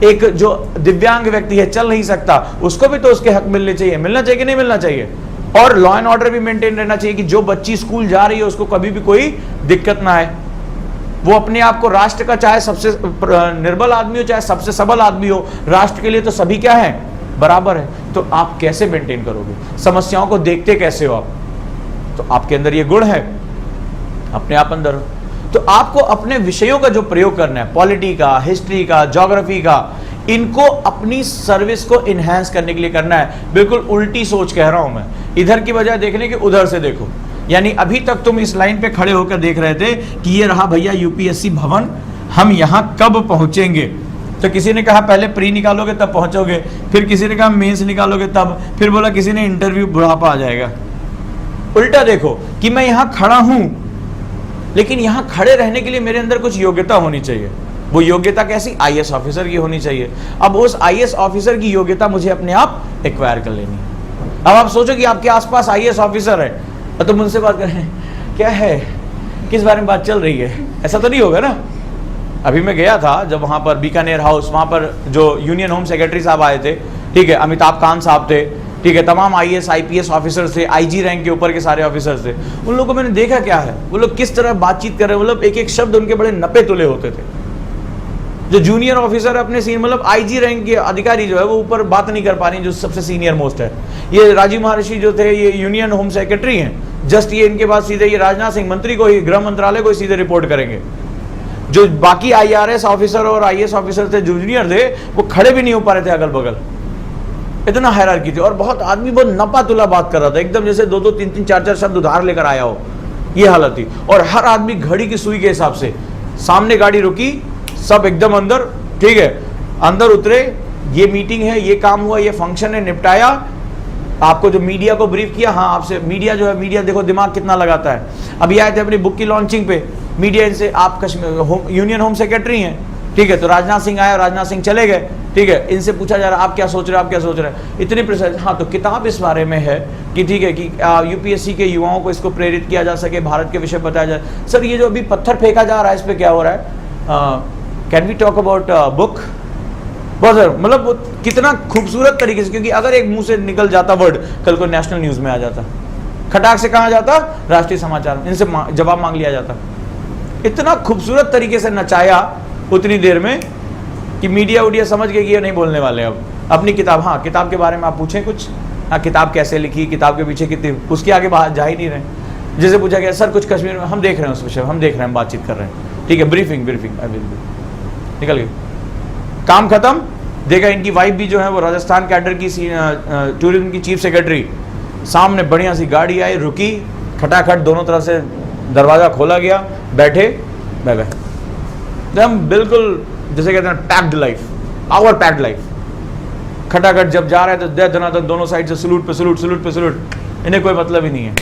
एक जो दिव्यांग व्यक्ति है, चल नहीं सकता, उसको भी तो उसके हक मिलने चाहिए, मिलना चाहिए कि नहीं मिलना चाहिए। और लॉ एंड ऑर्डर भी मेंटेन रहना चाहिए कि जो बच्ची स्कूल जा रही है उसको कभी भी कोई दिक्कत ना आए, वो अपने आप को राष्ट्र का चाहे सबसे निर्बल आदमी हो चाहे सबसे सबल आदमी हो, राष्ट्र के लिए तो सभी क्या है, बराबर है। तो आप कैसे मेंटेन करोगे, समस्याओं को देखते कैसे हो आप, तो आपके अंदर ये गुण है, अपने आप अंदर हो। तो आपको अपने विषयों का जो प्रयोग करना है, पॉलिटी का, हिस्ट्री का, ज्योग्राफी का, इनको अपनी सर्विस को इनहेंस करने के लिए करना है। बिल्कुल उल्टी सोच कह रहा हूं मैं, इधर की बजाय देखने के उधर से देखो। यानी अभी तक तुम इस लाइन पे खड़े होकर देख रहे थे कि ये रहा भैया यूपीएससी भवन, हम यहां कब पहुंचेंगे। तो किसी ने कहा पहले प्री निकालोगे तब पहुंचोगे, फिर किसी ने कहा मेंस निकालोगे तब, फिर बोला किसी ने इंटरव्यू बुढ़ापा आ जाएगा। उल्टा देखो कि मैं यहां खड़ा हूं, लेकिन यहां खड़े रहने के लिए मेरे अंदर कुछ योग्यता होनी चाहिए। वो योग्यता कैसी, आईएएस ऑफिसर की होनी चाहिए। अब उस आईएएस ऑफिसर की योग्यता मुझे अपने आप एक्वायर कर लेनी है। अब आप सोचो कि आपके आसपास आईएएस ऑफिसर है और तुम उनसे बात कर रहे हैं, क्या है, किस बारे में बात चल रही है, ऐसा तो नहीं होगा ना। अभी मैं गया था जब वहाँ पर बीकानेर हाउस, वहाँ पर जो यूनियन होम सेक्रेटरी साहब आए थे, ठीक है, अमिताभ कांत साहब थे, ठीक है, तमाम आईएएस आईपीएस ऑफिसर थे, आईजी रैंक के ऊपर के सारे ऑफिसर थे। उन लोगों को मैंने देखा क्या है, वो लोग किस तरह बातचीत कर रहे हैं, मतलब एक एक शब्द उनके बड़े नपे तुले होते थे। जो जूनियर ऑफिसर अपने सीनियर, मतलब आईजी रैंक के अधिकारी जो है वो ऊपर बात नहीं कर पा रही, जो सबसे सीनियर मोस्ट है। ये राजीव महर्षि जो थे, ये यूनियन होम सेक्रेटरी हैं, जस्ट ये इनके बाद सीधे ये राजनाथ सिंह मंत्री को ही, गृह मंत्रालय को ही सीधे रिपोर्ट करेंगे। जो बाकी आईआरएस ऑफिसर और आईएएस ऑफिसर थे, जूनियर थे, वो खड़े भी नहीं हो पा रहे थे अगल बगल, इतना हायरार्की थी। और बहुत आदमी बहुत नपा तुला बात कर रहा था, एकदम जैसे 2-2, 3-3, 4-4 शब्द उधार लेकर आया हो, ये हालत थी। और हर आदमी घड़ी की सुई के हिसाब से, सामने गाड़ी रुकी, सब एकदम अंदर, ठीक है, अंदर उतरे, ये मीटिंग है, ये काम हुआ, ये फंक्शन है, निपटाया। आपको जो मीडिया को ब्रीफ किया, हाँ आपसे मीडिया जो है, मीडिया देखो दिमाग कितना लगाता है। अभी आए थे अपनी बुक की लॉन्चिंग पे, मीडिया इनसे, आप कश्मीर यूनियन होम सेक्रेटरी हैं, ठीक है, तो राजनाथ सिंह आया, राजनाथ सिंह चले गए, ठीक है, इनसे पूछा जा रहा है आप क्या सोच रहे हो, आप क्या सोच रहे हैं, इतनी प्रिसाइज। हाँ, तो किताब इस बारे में है कि ठीक है कि यूपीएससी के युवाओं को इसको प्रेरित किया जा सके, भारत के विषय बताया जाए। सर ये जो अभी पत्थर फेंका जा रहा है, इस पर क्या हो रहा है, can we talk about book. बहुत सर, मतलब वो कितना खूबसूरत तरीके से, क्योंकि अगर एक मुंह से निकल जाता वर्ड, कल को नेशनल न्यूज में आ जाता, खटाक से कहा जाता, राष्ट्रीय समाचार, इनसे जवाब मांग लिया जाता। इतना खूबसूरत तरीके से नचाया उतनी देर में कि मीडिया उडिया समझ गई कि ये नहीं बोलने वाले अब अपनी किताब। हाँ, किताब के बारे में आप पूछें कुछ, हाँ किताब कैसे लिखी, किताब के पीछे कितनी, उसके आगे बाहर जा ही नहीं रहे। जैसे पूछा गया सर कुछ कश्मीर में, हम देख रहे हैं उस विषय, हम देख रहे हैं, बातचीत कर रहे हैं, ठीक है, ब्रीफिंग निकल गई, काम खत्म, देखा इनकी वाइफ भी जो है वो राजस्थान कैडर की टूरिज्म की चीफ सेक्रेटरी, सामने बढ़िया सी गाड़ी आई, रुकी, खटाखट दोनों तरफ से दरवाज़ा खोला गया, बैठे, बाय बाय। एकदम बिल्कुल जैसे कहते हैं packed life, power packed life. खटाखट जब जा रहे हैं तो दे धनाधन दोनों साइड से सलूट पे सलूट, सलूट पे सलूट, इन्हें कोई मतलब ही नहीं है,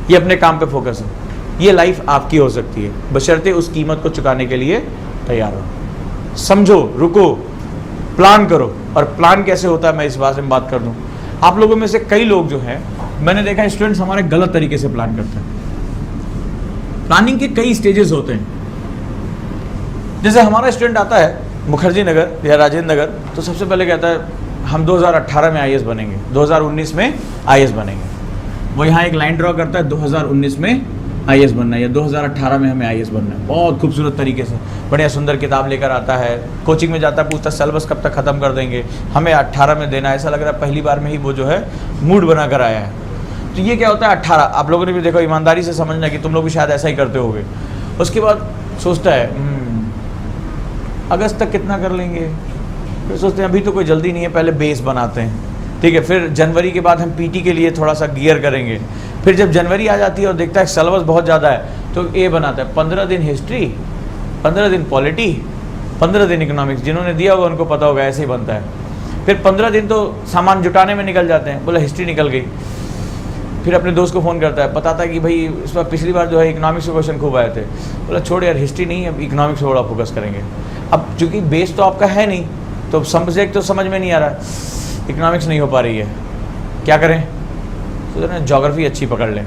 ये अपने काम पे फोकस है। ये लाइफ आपकी हो सकती है, बशर्ते उस कीमत को चुकाने के लिए तैयार हो। समझो, रुको, प्लान करो। और प्लान कैसे होता है मैं इस बारे में बात कर दूं। आप लोगों में से कई लोग जो हैं, मैंने देखा स्टूडेंट्स हमारे गलत तरीके से प्लान करते हैं। प्लानिंग के कई स्टेजेस होते हैं। जैसे हमारा स्टूडेंट आता है मुखर्जी नगर या राजेंद्र नगर, तो सबसे पहले कहता है हम 2018 में आईएएस बनेंगे, 2019 में आईएएस बनेंगे। वो यहाँ एक लाइन ड्रॉ करता है 2019 में आईएएस बनना है या 2018 में हमें आईएएस बनना है। बहुत खूबसूरत तरीके से बढ़िया सुंदर किताब लेकर आता है, कोचिंग में जाता है, पूछता है सिलेबस कब तक ख़त्म कर देंगे, हमें 18 में देना है। ऐसा लग रहा है पहली बार में ही वो जो है मूड बना कर आया है। तो ये क्या होता है 18, आप लोगों ने भी देखो, ईमानदारी से समझना कि तुम लोग भी शायद ऐसा ही करते होगे। उसके बाद सोचता है अगस्त तक कितना कर लेंगे, फिर सोचते हैं अभी तो कोई जल्दी नहीं है, पहले बेस बनाते हैं, ठीक है। फिर जनवरी के बाद हम पीटी के लिए थोड़ा सा गियर करेंगे। फिर जब जनवरी आ जाती है और देखता है सिलेबस बहुत ज़्यादा है, तो ये बनाता है 15 दिन हिस्ट्री, 15 दिन पॉलिटी, 15 दिन इकोनॉमिक्स। जिन्होंने दिया होगा उनको पता होगा, ऐसे ही बनता है। फिर 15 दिन तो सामान जुटाने में निकल जाते हैं, बोला हिस्ट्री निकल गई। फिर अपने दोस्त को फ़ोन करता है, बताता है कि भाई इस बार पिछली बार जो है इकोनॉमिक्स के क्वेश्चन खूब आए थे। बोला छोड़ यार, हिस्ट्री नहीं है, अब इकोनॉमिक्स पर बड़ा फोकस करेंगे। अब चूँकि बेस तो आपका है नहीं, तो सब्जेक्ट तो समझ में नहीं आ रहा, इकोनॉमिक्स नहीं हो पा रही है, क्या करें। तो ना ज्योग्राफी अच्छी पकड़ लें,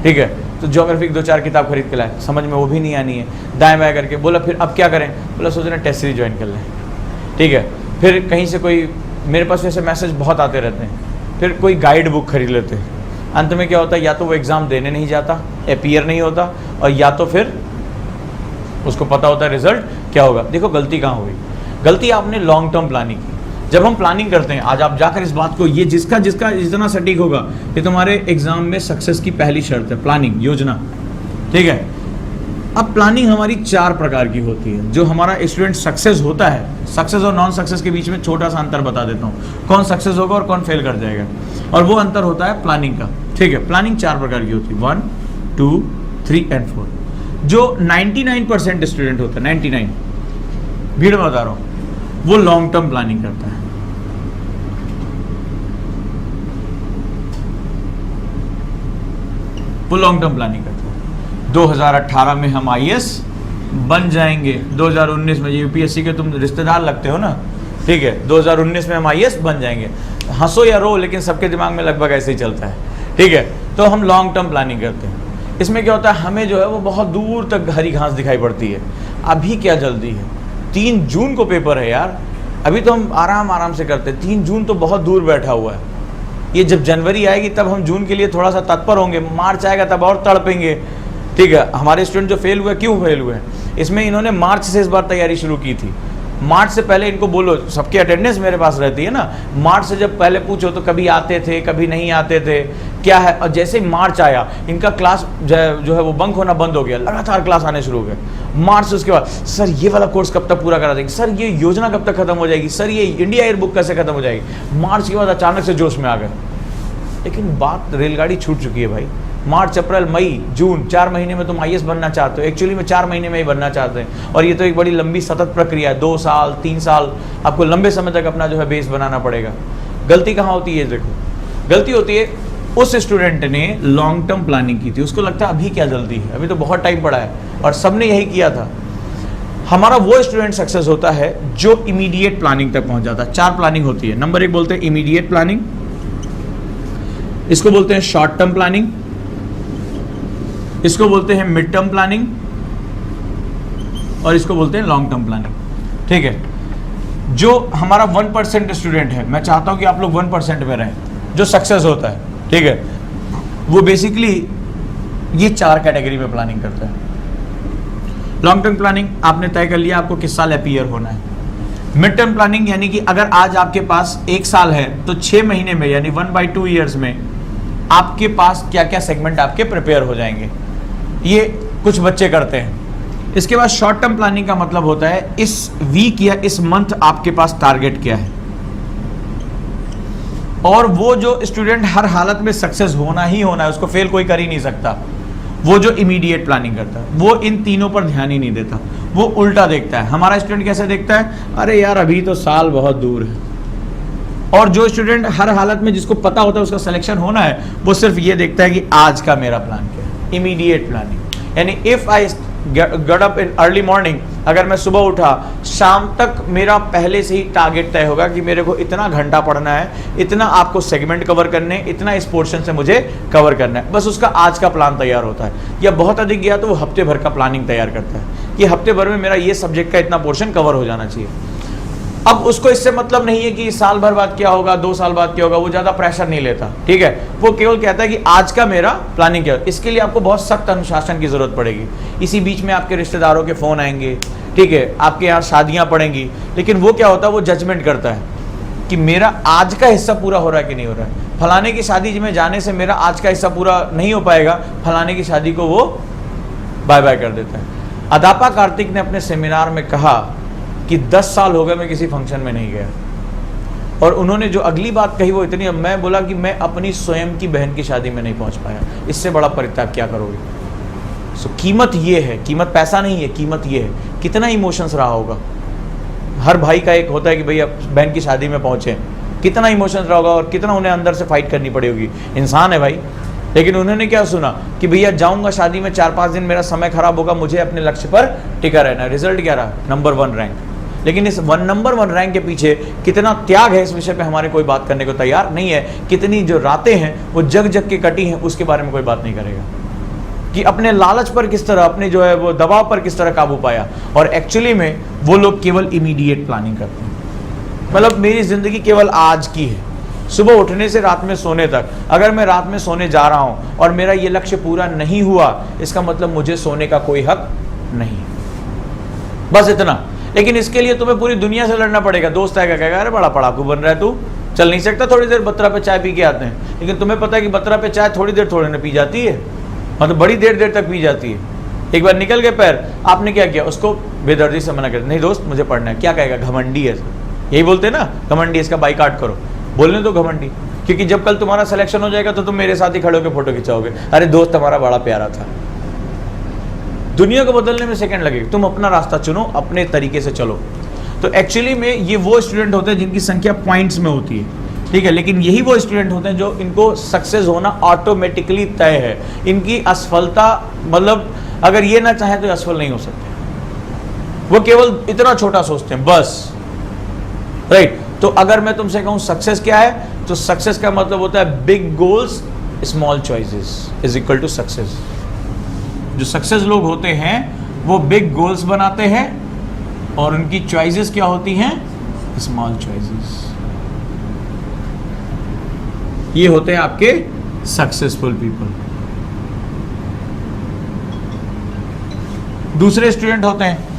ठीक है। तो ज्योग्राफी की 2-4 किताब खरीद के लाए, समझ में वो भी नहीं आनी है, दाएँ बाएँ करके। बोला फिर अब क्या करें, बोला सोच रहे टेस्ट सीरीज ज्वाइन कर लें, ठीक है। फिर कहीं से कोई, मेरे पास वैसे मैसेज बहुत आते रहते हैं, फिर कोई गाइड बुक खरीद लेते हैं। अंत में क्या होता है, या तो वो एग्ज़ाम देने नहीं जाता, अपीयर नहीं होता, और या तो फिर उसको पता होता है रिजल्ट क्या होगा। देखो गलती कहाँ हुई, गलती आपने लॉन्ग टर्म प्लानिंग की। जब हम प्लानिंग करते हैं, आज आप जाकर इस बात को, ये जिसका जितना सटीक होगा, ये तुम्हारे एग्जाम में सक्सेस की पहली शर्त है, प्लानिंग, योजना, ठीक है। अब प्लानिंग हमारी 4 प्रकार की होती है। जो हमारा स्टूडेंट सक्सेस होता है, सक्सेस और नॉन सक्सेस के बीच में छोटा सा अंतर बता देता हूँ, कौन सक्सेस होगा और कौन फेल कर जाएगा, और वो अंतर होता है प्लानिंग का, ठीक है। प्लानिंग 4 प्रकार की होती है, 1, 2, 3 एंड 4। जो 99% स्टूडेंट होता है, 99, भीड़ में बता रहा हूँ, वो लॉन्ग टर्म प्लानिंग करता है। वो लॉन्ग टर्म प्लानिंग करता है। 2018 में हम आईएएस बन जाएंगे, 2019 में, यूपीएससी के तुम रिश्तेदार लगते हो ना, ठीक है। 2019 में हम आईएएस बन जाएंगे। हंसो या रो, लेकिन सबके दिमाग में लगभग ऐसे ही चलता है, ठीक है। तो हम लॉन्ग टर्म प्लानिंग करते हैं। इसमें क्या होता है, हमें जो है वो बहुत दूर तक हरी घास दिखाई पड़ती है। अभी क्या जल्दी है, 3 जून को पेपर है यार, अभी तो हम आराम से करते हैं। 3 जून तो बहुत दूर बैठा हुआ है। ये जब जनवरी आएगी तब हम जून के लिए थोड़ा सा तत्पर होंगे, मार्च आएगा तब और तड़पेंगे, ठीक है। हमारे स्टूडेंट जो फेल हुए, क्यों फेल हुए, इसमें इन्होंने मार्च से इस बार तैयारी शुरू की थी। मार्च से पहले इनको बोलो, सबकी अटेंडेंस मेरे पास रहती है ना, मार्च से जब पहले पूछो तो कभी आते थे, कभी नहीं आते थे, क्या है। और जैसे ही मार्च आया, इनका क्लास जो है वो बंक होना बंद हो गया, लगातार क्लास आने शुरू हो गए। मार्च से उसके बाद, सर ये वाला कोर्स कब तक पूरा करा देंगे, सर ये योजना कब तक खत्म हो जाएगी, सर ये इंडिया एयर बुक कैसे खत्म हो जाएगी। मार्च के बाद अचानक से जोश में आ गए, लेकिन बात, रेलगाड़ी छूट चुकी है भाई। मार्च, अप्रैल, मई, जून, 4 महीने में तुम आईएएस बनना चाहते हो, एक्चुअली में 4 महीने में ही बनना चाहते हैं। और ये तो एक बड़ी लंबी सतत प्रक्रिया है, 2 साल 3 साल आपको लंबे समय तक अपना जो है बेस बनाना पड़ेगा। गलती कहाँ होती है, देखो गलती होती है उस स्टूडेंट ने लॉन्ग टर्म प्लानिंग की थी, उसको लगता है अभी क्या जल्दी है, अभी तो बहुत टाइम पड़ा है, और सबने यही किया था। हमारा वो स्टूडेंट सक्सेस होता है जो इमीडिएट प्लानिंग तक पहुंच जाता है। 4 प्लानिंग होती है। नंबर 1 बोलते हैं इमीडिएट प्लानिंग, इसको बोलते हैं शॉर्ट टर्म प्लानिंग, इसको बोलते हैं मिड टर्म प्लानिंग, और इसको बोलते हैं लॉन्ग टर्म प्लानिंग, ठीक है। जो हमारा 1% स्टूडेंट है, मैं चाहता हूं कि आप लोग 1% में रहें, जो सक्सेस होता है, ठीक है, वो बेसिकली ये 4 कैटेगरी में प्लानिंग करता है। लॉन्ग टर्म प्लानिंग, आपने तय कर लिया आपको किस साल अपीयर होना है। मिड टर्म प्लानिंग यानी कि अगर आज आपके पास 1 साल है तो 6 महीने में, यानी 1/2 ईयर्स में आपके पास क्या क्या सेगमेंट आपके प्रिपेयर हो जाएंगे। ये कुछ बच्चे करते हैं, इसके बाद शॉर्ट टर्म प्लानिंग का मतलब होता है इस वीक या इस मंथ आपके पास टारगेट क्या है, और वो जो स्टूडेंट हर हालत में सक्सेस होना ही होना है, उसको फेल कोई कर ही नहीं सकता, वो जो इमीडिएट प्लानिंग करता है वो इन तीनों पर ध्यान ही नहीं देता, वो उल्टा देखता है। हमारा स्टूडेंट कैसे देखता है, अरे यार अभी तो साल बहुत दूर है। और जो स्टूडेंट हर हालत में जिसको पता होता है उसका सिलेक्शन होना है, वो सिर्फ ये देखता है कि आज का मेरा प्लान क्या है, इमीडिएट प्लानिंग। यानी if I get up in early morning, अगर मैं सुबह उठा, शाम तक मेरा पहले से ही टारगेट तय होगा कि मेरे को इतना घंटा पढ़ना है, इतना आपको सेगमेंट कवर करने, इतना इस पोर्शन से मुझे कवर करना है, बस उसका आज का प्लान तैयार होता है। या बहुत अधिक गया तो वो हफ्ते भर का प्लानिंग तैयार करता है कि हफ्ते भर में मेरा ये सब्जेक्ट का इतना पोर्शन कवर हो जाना चाहिए। अब उसको इससे मतलब नहीं है कि साल भर बाद क्या होगा, 2 साल बाद क्या होगा, वो ज़्यादा प्रेशर नहीं लेता, ठीक है। वो केवल कहता है कि आज का मेरा प्लानिंग क्या है। इसके लिए आपको बहुत सख्त अनुशासन की ज़रूरत पड़ेगी। इसी बीच में आपके रिश्तेदारों के फ़ोन आएंगे, ठीक है, आपके यहाँ शादियाँ पड़ेंगी, लेकिन वो क्या होता है, वो जजमेंट करता है कि मेरा आज का हिस्सा पूरा हो रहा है कि नहीं हो रहा है। फलाने की शादी में जाने से मेरा आज का हिस्सा पूरा नहीं हो पाएगा, फलाने की शादी को वो बाय बाय कर देता है। अदापा कार्तिक ने अपने सेमिनार में कहा कि 10 साल हो गए मैं किसी फंक्शन में नहीं गया, और उन्होंने जो अगली बात कही वो इतनी, मैं बोला कि मैं अपनी स्वयं की बहन की शादी में नहीं पहुंच पाया, इससे बड़ा परिताप क्या करोगे। सो कीमत ये है, कीमत पैसा नहीं है, कीमत ये है कितना इमोशंस रहा होगा। हर भाई का एक होता है कि भैया बहन की शादी में पहुंचे, कितना इमोशंस रहा होगा और कितना उन्हें अंदर से फाइट करनी पड़ी होगी। इंसान है भाई। लेकिन उन्होंने क्या सुना कि भैया जाऊंगा शादी में, 4-5 दिन मेरा समय खराब होगा, मुझे अपने लक्ष्य पर टिका रहना है। रिजल्ट क्या रहा, नंबर 1 रैंक। लेकिन इस नंबर 1 रैंक के पीछे कितना त्याग है, इस विषय पे हमारे कोई बात करने को तैयार नहीं है। कितनी जो रातें हैं वो जग जग के कटी हैं, उसके बारे में कोई बात नहीं करेगा कि अपने लालच पर किस तरह, अपने जो है वो दबाव पर किस तरह काबू पाया। और एक्चुअली में वो लोग केवल इमीडिएट प्लानिंग करते हैं। मतलब मेरी जिंदगी केवल आज की है, सुबह उठने से रात में सोने तक। अगर मैं रात में सोने जा रहा हूं और मेरा ये लक्ष्य पूरा नहीं हुआ, इसका मतलब मुझे सोने का कोई हक नहीं, बस इतना। लेकिन इसके लिए तुम्हें पूरी दुनिया से लड़ना पड़ेगा। दोस्त आएगा कहेगा अरे बड़ा पढ़ाकू बन रहा है तू, चल नहीं सकता, थोड़ी देर बत्रा पे चाय पी के आते हैं। लेकिन तुम्हें पता है कि बत्रा पे चाय थोड़ी देर थोड़ी ना पी जाती है, मतलब बड़ी देर देर तक पी जाती है। एक बार निकल गए पैर, आपने क्या किया, उसको बेदर्दी से मना कर, नहीं दोस्त मुझे पढ़ना है। क्या कहेगा, घमंडी है, यही बोलते हैं ना, घमंडी, इसका बाइकाट करो। बोलने दो घमंडी, क्योंकि जब कल तुम्हारा सिलेक्शन हो जाएगा तो तुम मेरे साथ ही खड़े होकर फोटो खिंचाओगे, अरे दोस्त हमारा बड़ा प्यारा था। दुनिया को बदलने में सेकंड लगेगा। तुम अपना रास्ता चुनो, अपने तरीके से चलो। तो एक्चुअली में ये वो स्टूडेंट होते हैं जिनकी संख्या पॉइंट्स में होती है, ठीक है। लेकिन यही वो स्टूडेंट होते हैं जो इनको सक्सेस होना ऑटोमेटिकली तय है। इनकी असफलता, मतलब अगर ये ना चाहे तो असफल नहीं हो सकते। वो केवल इतना छोटा सोचते हैं बस, राइट। तो अगर मैं तुमसे कहूं सक्सेस क्या है, तो सक्सेस का मतलब होता है big goals small choices is equal to success. जो सक्सेस लोग होते हैं वो बिग गोल्स बनाते हैं और उनकी चॉइसेस क्या होती हैं, स्मॉल चॉइसेस। ये होते हैं आपके सक्सेसफुल पीपल। दूसरे स्टूडेंट होते हैं,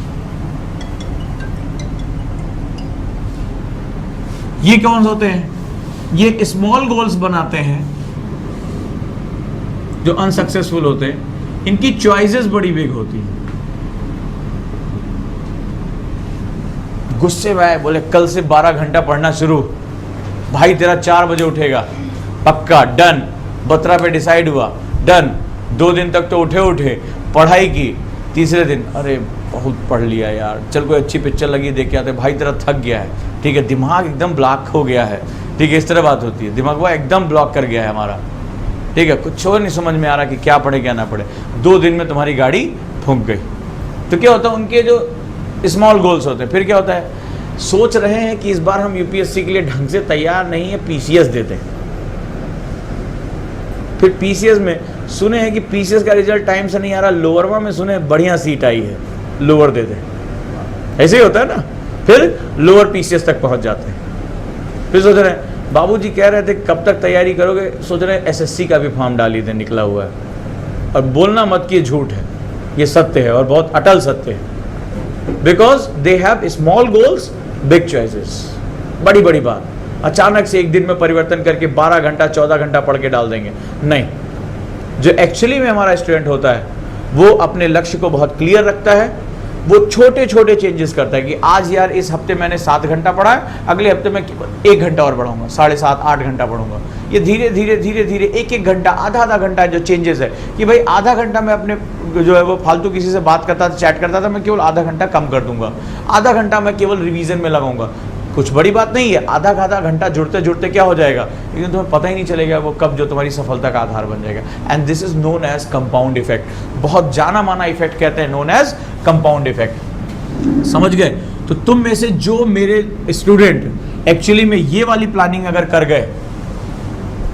ये कौन होते हैं, ये स्मॉल गोल्स बनाते हैं। जो अनसक्सेसफुल होते हैं इनकी चॉइसेस बड़ी बिग होती है। गुस्से में आए, बोले कल से 12 घंटा पढ़ना शुरू, भाई तेरा 4 बजे उठेगा, पक्का, डन। बत्रा पे डिसाइड हुआ, डन। 2 दिन तक तो उठे पढ़ाई की, तीसरे दिन अरे बहुत पढ़ लिया यार, चल कोई अच्छी पिक्चर लगी देख के आते, भाई तेरा थक गया है, ठीक है, दिमाग एकदम ब्लॉक हो गया है, ठीक है, इस तरह बात होती है, दिमाग वो एकदम ब्लॉक कर गया है हमारा, ठीक है, कुछ और नहीं समझ में आ रहा कि क्या पढ़े क्या ना पढ़े। 2 दिन में तुम्हारी गाड़ी फूंक गई। तो क्या होता है, उनके जो स्मॉल गोल्स होते हैं, फिर क्या होता है, सोच रहे हैं कि इस बार हम यूपीएससी के लिए ढंग से तैयार नहीं है, पीसीएस देते हैं। फिर पीसीएस में सुने हैं कि पीसीएस का रिजल्ट टाइम से नहीं आ रहा, लोअरवा में सुने बढ़िया सीट आई है, लोअर दे दे। ऐसे ही होता है ना। फिर लोअर पीसीएस तक पहुंच जाते हैं। फिर सोच रहे हैं, बाबूजी कह रहे थे कब तक तैयारी करोगे, सोच रहे हैं एसएससी का भी फॉर्म डाल ही दे, निकला हुआ है। और बोलना मत कि झूठ है, ये सत्य है और बहुत अटल सत्य है। Because they have small goals, big choices. बड़ी बड़ी बात अचानक से एक दिन में परिवर्तन करके 12 घंटा 14 घंटा पढ़ के डाल देंगे, नहीं। जो एक्चुअली में हमारा स्टूडेंट होता है वो अपने लक्ष्य को बहुत क्लियर रखता है वो छोटे छोटे चेंजेस करता है कि आज यार इस हफ्ते मैंने 7 घंटा पढ़ा है, अगले हफ्ते मैं 1 घंटा और पढ़ाऊंगा, 7.5 8 घंटा पढ़ूंगा। ये धीरे धीरे धीरे धीरे 1 घंटा, आधा घंटा जो चेंजेस है कि भाई आधा घंटा मैं अपने जो है वो फालतू किसी से बात करता था, चैट करता था, मैं केवल आधा घंटा कम कर दूंगा, आधा घंटा मैं केवल रिवीजन में लगाऊंगा। कुछ बड़ी बात नहीं है, आधा घंटा जुड़ते जुड़ते क्या हो जाएगा, लेकिन तुम्हें पता ही नहीं चलेगा वो कब जो तुम्हारी सफलता का आधार बन जाएगा। And this is known as compound effect, बहुत जाना माना इफेक्ट कहते हैं, नोन एज कंपाउंड इफेक्ट। समझ गए? तो तुम में से जो मेरे स्टूडेंट एक्चुअली में ये वाली प्लानिंग अगर कर गए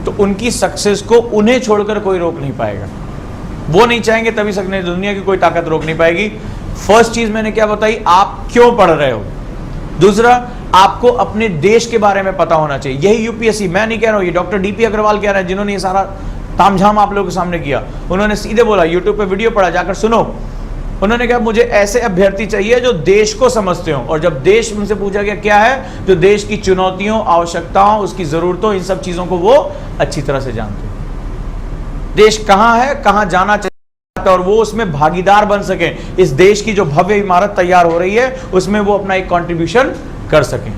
तो उनकी सक्सेस को उन्हें छोड़कर कोई रोक नहीं पाएगा। वो नहीं चाहेंगे तभी सकने, दुनिया की कोई ताकत रोक नहीं पाएगी। फर्स्ट चीज मैंने क्या बताई, आप क्यों पढ़ रहे हो। दूसरा, आपको अपने देश के बारे में पता होना चाहिए। यही यूपीएससी, मैं नहीं कह रहा हूं, ये डॉक्टर डीपी अग्रवाल कह रहे हैं, जिन्होंने ये सारा तामझाम आप लोगों के सामने किया। उन्होंने सीधे बोला, यूट्यूब पे वीडियो पढ़ा, जाकर सुनो। उन्होंने कहा मुझे ऐसे अभ्यर्थी चाहिए जो देश को समझते हो। और जब देश उनसे पूछा गया क्या है, तो देश की चुनौतियों, आवश्यकताओं, उसकी जरूरतों, इन सब चीजों को वो अच्छी तरह से जानते हो। देश कहां है, कहां जाना चाहिए और वो उसमें भागीदार बन सके। इस देश की जो भव्य इमारत तैयार हो रही है उसमें वो अपना एक कंट्रीब्यूशन कर सकें।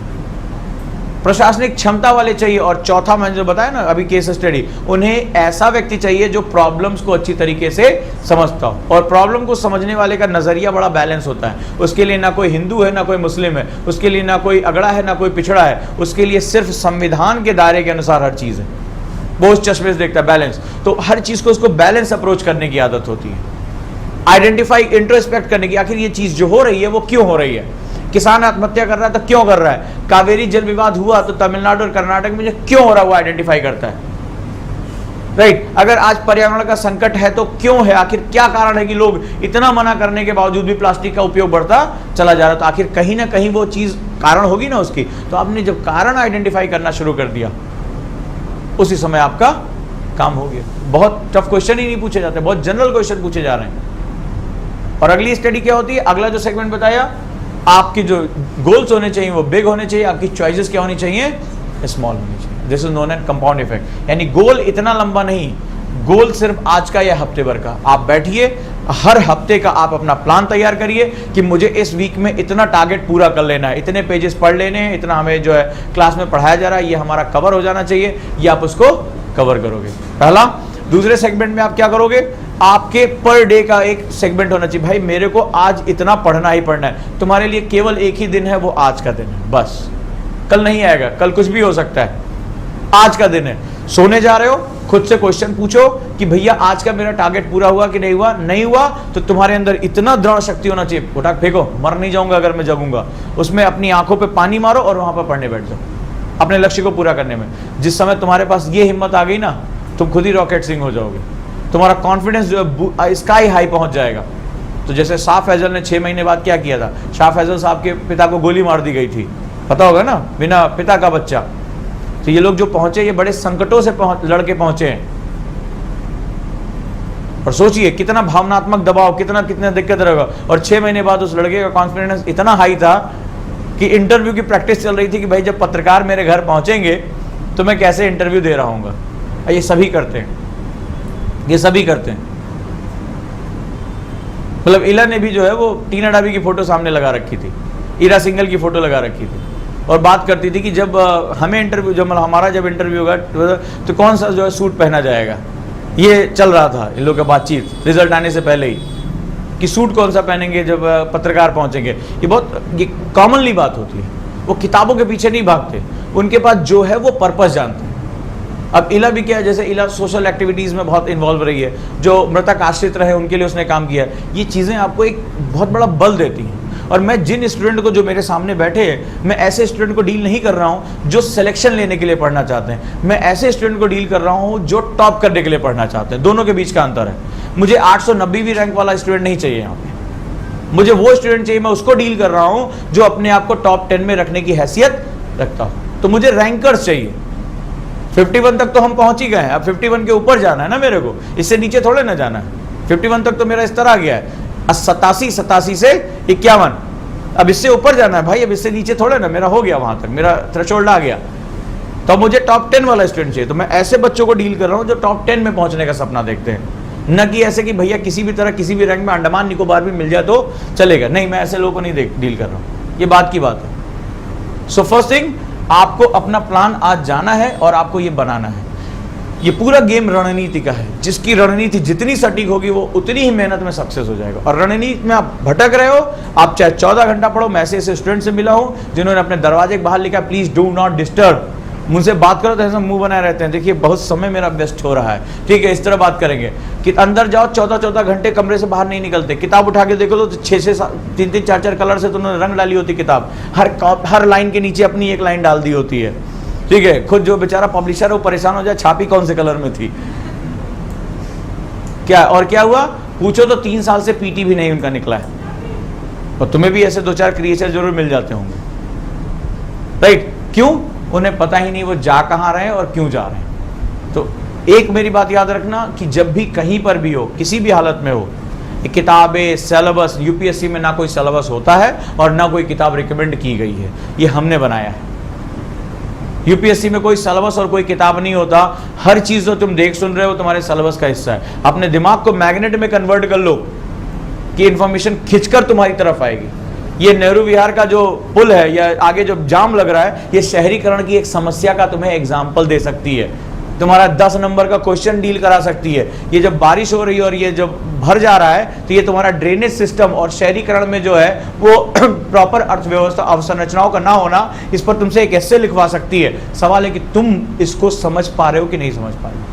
प्रशासनिक क्षमता वाले चाहिए। और चौथा मैंने जो बताया ना अभी केस स्टडी, उन्हें ऐसा व्यक्ति चाहिए जो प्रॉब्लम्स को अच्छी तरीके से समझता हो। और प्रॉब्लम को समझने वाले का नजरिया बड़ा बैलेंस होता है। उसके लिए ना कोई हिंदू है, ना कोई मुस्लिम है, उसके लिए ना कोई अगड़ा है, ना कोई पिछड़ा है, उसके लिए सिर्फ संविधान के दायरे के अनुसार हर चीज है। वो उस चश्मे से देखता है, बैलेंस। तो हर चीज को उसको बैलेंस अप्रोच करने की आदत होती है। आइडेंटिफाई, इंट्रोस्पेक्ट करने की, आखिर ये चीज जो हो रही है वो क्यों हो रही है। किसान आत्महत्या कर रहा है तो क्यों कर रहा है, कावेरी जल विवाद हुआ तो तमिलनाडु और कर्नाटक में जो क्यों हो रहा है वो आइडेंटिफाई करता है। राइट, अगर आज पर्यावरण का संकट है तो क्यों है, आखिर क्या कारण है कि लोग इतना मना करने के बावजूद भी प्लास्टिक का उपयोग बढ़ता चला जा रहा है। तो आखिर कहीं ना कहीं वो चीज कारण होगी ना उसकी। तो आपने जब कारण आइडेंटिफाई करना शुरू कर दिया, उसी समय आपका काम हो गया। बहुत टफ क्वेश्चन ही नहीं पूछे जाते, बहुत जनरल क्वेश्चन पूछे जा रहे हैं। और अगली स्टडी क्या होती है, अगला जो सेगमेंट बताया, आपकी जो गोल्स होने चाहिए वो बिग होने चाहिए, आपकी चॉइसेस क्या होनी चाहिए, स्मॉल होनी चाहिए। This is known as compound effect. यानी गोल इतना लंबा नहीं, गोल सिर्फ आज का या हफ्ते भर का। आप बैठिए, हर हफ्ते का आप अपना प्लान तैयार करिए कि मुझे इस वीक में इतना टारगेट पूरा कर लेना है, इतने पेजेस पढ़ लेने हैं, इतना हमें जो है क्लास में पढ़ाया जा रहा है, ये हमारा कवर हो जाना चाहिए। ये आप उसको कवर करोगे, पहला। दूसरे सेगमेंट में आप क्या करोगे, आपके पर डे का एक सेगमेंट होना चाहिए। भाई मेरे को आज इतना पढ़ना ही पढ़ना है। तुम्हारे लिए केवल एक ही दिन है, वो आज का दिन है, बस। कल नहीं आएगा, कल कुछ भी हो सकता है, आज का दिन है। सोने जा रहे हो, खुद से क्वेश्चन पूछो कि भैया आज का मेरा टारगेट पूरा हुआ कि नहीं हुआ। नहीं हुआ तो तुम्हारे अंदर इतना दृढ़ शक्ति होना चाहिए, उठा फेंको, मर नहीं जाऊंगा अगर मैं जगूंगा। उसमें अपनी आंखों पे पानी मारो और वहां पर पढ़ने बैठ जाओ, अपने लक्ष्य को पूरा करने में। जिस समय तुम्हारे पास ये हिम्मत आ गई ना, तुम खुद ही रॉकेट सिंह हो जाओगे। तुम्हारा कॉन्फिडेंस जो है स्काई हाई पहुंच जाएगा। तो जैसे शाह फैजल ने 6 महीने बाद क्या किया था, शाह फैजल साहब के पिता को गोली मार दी गई थी, पता होगा ना, बिना पिता का बच्चा। तो ये लोग जो पहुंचे, ये बड़े संकटों से लड़के पहुंचे हैं। और सोचिए कितना भावनात्मक दबाव, कितना दिक्कत रहेगा। और 6 महीने बाद उस लड़के का कॉन्फिडेंस इतना हाई था कि इंटरव्यू की प्रैक्टिस चल रही थी कि भाई जब पत्रकार मेरे घर पहुंचेंगे तो मैं कैसे इंटरव्यू दे रहा हूँ। ये सभी करते हैं, ये सभी करते हैं। मतलब इला ने भी जो है वो टीना डाबी की फोटो सामने लगा रखी थी, ईरा सिंघल की फोटो लगा रखी थी, और बात करती थी कि जब हमें इंटरव्यू, जब हमारा जब इंटरव्यू होगा तो कौन सा जो है सूट पहना जाएगा। ये चल रहा था इन लोगों का बातचीत रिजल्ट आने से पहले ही, कि सूट कौन सा पहनेंगे जब पत्रकार पहुंचेंगे। ये कॉमनली बात होती है। वो किताबों के पीछे नहीं भागते, उनके पास जो है वो पर्पस जानते हैं। अब इला भी क्या है, जैसे इला सोशल एक्टिविटीज़ में बहुत इन्वॉल्व रही है, जो मृतक आश्रित रहे उनके लिए उसने काम किया है। ये चीज़ें आपको एक बहुत बड़ा बल देती हैं। और मैं जिन स्टूडेंट को जो मेरे सामने बैठे हैं, मैं ऐसे स्टूडेंट को डील नहीं कर रहा हूँ जो सिलेक्शन लेने के लिए पढ़ना चाहते हैं। मैं ऐसे स्टूडेंट को डील कर रहा हूँ जो टॉप करने के लिए पढ़ना चाहते हैं। दोनों के बीच का अंतर है। मुझे 890वीं रैंक वाला स्टूडेंट नहीं चाहिए यहाँ पे। मुझे वो स्टूडेंट चाहिए, मैं उसको डील कर रहा हूँ जो अपने आप को टॉप 10 में रखने की हैसियत रखता हूँ। तो मुझे रैंकर्स चाहिए। 51 तक तो हम पहुंच ही गए हैं, अब 51 के ऊपर जाना है ना मेरे को, इससे नीचे थोड़े ना जाना है। 51 तक तो मेरा स्तर आ गया है, 87 से 51, अब इससे ऊपर जाना है भाई, अब इससे नीचे थोड़े ना, मेरा हो गया वहां तक, मेरा थ्रेशोल्ड आ गया। तो मुझे टॉप 10 वाला स्टूडेंट चाहिए। तो मैं ऐसे बच्चों को डील कर रहा हूं जो टॉप 10 में पहुंचने का सपना देखते हैं। न कि ऐसे कि भैया किसी भी तरह किसी भी रैंक में अंडमान निकोबार भी मिल जाए तो चलेगा। नहीं, मैं ऐसे लोगों को नहीं डील कर रहा हूं, ये बात की बात है। सो फर्स्ट थिंग, आपको अपना प्लान आज जाना है और आपको ये बनाना है। ये पूरा गेम रणनीति का है, जिसकी रणनीति जितनी सटीक होगी वो उतनी ही मेहनत में सक्सेस हो जाएगा। और रणनीति में आप भटक रहे हो, आप चाहे 14 घंटा पढ़ो। मैं ऐसे स्टूडेंट से मिला हूं जिन्होंने अपने दरवाजे के बाहर लिखा प्लीज डू नॉट डिस्टर्ब। मुझसे बात करो तो ऐसा मुंह बनाए रहते हैं, देखिए बहुत समय मेरा वेस्ट हो रहा है, ठीक है, इस तरह बात करेंगे कि अंदर जाओ 14-14 घंटे कमरे से बाहर नहीं निकलते। किताब उठा के देखो तो 6-6 3-3 4-4 कलर से तो उन्होंने रंग डाली होती किताब, हर लाइन के नीचे अपनी एक लाइन डाल दी होती है, ठीक है। खुद जो बेचारा पब्लिशर है वो परेशान हो जाए, छापी कौन से कलर में थी क्या, और क्या हुआ पूछो तो 3 साल से पीटी भी नहीं उनका निकला है। और तुम्हें भी ऐसे 2-4 क्रिएचर जरूर मिल जाते होंगे, राइट? क्यों? उन्हें पता ही नहीं वो जा कहां रहे हैं और क्यों जा रहे हैं। तो एक मेरी बात याद रखना कि जब भी कहीं पर भी हो, किसी भी हालत में हो, किताबें, सिलेबस, यूपीएससी में ना कोई सिलेबस होता है और ना कोई किताब रिकमेंड की गई है, ये हमने बनाया है। यूपीएससी में कोई सिलेबस और कोई किताब नहीं होता। हर चीज जो तुम देख सुन रहे हो तुम्हारे सिलेबस का हिस्सा है। अपने दिमाग को मैग्नेट में कन्वर्ट कर लो कि इंफॉर्मेशन खिंचकर तुम्हारी तरफ आएगी। ये नेहरू विहार का जो पुल है या आगे जो जाम लग रहा है, ये शहरीकरण की एक समस्या का तुम्हें एग्जाम्पल दे सकती है, तुम्हारा 10 नंबर का क्वेश्चन डील करा सकती है। ये जब बारिश हो रही है और ये जब भर जा रहा है तो ये तुम्हारा ड्रेनेज सिस्टम और शहरीकरण में जो है वो प्रॉपर अर्थव्यवस्था अवसंरचनाओं का ना होना, इस पर तुमसे एक ऐसे लिखवा सकती है। सवाल है कि तुम इसको समझ पा रहे हो कि नहीं समझ पा रहे हो,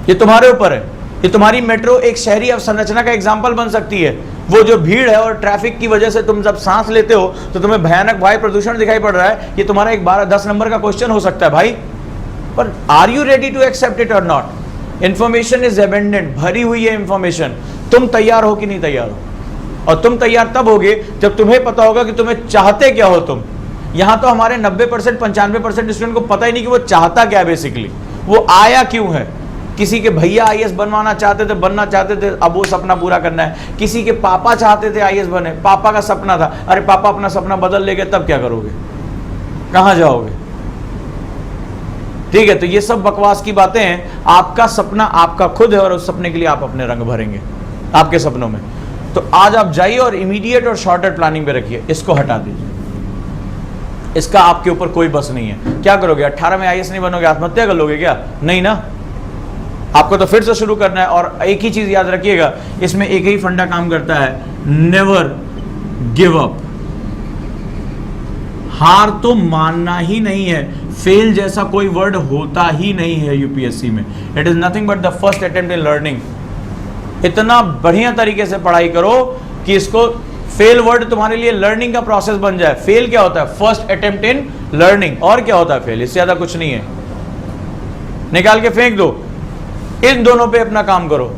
ये तुम्हारे ऊपर है। ये तुम्हारी मेट्रो एक शहरी अवसंरचना का एग्जाम्पल बन सकती है। वो जो भीड़ है और ट्रैफिक की वजह से तुम जब सांस लेते हो तो तुम्हें भयानक वायु प्रदूषण दिखाई पड़ रहा है, ये तुम्हारा एक 12-10 नंबर का क्वेश्चन हो सकता है भाई। पर are you ready to accept it और नॉट? इंफॉर्मेशन इज एबेंडेंट, भरी हुई है इंफॉर्मेशन। तुम तैयार हो कि नहीं तैयार हो? और तुम तैयार तब होगे जब तुम्हें पता होगा कि तुम्हें चाहते क्या हो तुम। यहां तो हमारे 90% 95% स्टूडेंट को पता ही नहीं कि वो चाहता क्या है, बेसिकली वो आया क्यों है। किसी के भैया आईएएस बनना चाहते थे, अब वो सपना पूरा करना है। किसी के पापा चाहते थे आईएएस बने, पापा का सपना था, अरे पापा अपना सपना बदल ले गए, तब क्या करोगे, कहां जाओगे? ठीक है, तो ये सब बकवास की बातें हैं। आपका सपना आपका खुद है और उस सपने के लिए आप अपने रंग भरेंगे आपके सपनों में। तो आज आप जाइए और इमीडिएट और शॉर्टेड प्लानिंग पे रखिए, इसको हटा दीजिए। इसका आपके ऊपर कोई बस नहीं है। क्या करोगे? 18 में आईएएस नहीं बनोगे, आत्महत्या कर लोगे क्या? नहीं ना, आपको तो फिर से शुरू करना है। और एक ही चीज याद रखिएगा, इसमें एक ही फंडा काम करता है, नेवर गिव अप। हार तो मानना ही नहीं है। फेल जैसा कोई वर्ड होता ही नहीं है यूपीएससी में। It is nothing but the first attempt in learning. इतना बढ़िया तरीके से पढ़ाई करो कि इसको फेल वर्ड तुम्हारे लिए लर्निंग का प्रोसेस बन जाए। फेल क्या होता है? First attempt in learning. और क्या होता है फेल? इससे ज्यादा कुछ नहीं है। निकाल के फेंक दो। इन दोनों पे अपना काम करो।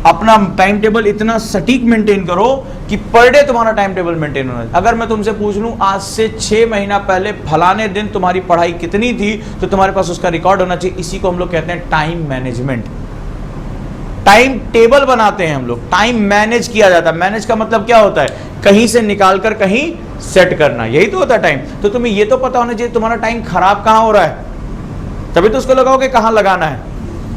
अपना टाइम टेबल इतना सटीक मेंटेन करो कि पर डे तुम्हारा टाइम टेबल मेंटेन होना चाहिए। अगर मैं तुमसे पूछ लूं आज से 6 महीना पहले फलाने दिन तुम्हारी पढ़ाई कितनी थी, तो तुम्हारे पास उसका रिकॉर्ड होना चाहिए। इसी को हम लोग कहते हैं टाइम मैनेजमेंट। टाइम टेबल बनाते हैं हम लोग, टाइम मैनेज किया जाता है। मैनेज का मतलब क्या होता है? कहीं से निकाल कर कहीं सेट करना, यही तो होता है टाइम। तो तुम्हें ये तो पता होना चाहिए तुम्हारा टाइम खराब कहां हो रहा है, तभी तो उसको लगाओगे कहां लगाना है।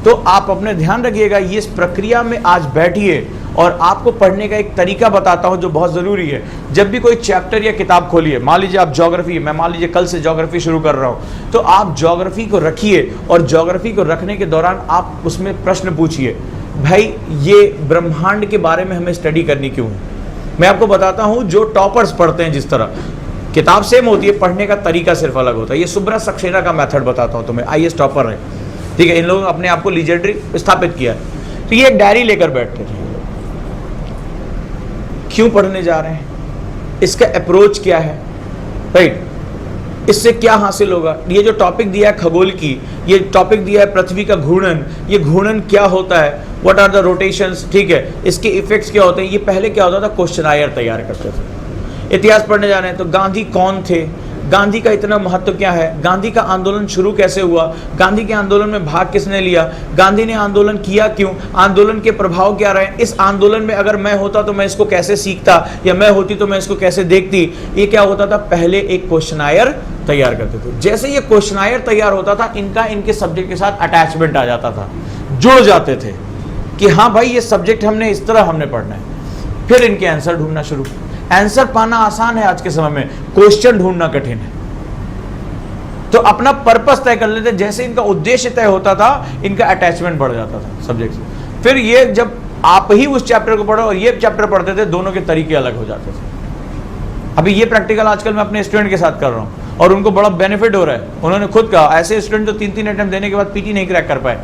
तो आप अपने ध्यान रखिएगा, ये इस प्रक्रिया में आज बैठिए और आपको पढ़ने का एक तरीका बताता हूं जो बहुत जरूरी है। जब भी कोई चैप्टर या किताब खोलिए, मान लीजिए आप ज्योग्राफी, मैं मान लीजिए कल से ज्योग्राफी शुरू कर रहा हूं, तो आप ज्योग्राफी को रखिए और ज्योग्राफी को रखने के दौरान आप उसमें प्रश्न पूछिए, भाई ये ब्रह्मांड के बारे में हमें स्टडी करनी क्यों है? मैं आपको बताता हूं, जो टॉपर्स पढ़ते हैं जिस तरह, किताब सेम होती है, पढ़ने का तरीका सिर्फ अलग होता है। ये सुब्रत सक्सेना का मेथड बताता हूं तुम्हें, आईएएस टॉपर है, ठीक है। इन लोगों ने अपने आप को लीजेंडरी स्थापित किया। तो ये एक डायरी लेकर बैठते थे। क्यों पढ़ने जा रहे हैं, इसका अप्रोच क्या है, राइट, इससे क्या हासिल होगा। ये जो टॉपिक दिया है खगोल की, ये टॉपिक दिया है पृथ्वी का घूर्णन, ये घूर्णन क्या होता है, व्हाट आर द रोटेशंस, ठीक है, इसके इफेक्ट्स क्या होते हैं। ये पहले क्या होता था, क्वेश्चनायर तैयार करते थे। इतिहास पढ़ने जा रहे हैं तो गांधी कौन थे, गांधी का इतना महत्व क्या है, गांधी का आंदोलन शुरू कैसे हुआ, गांधी के आंदोलन में भाग किसने लिया, गांधी ने आंदोलन किया क्यों, आंदोलन के प्रभाव क्या रहे, इस आंदोलन में अगर मैं होता तो मैं इसको कैसे सीखता, या मैं होती तो मैं इसको कैसे देखती। ये क्या होता था, पहले एक क्वेश्चनायर तैयार करते थे। जैसे ये क्वेश्चनायर तैयार होता था, इनका इनके सब्जेक्ट के साथ अटैचमेंट आ जाता था। जुड़ जाते थे कि हाँ भाई ये सब्जेक्ट हमने इस तरह हमने पढ़ना है। फिर इनके आंसर ढूंढना शुरू। आंसर पाना आसान है आज के समय में, क्वेश्चन ढूंढना कठिन है। तो अपना पर्पस तय कर लेते, जैसे इनका उद्देश्य तय होता था इनका अटैचमेंट बढ़ जाता था सब्जेक्ट से। फिर ये जब आप ही उस चैप्टर को पढ़ो और ये चैप्टर पढ़ते थे, दोनों के तरीके अलग हो जाते थे। अभी ये प्रैक्टिकल आजकल मैं अपने स्टूडेंट के साथ कर रहा हूँ और उनको बड़ा बेनिफिट हो रहा है। उन्होंने खुद कहा, ऐसे स्टूडेंट जो 3-3 अटेम्प्ट देने के बाद पीटी नहीं क्रैक कर पाए,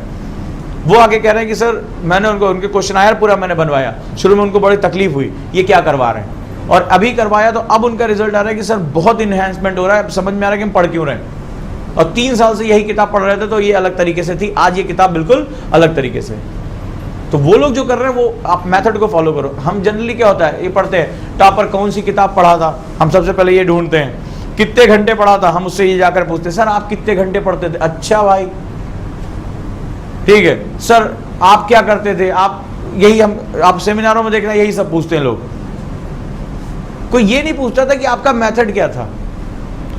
वो आगे कह रहे हैं कि सर मैंने उनके क्वेश्चनायर पूरा मैंने बनवाया, शुरू में उनको बड़ी तकलीफ हुई ये क्या करवा रहे हैं, और अभी करवाया तो अब उनका रिजल्ट आ रहा है कि सर बहुत इन्हेंसमेंट हो रहा है, समझ में आ रहा है कि हम पढ़ क्यों रहे हैं। और 3 साल से यही किताब पढ़ रहे थे तो ये अलग तरीके से थी, आज ये किताब बिल्कुल अलग तरीके से। तो वो लोग जो कर रहे हैं वो आप मेथड को फॉलो करो। हम जनरली क्या होता है, ये पढ़ते हैं टॉपर कौन सी किताब पढ़ा था, हम सबसे पहले ये ढूंढते हैं कितने घंटे पढ़ा था, हम उससे ये जाकर पूछते हैं सर आप कितने घंटे पढ़ते थे, अच्छा भाई ठीक है सर आप क्या करते थे, आप यही हम आप सेमिनारों में देखना यही सब पूछते हैं लोग। कोई ये नहीं पूछता था कि आपका मेथड क्या था,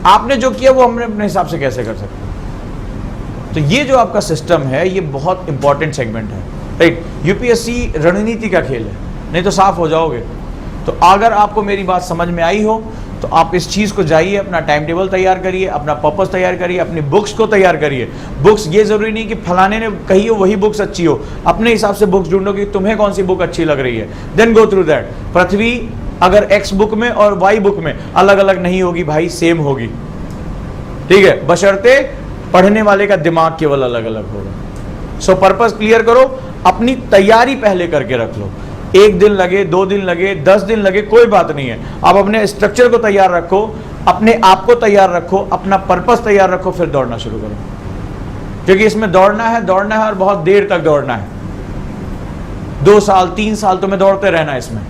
आपने जो किया वो हमने अपने हिसाब से कैसे कर सकते। तो ये जो आपका सिस्टम है ये बहुत इंपॉर्टेंट सेगमेंट है, राइट। यूपीएससी रणनीति का खेल है, नहीं तो साफ हो जाओगे। तो अगर आपको मेरी बात समझ में आई हो तो आप इस चीज़ को जाइए, अपना टाइम टेबल तैयार करिए, अपना पर्पस तैयार करिए, अपनी बुक्स को तैयार करिए। बुक्स ये जरूरी नहीं कि फलाने ने कही हो वही बुक्स अच्छी हो, अपने हिसाब से बुक्स ढूंढो कि तुम्हें कौन सी बुक अच्छी लग रही है, देन गो थ्रू दैट। पृथ्वी अगर एक्स बुक में और वाई बुक में अलग अलग नहीं होगी भाई, सेम होगी, ठीक है, बशर्ते पढ़ने वाले का दिमाग केवल अलग अलग होगा। सो पर्पस क्लियर करो, अपनी तैयारी पहले करके रख लो। 1 दिन लगे, 2 दिन लगे, 10 दिन लगे, कोई बात नहीं है। आप अपने स्ट्रक्चर को तैयार रखो, अपने आप को तैयार रखो, अपना पर्पस तैयार रखो, फिर दौड़ना शुरू करो। क्योंकि इसमें दौड़ना है और बहुत देर तक दौड़ना है। 2 साल 3 साल तुम्हें दौड़ते रहना है, इसमें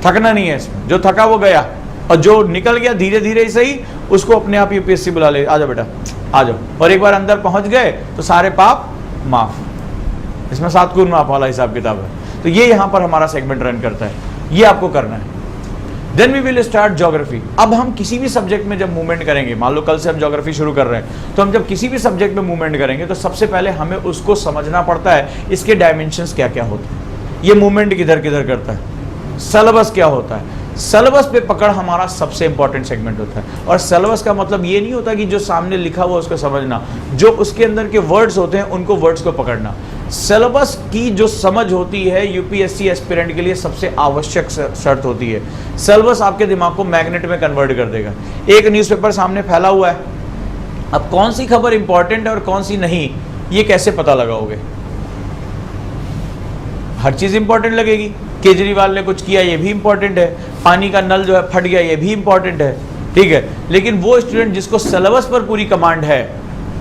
थकना नहीं है। इसमें जो थका वो गया, और जो निकल गया धीरे धीरे ही सही, उसको अपने आप यूपीएससी बुला ले, आ जाओ बेटा आ जाओ। और एक बार अंदर पहुंच गए तो सारे पाप माफ। इसमें 7 गुण माफ वाला हिसाब किताब है। तो ये यहाँ पर हमारा सेगमेंट रन करता है, ये आपको करना है। Then we will start geography. अब हम किसी भी सब्जेक्ट में जब मूवमेंट करेंगे, मान लो कल से हम ज्योग्राफी शुरू कर रहे हैं, तो हम जब किसी भी सब्जेक्ट में मूवमेंट करेंगे तो सबसे पहले हमें उसको समझना पड़ता है, इसके डायमेंशंस क्या क्या होते हैं, ये मूवमेंट किधर किधर करता है, सिलेबस क्या होता है। सिलेबस पे पकड़ हमारा सबसे इंपॉर्टेंट सेगमेंट होता है। और सिलेबस का मतलब ये नहीं होता कि जो सामने लिखा हुआ उसको समझना, जो उसके अंदर के वर्ड्स होते हैं उनको वर्ड्स को पकड़ना। सिलेबस की जो समझ होती है यूपीएससी एस्पिरेंट के लिए सबसे आवश्यक शर्त होती है। सिलेबस आपके दिमाग को मैग्नेट में कन्वर्ट कर देगा। एक न्यूज़पेपर सामने फैला हुआ है, अब कौन सी खबर इंपॉर्टेंट है और कौन सी नहीं, ये कैसे पता लगाओगे। हर चीज इंपॉर्टेंट लगेगी। केजरीवाल ने कुछ किया, ये भी इंपॉर्टेंट है। पानी का नल जो है फट गया, ये भी इंपॉर्टेंट है, ठीक है। लेकिन वो स्टूडेंट जिसको सिलेबस पर पूरी कमांड है,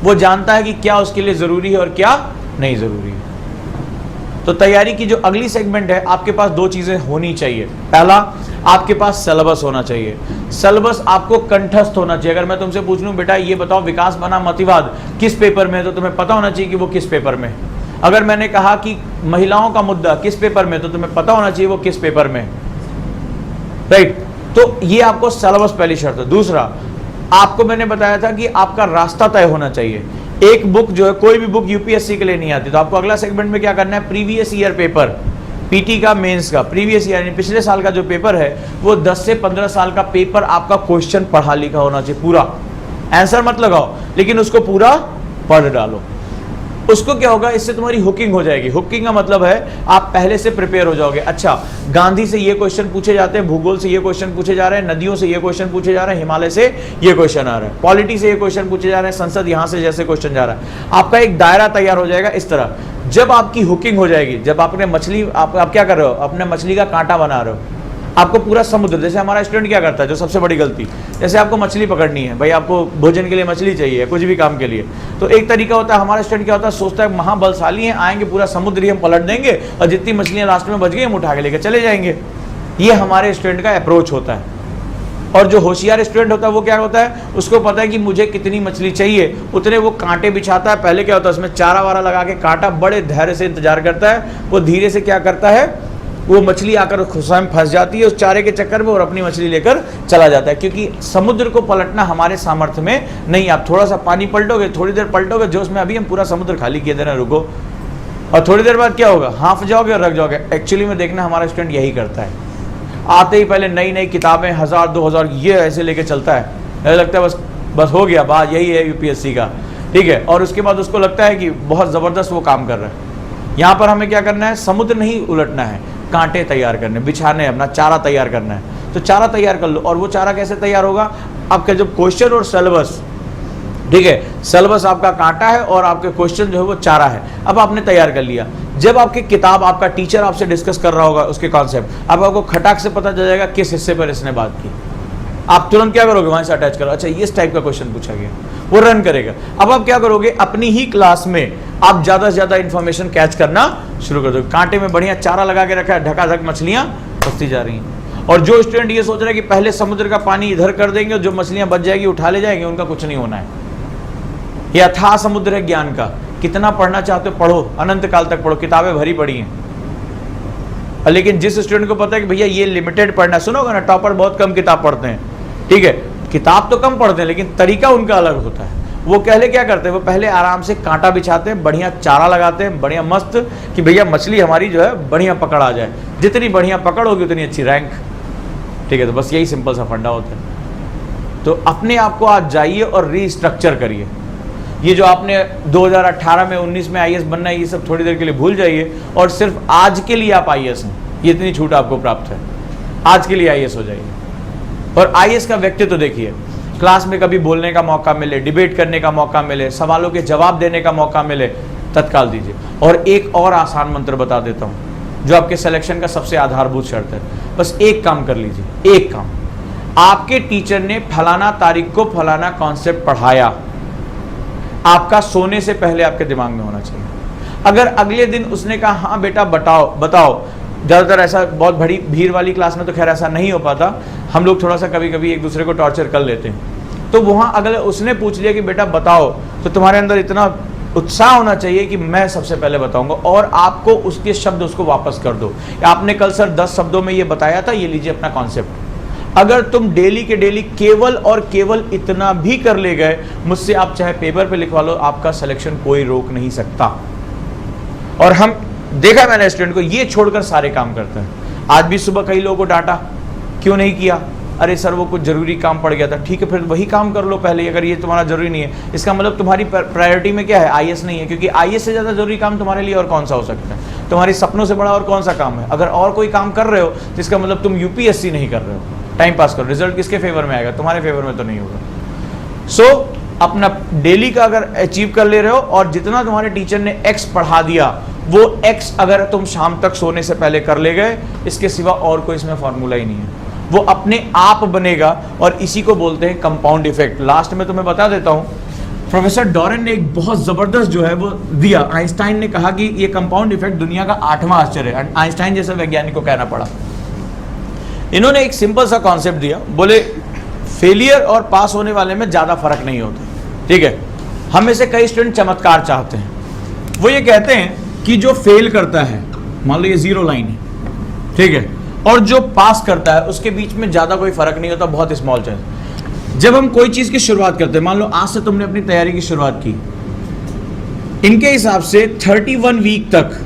वो जानता है कि क्या उसके लिए जरूरी है और क्या नहीं जरूरी है। तो तैयारी की जो अगली सेगमेंट है, आपके पास 2 चीजें होनी चाहिए। पहला, आपके पास सिलेबस होना चाहिए। सिलेबस आपको कंठस्थ होना चाहिए। अगर मैं तुमसे पूछ लूं बेटा ये बताओ विकास बनाम मतिवाद किस पेपर में है, तो तुम्हें पता होना चाहिए कि वो किस पेपर में है। अगर मैंने कहा कि महिलाओं का मुद्दा किस पेपर में, तो तुम्हें पता होना चाहिए वो किस पेपर में, राइट। तो ये आपको सिलेबस पहली शर्त है। दूसरा, आपको मैंने बताया था कि आपका रास्ता तय होना चाहिए। एक बुक जो है, कोई भी बुक यूपीएससी के लिए नहीं आती, तो आपको अगला सेगमेंट में क्या करना है, प्रीवियस ईयर पेपर, पीटी का, मेंस का, प्रीवियस ईयर यानी पिछले साल का जो पेपर है, वो 10 से 15 साल का पेपर आपका क्वेश्चन पढ़ा लिखा होना चाहिए पूरा। आंसर मत लगाओ, लेकिन उसको पूरा पढ़ डालो। उसको क्या होगा, इससे तुम्हारी हुकिंग हो जाएगी। हुकिंग का मतलब है आप पहले से प्रिपेयर हो जाओगे। अच्छा, गांधी से ये क्वेश्चन पूछे जाते हैं, भूगोल से ये क्वेश्चन पूछे जा रहे हैं, नदियों से ये क्वेश्चन पूछे जा रहे हैं, हिमालय से ये क्वेश्चन आ रहा है, पॉलिटी से ये क्वेश्चन पूछे जा रहे हैं, संसद यहाँ से जैसे क्वेश्चन जा रहा है। आपका एक दायरा तैयार हो जाएगा। इस तरह जब आपकी हुकिंग हो जाएगी, जब आपने मछली, आप क्या कर रहे हो, अपने मछली का कांटा बना रहे हो, आपको पूरा समुद्र, जैसे हमारा स्टूडेंट क्या करता है, जो सबसे बड़ी गलती, जैसे आपको मछली पकड़नी है, भाई आपको भोजन के लिए मछली चाहिए, कुछ भी काम के लिए, तो एक तरीका होता है, हमारा स्टूडेंट क्या होता है, सोचता है महाबलशाली हैं, आएंगे पूरा समुद्र ही हम पलट देंगे और जितनी मछलियां लास्ट में बच गई हम उठा के लेकर चले जाएंगे। ये हमारे स्टूडेंट का अप्रोच होता है। और जो होशियार स्टूडेंट होता है वो क्या होता है, उसको पता है कि मुझे कितनी मछली चाहिए, उतने वो कांटे बिछाता है। पहले क्या होता है, उसमें चारा वारा लगा के कांटा बड़े धैर्य से इंतजार करता है, वो धीरे से क्या करता है, वो मछली आकर स्वयं फंस जाती है उस चारे के चक्कर में और अपनी मछली लेकर चला जाता है। क्योंकि समुद्र को पलटना हमारे सामर्थ्य में नहीं। आप थोड़ा सा पानी पलटोगे, थोड़ी देर पलटोगे, जोश में अभी हम पूरा समुद्र खाली किए दे रहे हैं, रुको, और थोड़ी देर बाद क्या होगा, हाफ जाओगे और रख जाओगे। एक्चुअली में देखना हमारा स्टूडेंट यही करता है, आते ही पहले नई नई किताबें 1000 2000 ये ऐसे लेके चलता है, ऐसा लगता है बस हो गया, बात यही है यूपीएससी का, ठीक है। और उसके बाद उसको लगता है कि बहुत ज़बरदस्त वो काम कर रहा है। यहाँ पर हमें क्या करना है, समुद्र नहीं उलटना है, कांटे तैयार करने, बिछाने, अपना चारा तैयार करना है। तो चारा तैयार कर लो। और वो चारा कैसे तैयार होगा, आपका जब क्वेश्चन और सिलेबस, ठीक है, सिलेबस आपका कांटा है और आपके क्वेश्चन जो है वो चारा है। अब आपने तैयार कर लिया, जब आपकी किताब, आपका टीचर आपसे डिस्कस कर रहा होगा उसके कॉन्सेप्ट, अब आपको खटाक से पता चल जाएगा किस हिस्से पर इसने बात की। आप तुरंत क्या करोगे, वहां से अटैच करो, अच्छा इस टाइप का क्वेश्चन पूछा गया, वो रन करेगा। अब आप क्या करोगे, अपनी ही क्लास में आप ज्यादा से ज्यादा इंफॉर्मेशन कैच करना शुरू कर दो। कांटे में बढ़िया चारा लगा के रखा है, ढकाढक मछलियां फंसती जा रही हैं। और जो स्टूडेंट ये सोच रहा है कि पहले समुद्र का पानी इधर कर देंगे और जो मछलियां बच जाएगी उठा ले जाएंगे, उनका कुछ नहीं होना है। ये अथाह समुद्र है ज्ञान का, कितना पढ़ना चाहते हो पढ़ो, अनंत काल तक पढ़ो, किताबें भरी पड़ी हैं। लेकिन जिस स्टूडेंट को पता है कि भैया ये लिमिटेड पढ़ना, सुनोगे ना, टॉपर बहुत कम किताब पढ़ते हैं, ठीक है, किताब तो कम पढ़ते हैं लेकिन तरीका उनका अलग होता है। वो पहले क्या करते हैं, वो पहले आराम से कांटा बिछाते हैं, बढ़िया चारा लगाते हैं, बढ़िया मस्त, कि भैया मछली हमारी जो है बढ़िया पकड़ आ जाए, जितनी बढ़िया पकड़ होगी उतनी अच्छी रैंक, ठीक है। तो बस यही सिंपल सा फंडा होता है। तो अपने आप को आज जाइए और रीस्ट्रक्चर करिए। ये जो आपने 2018 में 19 में आईएएस बनना है, ये सब थोड़ी देर के लिए भूल जाइए और सिर्फ आज के लिए आप आईएएस हैं, ये इतनी छूट आपको प्राप्त है। आज के लिए आईएएस हो जाइए। और आईएएस का व्यक्तित्व तो देखिए, क्लास में कभी बोलने का मौका मिले, डिबेट करने का मौका मिले, सवालों के जवाब देने का मौका मिले, तत्काल दीजिए। और एक और आसान मंत्र बता देता हूँ जो आपके सिलेक्शन का सबसे आधारभूत शर्त है। बस एक काम कर लीजिए, एक काम, आपके टीचर ने फलाना तारीख को फलाना कॉन्सेप्ट पढ़ाया, आपका सोने से पहले आपके दिमाग में होना चाहिए। अगर अगले दिन उसने कहा हाँ बेटा बताओ, ज़्यादातर ऐसा बहुत बड़ी भीड़ वाली क्लास में तो खैर ऐसा नहीं हो पाता, हम लोग थोड़ा सा कभी कभी एक दूसरे को टॉर्चर कर लेते हैं। तो वहाँ अगर उसने पूछ लिया कि बेटा बताओ, तो तुम्हारे अंदर इतना उत्साह होना चाहिए कि मैं सबसे पहले बताऊंगा, और आपको उसके शब्द उसको वापस कर दो। आपने कल सर 10 शब्दों में ये बताया था, ये लीजिए अपना कॉन्सेप्ट। अगर तुम डेली के डेली केवल और केवल इतना भी कर ले गए, मुझसे आप चाहे पेपर पे लिखवा लो, आपका सिलेक्शन कोई रोक नहीं सकता। और हम देखा मैंने स्टूडेंट को ये छोड़कर सारे काम करते हैं। आज भी सुबह कई लोगों को डांटा, क्यों नहीं किया, अरे सर वो कुछ जरूरी काम पड़ गया था। ठीक है, फिर वही काम कर लो पहले, अगर ये तुम्हारा जरूरी नहीं है। इसका मतलब तुम्हारी प्रायोरिटी में क्या है, आईएएस नहीं है, क्योंकि आईएएस से ज़्यादा जरूरी काम तुम्हारे लिए और कौन सा हो सकता है। तुम्हारे सपनों से बड़ा और कौन सा काम है। अगर और कोई काम कर रहे हो तो इसका मतलब तुम यूपीएससी नहीं कर रहे हो, टाइम पास करो। रिजल्ट किसके फेवर में आएगा, तुम्हारे फेवर में तो नहीं होगा। सो अपना डेली का अगर अचीव कर ले रहे हो, और जितना तुम्हारे टीचर ने एक्स पढ़ा दिया, वो एक्स अगर तुम शाम तक सोने से पहले कर ले गए, इसके सिवा और कोई इसमें फॉर्मूला ही नहीं है, वो अपने आप बनेगा। और इसी को बोलते हैं कंपाउंड इफेक्ट। लास्ट में तुम्हें बता देता हूं, प्रोफेसर डॉरेन ने एक बहुत जबरदस्त जो है वो दिया। आइंस्टाइन ने कहा कि ये कंपाउंड इफेक्ट दुनिया का 8वां आश्चर्य है। आइंस्टाइन जैसे वैज्ञानिक को कहना पड़ा। इन्होंने एक सिंपल सा कॉन्सेप्ट दिया, बोले फेलियर और पास होने वाले में ज्यादा फर्क नहीं होता, ठीक है। हम में से कई स्टूडेंट चमत्कार चाहते हैं। वो ये कहते हैं कि जो फेल करता है, मान लो ये 0 लाइन है, ठीक है, और जो पास करता है उसके बीच में ज्यादा कोई फर्क नहीं होता, बहुत स्मॉल चांस। जब हम कोई चीज की शुरुआत करते हैं, मान लो आज से तुमने अपनी तैयारी की शुरुआत की, इनके हिसाब से 31 वीक तक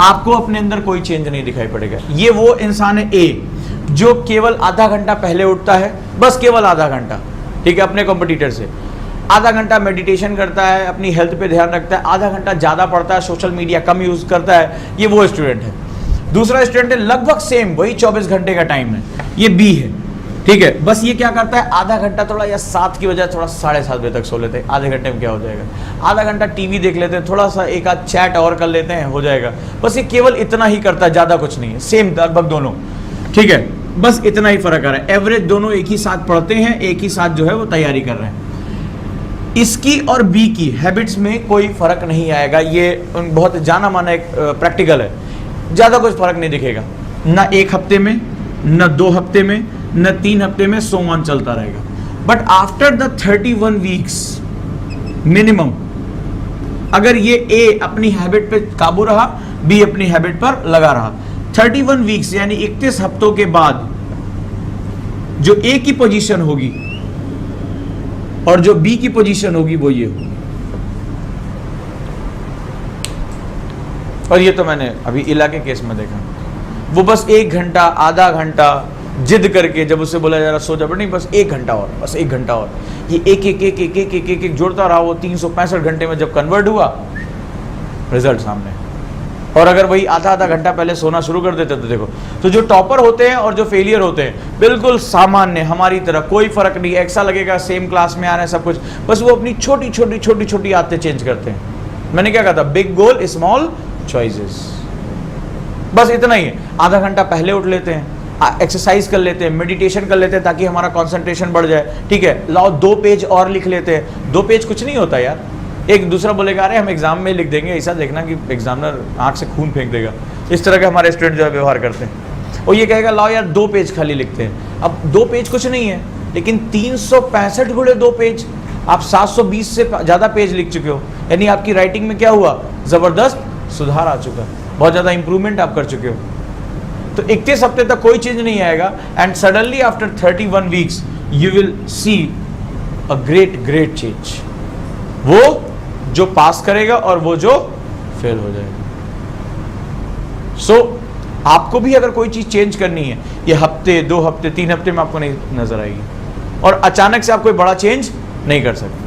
आपको अपने अंदर कोई चेंज नहीं दिखाई पड़ेगा। ये वो इंसान है ए, जो केवल आधा घंटा पहले उठता है, बस केवल आधा घंटा, ठीक है, अपने कॉम्पिटिटर से। आधा घंटा मेडिटेशन करता है, अपनी हेल्थ पे ध्यान रखता है, आधा घंटा ज़्यादा पढ़ता है, सोशल मीडिया कम यूज़ करता है, ये वो स्टूडेंट है। दूसरा स्टूडेंट है लगभग सेम, वही 24 घंटे का टाइम है, ये बी है, ठीक है। बस ये क्या करता है, आधा घंटा थोड़ा, या 7 की बजाय थोड़ा 7:30 बजे तक सो लेते हैं। आधे घंटे में क्या हो जाएगा, आधा घंटा टीवी देख लेते हैं, थोड़ा सा एक आध चैट और कर लेते हैं, हो जाएगा। बस ये केवल इतना ही करता है, ज़्यादा कुछ नहीं है, सेम लगभग दोनों, ठीक है। बस इतना ही फर्क आ रहा है। एवरेज दोनों एक ही साथ पढ़ते हैं, एक ही साथ जो है वो तैयारी कर रहे हैं। इसकी और बी की हैबिट्स में कोई फर्क नहीं आएगा। ये बहुत जाना माना एक प्रैक्टिकल है, ज़्यादा कुछ फर्क नहीं दिखेगा, ना 1 हफ्ते में, न 2 हफ्ते में, न 3 हफ्ते में, सो ऑन चलता रहेगा। But after the 31 weeks minimum, अगर ये ए अपनी हैबिट पे काबू रहा, बी अपनी हैबिट पर लगा रहा, 31 वीक्स यानी 31 हफ्तों के बाद जो ए की पोजीशन होगी और जो बी की पोजीशन होगी वो ये होगी। और ये तो मैंने अभी इला के केस में देखा, वो बस 1 घंटा आधा घंटा जिद करके, जब उससे बोला जा रहा सो जा, नहीं बस 1 घंटा और, बस 1 घंटा और, ये एक जोड़ता रहा। वो 365 घंटे में जब कन्वर्ट हुआ, रिजल्ट सामने। और अगर वही आधा घंटा पहले सोना शुरू कर देते तो देखो। तो जो टॉपर होते हैं और जो फेलियर होते हैं बिल्कुल सामान्य हमारी तरह, कोई फर्क नहीं, ऐसा लगेगा सेम क्लास में आ रहे हैं सब कुछ, बस वो अपनी छोटी छोटी आदतें चेंज करते हैं। मैंने क्या कहा था, बिग गोल स्मॉल चॉइसेस, बस इतना ही है। आधा घंटा पहले उठ लेते हैं, एक्सरसाइज कर लेते हैं, मेडिटेशन कर लेते हैं ताकि हमारा कंसंट्रेशन बढ़ जाए, ठीक है। लाओ 2 पेज और लिख लेते हैं। 2 पेज कुछ नहीं होता यार। एक दूसरा बोलेगा अरे हम एग्जाम में लिख देंगे, ऐसा देखना कि एग्जामिनर आंख से खून फेंक देगा। इस तरह के हमारे स्टूडेंट जो है व्यवहार करते हैं। और ये कहेगा लाओ यार 2 पेज खाली लिखते हैं। अब 2 पेज कुछ नहीं है, लेकिन 365 गुणे 2 पेज, आप 720 से ज़्यादा पेज लिख चुके हो। यानी आपकी राइटिंग में क्या हुआ, ज़बरदस्त सुधार आ चुका है, बहुत ज़्यादा इंप्रूवमेंट आप कर चुके हो। तो 31 हफ्ते तक कोई चेंज नहीं आएगा, and suddenly after 31 weeks you will see a great change. वो जो पास करेगा और वो जो फेल हो जाएगा। सो आपको भी अगर कोई चीज चेंज करनी है, ये हफ्ते 2 हफ्ते 3 हफ्ते में आपको नहीं नजर आएगी, और अचानक से आप कोई बड़ा चेंज नहीं कर सकते।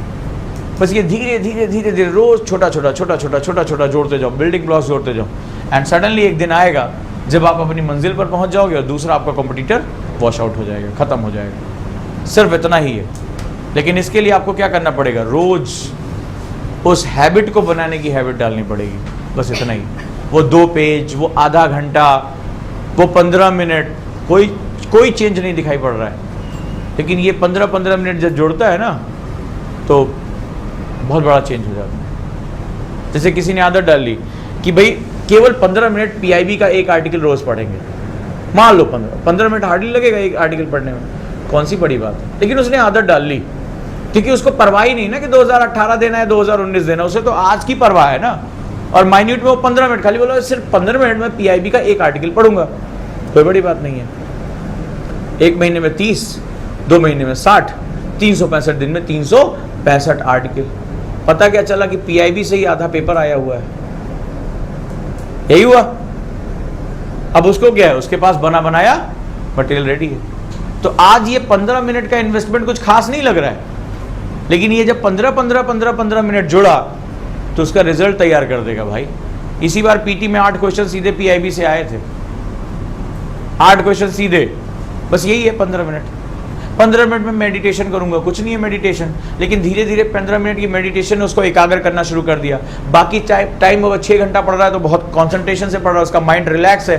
बस ये धीरे धीरे रोज छोटा छोटा जोड़ते जाओ, बिल्डिंग ब्लॉक्स जोड़ते जाओ, एंड सडनली एक दिन आएगा जब आप अपनी मंजिल पर पहुंच जाओगे और दूसरा आपका कॉम्पिटिटर वॉश आउट हो जाएगा, खत्म हो जाएगा। सिर्फ इतना ही है। लेकिन इसके लिए आपको क्या करना पड़ेगा, रोज उस हैबिट को बनाने की हैबिट डालनी पड़ेगी, बस इतना ही। वो 2 पेज, वो आधा घंटा, वो 15 मिनट, कोई चेंज नहीं दिखाई पड़ रहा है। लेकिन ये 15 मिनट जब जोड़ता है ना, तो बहुत बड़ा चेंज हो जाता है। जैसे किसी ने आदत डाल ली कि भाई केवल 15 मिनट पीआईबी का एक आर्टिकल रोज पढ़ेंगे, मान लो 15 मिनट हार्डली लगेगा एक आर्टिकल पढ़ने में, कौन सी बड़ी बात है। लेकिन उसने आदत डाल ली, क्योंकि उसको परवाह ही नहीं ना कि 2018 देना है 2019 देना, उसे तो आज की परवाह है ना। और माइन्यूट में वो 15 मिनट खाली बोला, सिर्फ 15 मिनट में पीआईबी का एक आर्टिकल पढ़ूंगा, कोई बड़ी बात नहीं है। 1 महीने में 30, 2 महीने में 60, 365 दिन में 365 आर्टिकल। पता क्या चला कि पीआईबी से ही आधा पेपर आया हुआ है, यही हुआ। अब उसको क्या है, उसके पास बना बनाया मटेरियल रेडी है। तो आज ये 15 मिनट का इन्वेस्टमेंट कुछ खास नहीं लग रहा है, लेकिन ये जब 15 मिनट जुड़ा तो उसका रिजल्ट तैयार कर देगा भाई। इसी बार पीटी में 8 क्वेश्चन सीधे पीआईबी से आए थे, 8 क्वेश्चन सीधे, बस यही है 15 मिनट। 15 मिनट में मेडिटेशन करूंगा, कुछ नहीं है मेडिटेशन, लेकिन धीरे धीरे 15 मिनट की मेडिटेशन उसको एकाग्र करना शुरू कर दिया। बाकी टाइम अगर 6 घंटा पढ़ रहा है तो बहुत कॉन्सेंट्रेशन से पढ़ रहा है, उसका माइंड रिलैक्स है।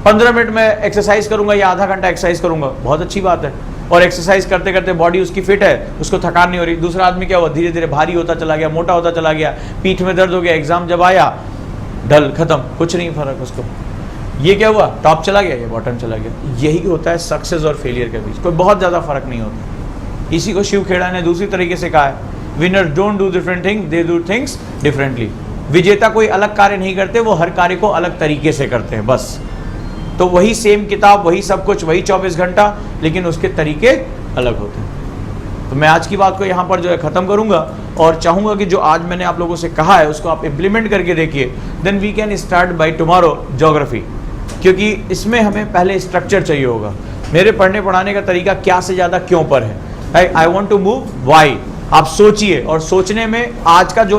15 मिनट में एक्सरसाइज करूंगा या आधा घंटा एक्सरसाइज करूंगा, बहुत अच्छी बात है। और एक्सरसाइज करते करते बॉडी उसकी फिट है, उसको थकान नहीं हो रही। दूसरा आदमी क्या हुआ, धीरे धीरे भारी होता चला गया, मोटा होता चला गया, पीठ में दर्द हो गया, एग्जाम जब आया ढल खत्म, कुछ नहीं फर्क उसको। ये क्या हुआ, टॉप चला गया, ये बॉटम चला गया। यही होता है सक्सेस और फेलियर के बीच, कोई बहुत ज़्यादा फर्क नहीं होता। इसी को शिव खेड़ा ने दूसरी तरीके से कहा है, winners don't do different thing, they do things differently. विजेता कोई अलग कार्य नहीं करते, वो हर कार्य को अलग तरीके से करते हैं, बस। तो वही सेम किताब, वही सब कुछ, वही 24 घंटा, लेकिन उसके तरीके अलग होते हैं। तो मैं आज की बात को यहाँ पर जो है ख़त्म करूँगा, और चाहूँगा कि जो आज मैंने आप लोगों से कहा है उसको आप इम्प्लीमेंट करके देखिए। Then we can start by tomorrow geography, क्योंकि इसमें हमें पहले स्ट्रक्चर चाहिए होगा। मेरे पढ़ने पढ़ाने का तरीका क्या से ज़्यादा क्यों पर है, I want to move why. आप सोचिए, और सोचने में आज का जो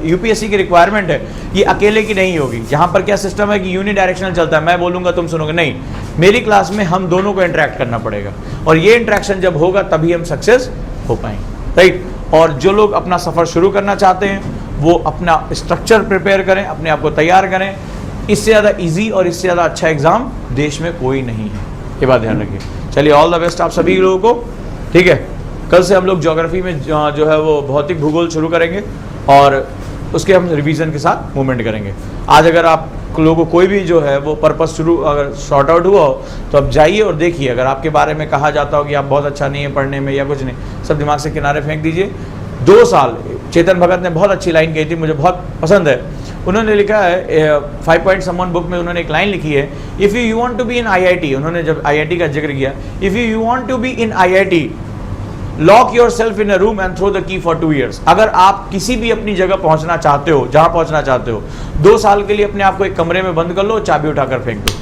यूपीएससी की रिक्वायरमेंट है ये अकेले की नहीं होगी। यहाँ पर क्या सिस्टम है कि यूनिडायरेक्शनल चलता है, मैं बोलूँगा तुम सुनोगे, नहीं, मेरी क्लास में हम दोनों को इंटरेक्ट करना पड़ेगा, और ये इंटरेक्शन जब होगा तभी हम सक्सेस हो पाएंगे, राइट। और जो लोग अपना सफ़र शुरू करना चाहते हैं वो अपना स्ट्रक्चर प्रिपेयर करें, अपने आप को तैयार करें। इससे ज़्यादा ईजी और इससे ज़्यादा अच्छा एग्ज़ाम देश में कोई नहीं है, ये बात ध्यान रखिए। चलिए, ऑल द बेस्ट आप सभी लोगों को, ठीक है। कल से हम लोग ज्योग्राफी में जो है वो भौतिक भूगोल शुरू करेंगे, और उसके हम रिवीजन के साथ मूवमेंट करेंगे। आज अगर आप लोगों को कोई भी जो है वो पर्पस शुरू अगर सॉर्ट आउट हुआ हो तो आप जाइए और देखिए। अगर आपके बारे में कहा जाता हो कि आप बहुत अच्छा नहीं है पढ़ने में या कुछ नहीं, सब दिमाग से किनारे फेंक दीजिए। 2 साल, चेतन भगत ने बहुत अच्छी लाइन कही थी, मुझे बहुत पसंद है। उन्होंने लिखा है 5 पॉइंट समवन बुक में, उन्होंने एक लाइन लिखी है, if you want to be in IIT, उन्होंने जब आईआईटी का जिक्र किया, if you want to be in IIT lock yourself in a room and throw the key for 2 years। अगर आप किसी भी अपनी जगह पहुंचना चाहते हो, जहां पहुंचना चाहते हो, 2 साल के लिए अपने आप को एक कमरे में बंद कर लो, चाबी उठाकर फेंक दो,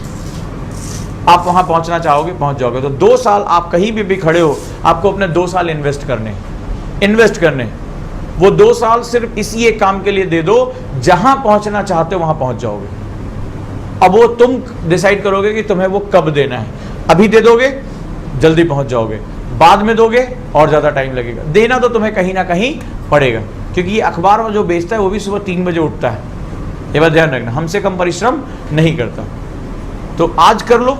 आप वहां पहुंचना चाहोगे, पहुंच जाओगे। तो 2 साल आप कहीं भी खड़े हो, आपको अपने 2 साल इन्वेस्ट करने, वो 2 साल सिर्फ इसी एक काम के लिए दे दो, जहां पहुंचना चाहते हो वहां पहुंच जाओगे। अब वो तुम डिसाइड करोगे कि तुम्हें वो कब देना है। अभी दे दोगे, जल्दी पहुंच जाओगे, बाद में दोगे और ज़्यादा टाइम लगेगा। देना तो तुम्हें कहीं ना कहीं पड़ेगा, क्योंकि ये अखबार में जो बेचता है वो भी सुबह 3 बजे उठता है, ये बात ध्यान रखना, हमसे कम परिश्रम नहीं करता। तो आज कर लो,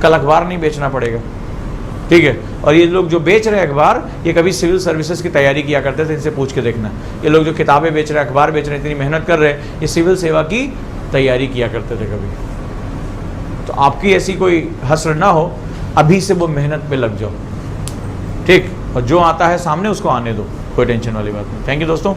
कल अखबार नहीं बेचना पड़ेगा, ठीक है। और ये लोग जो बेच रहे हैं अखबार, ये कभी सिविल सर्विसेज की तैयारी किया करते थे, इनसे पूछ के देखना। ये लोग जो किताबें बेच रहे हैं, अखबार बेच रहे हैं, इतनी मेहनत कर रहे हैं, ये सिविल सेवा की तैयारी किया करते थे कभी। तो आपकी ऐसी कोई हसर ना हो, अभी से वो मेहनत पे लग जाओ, ठीक। और जो आता है सामने उसको आने दो, कोई टेंशन वाली बात नहीं। थैंक यू दोस्तों।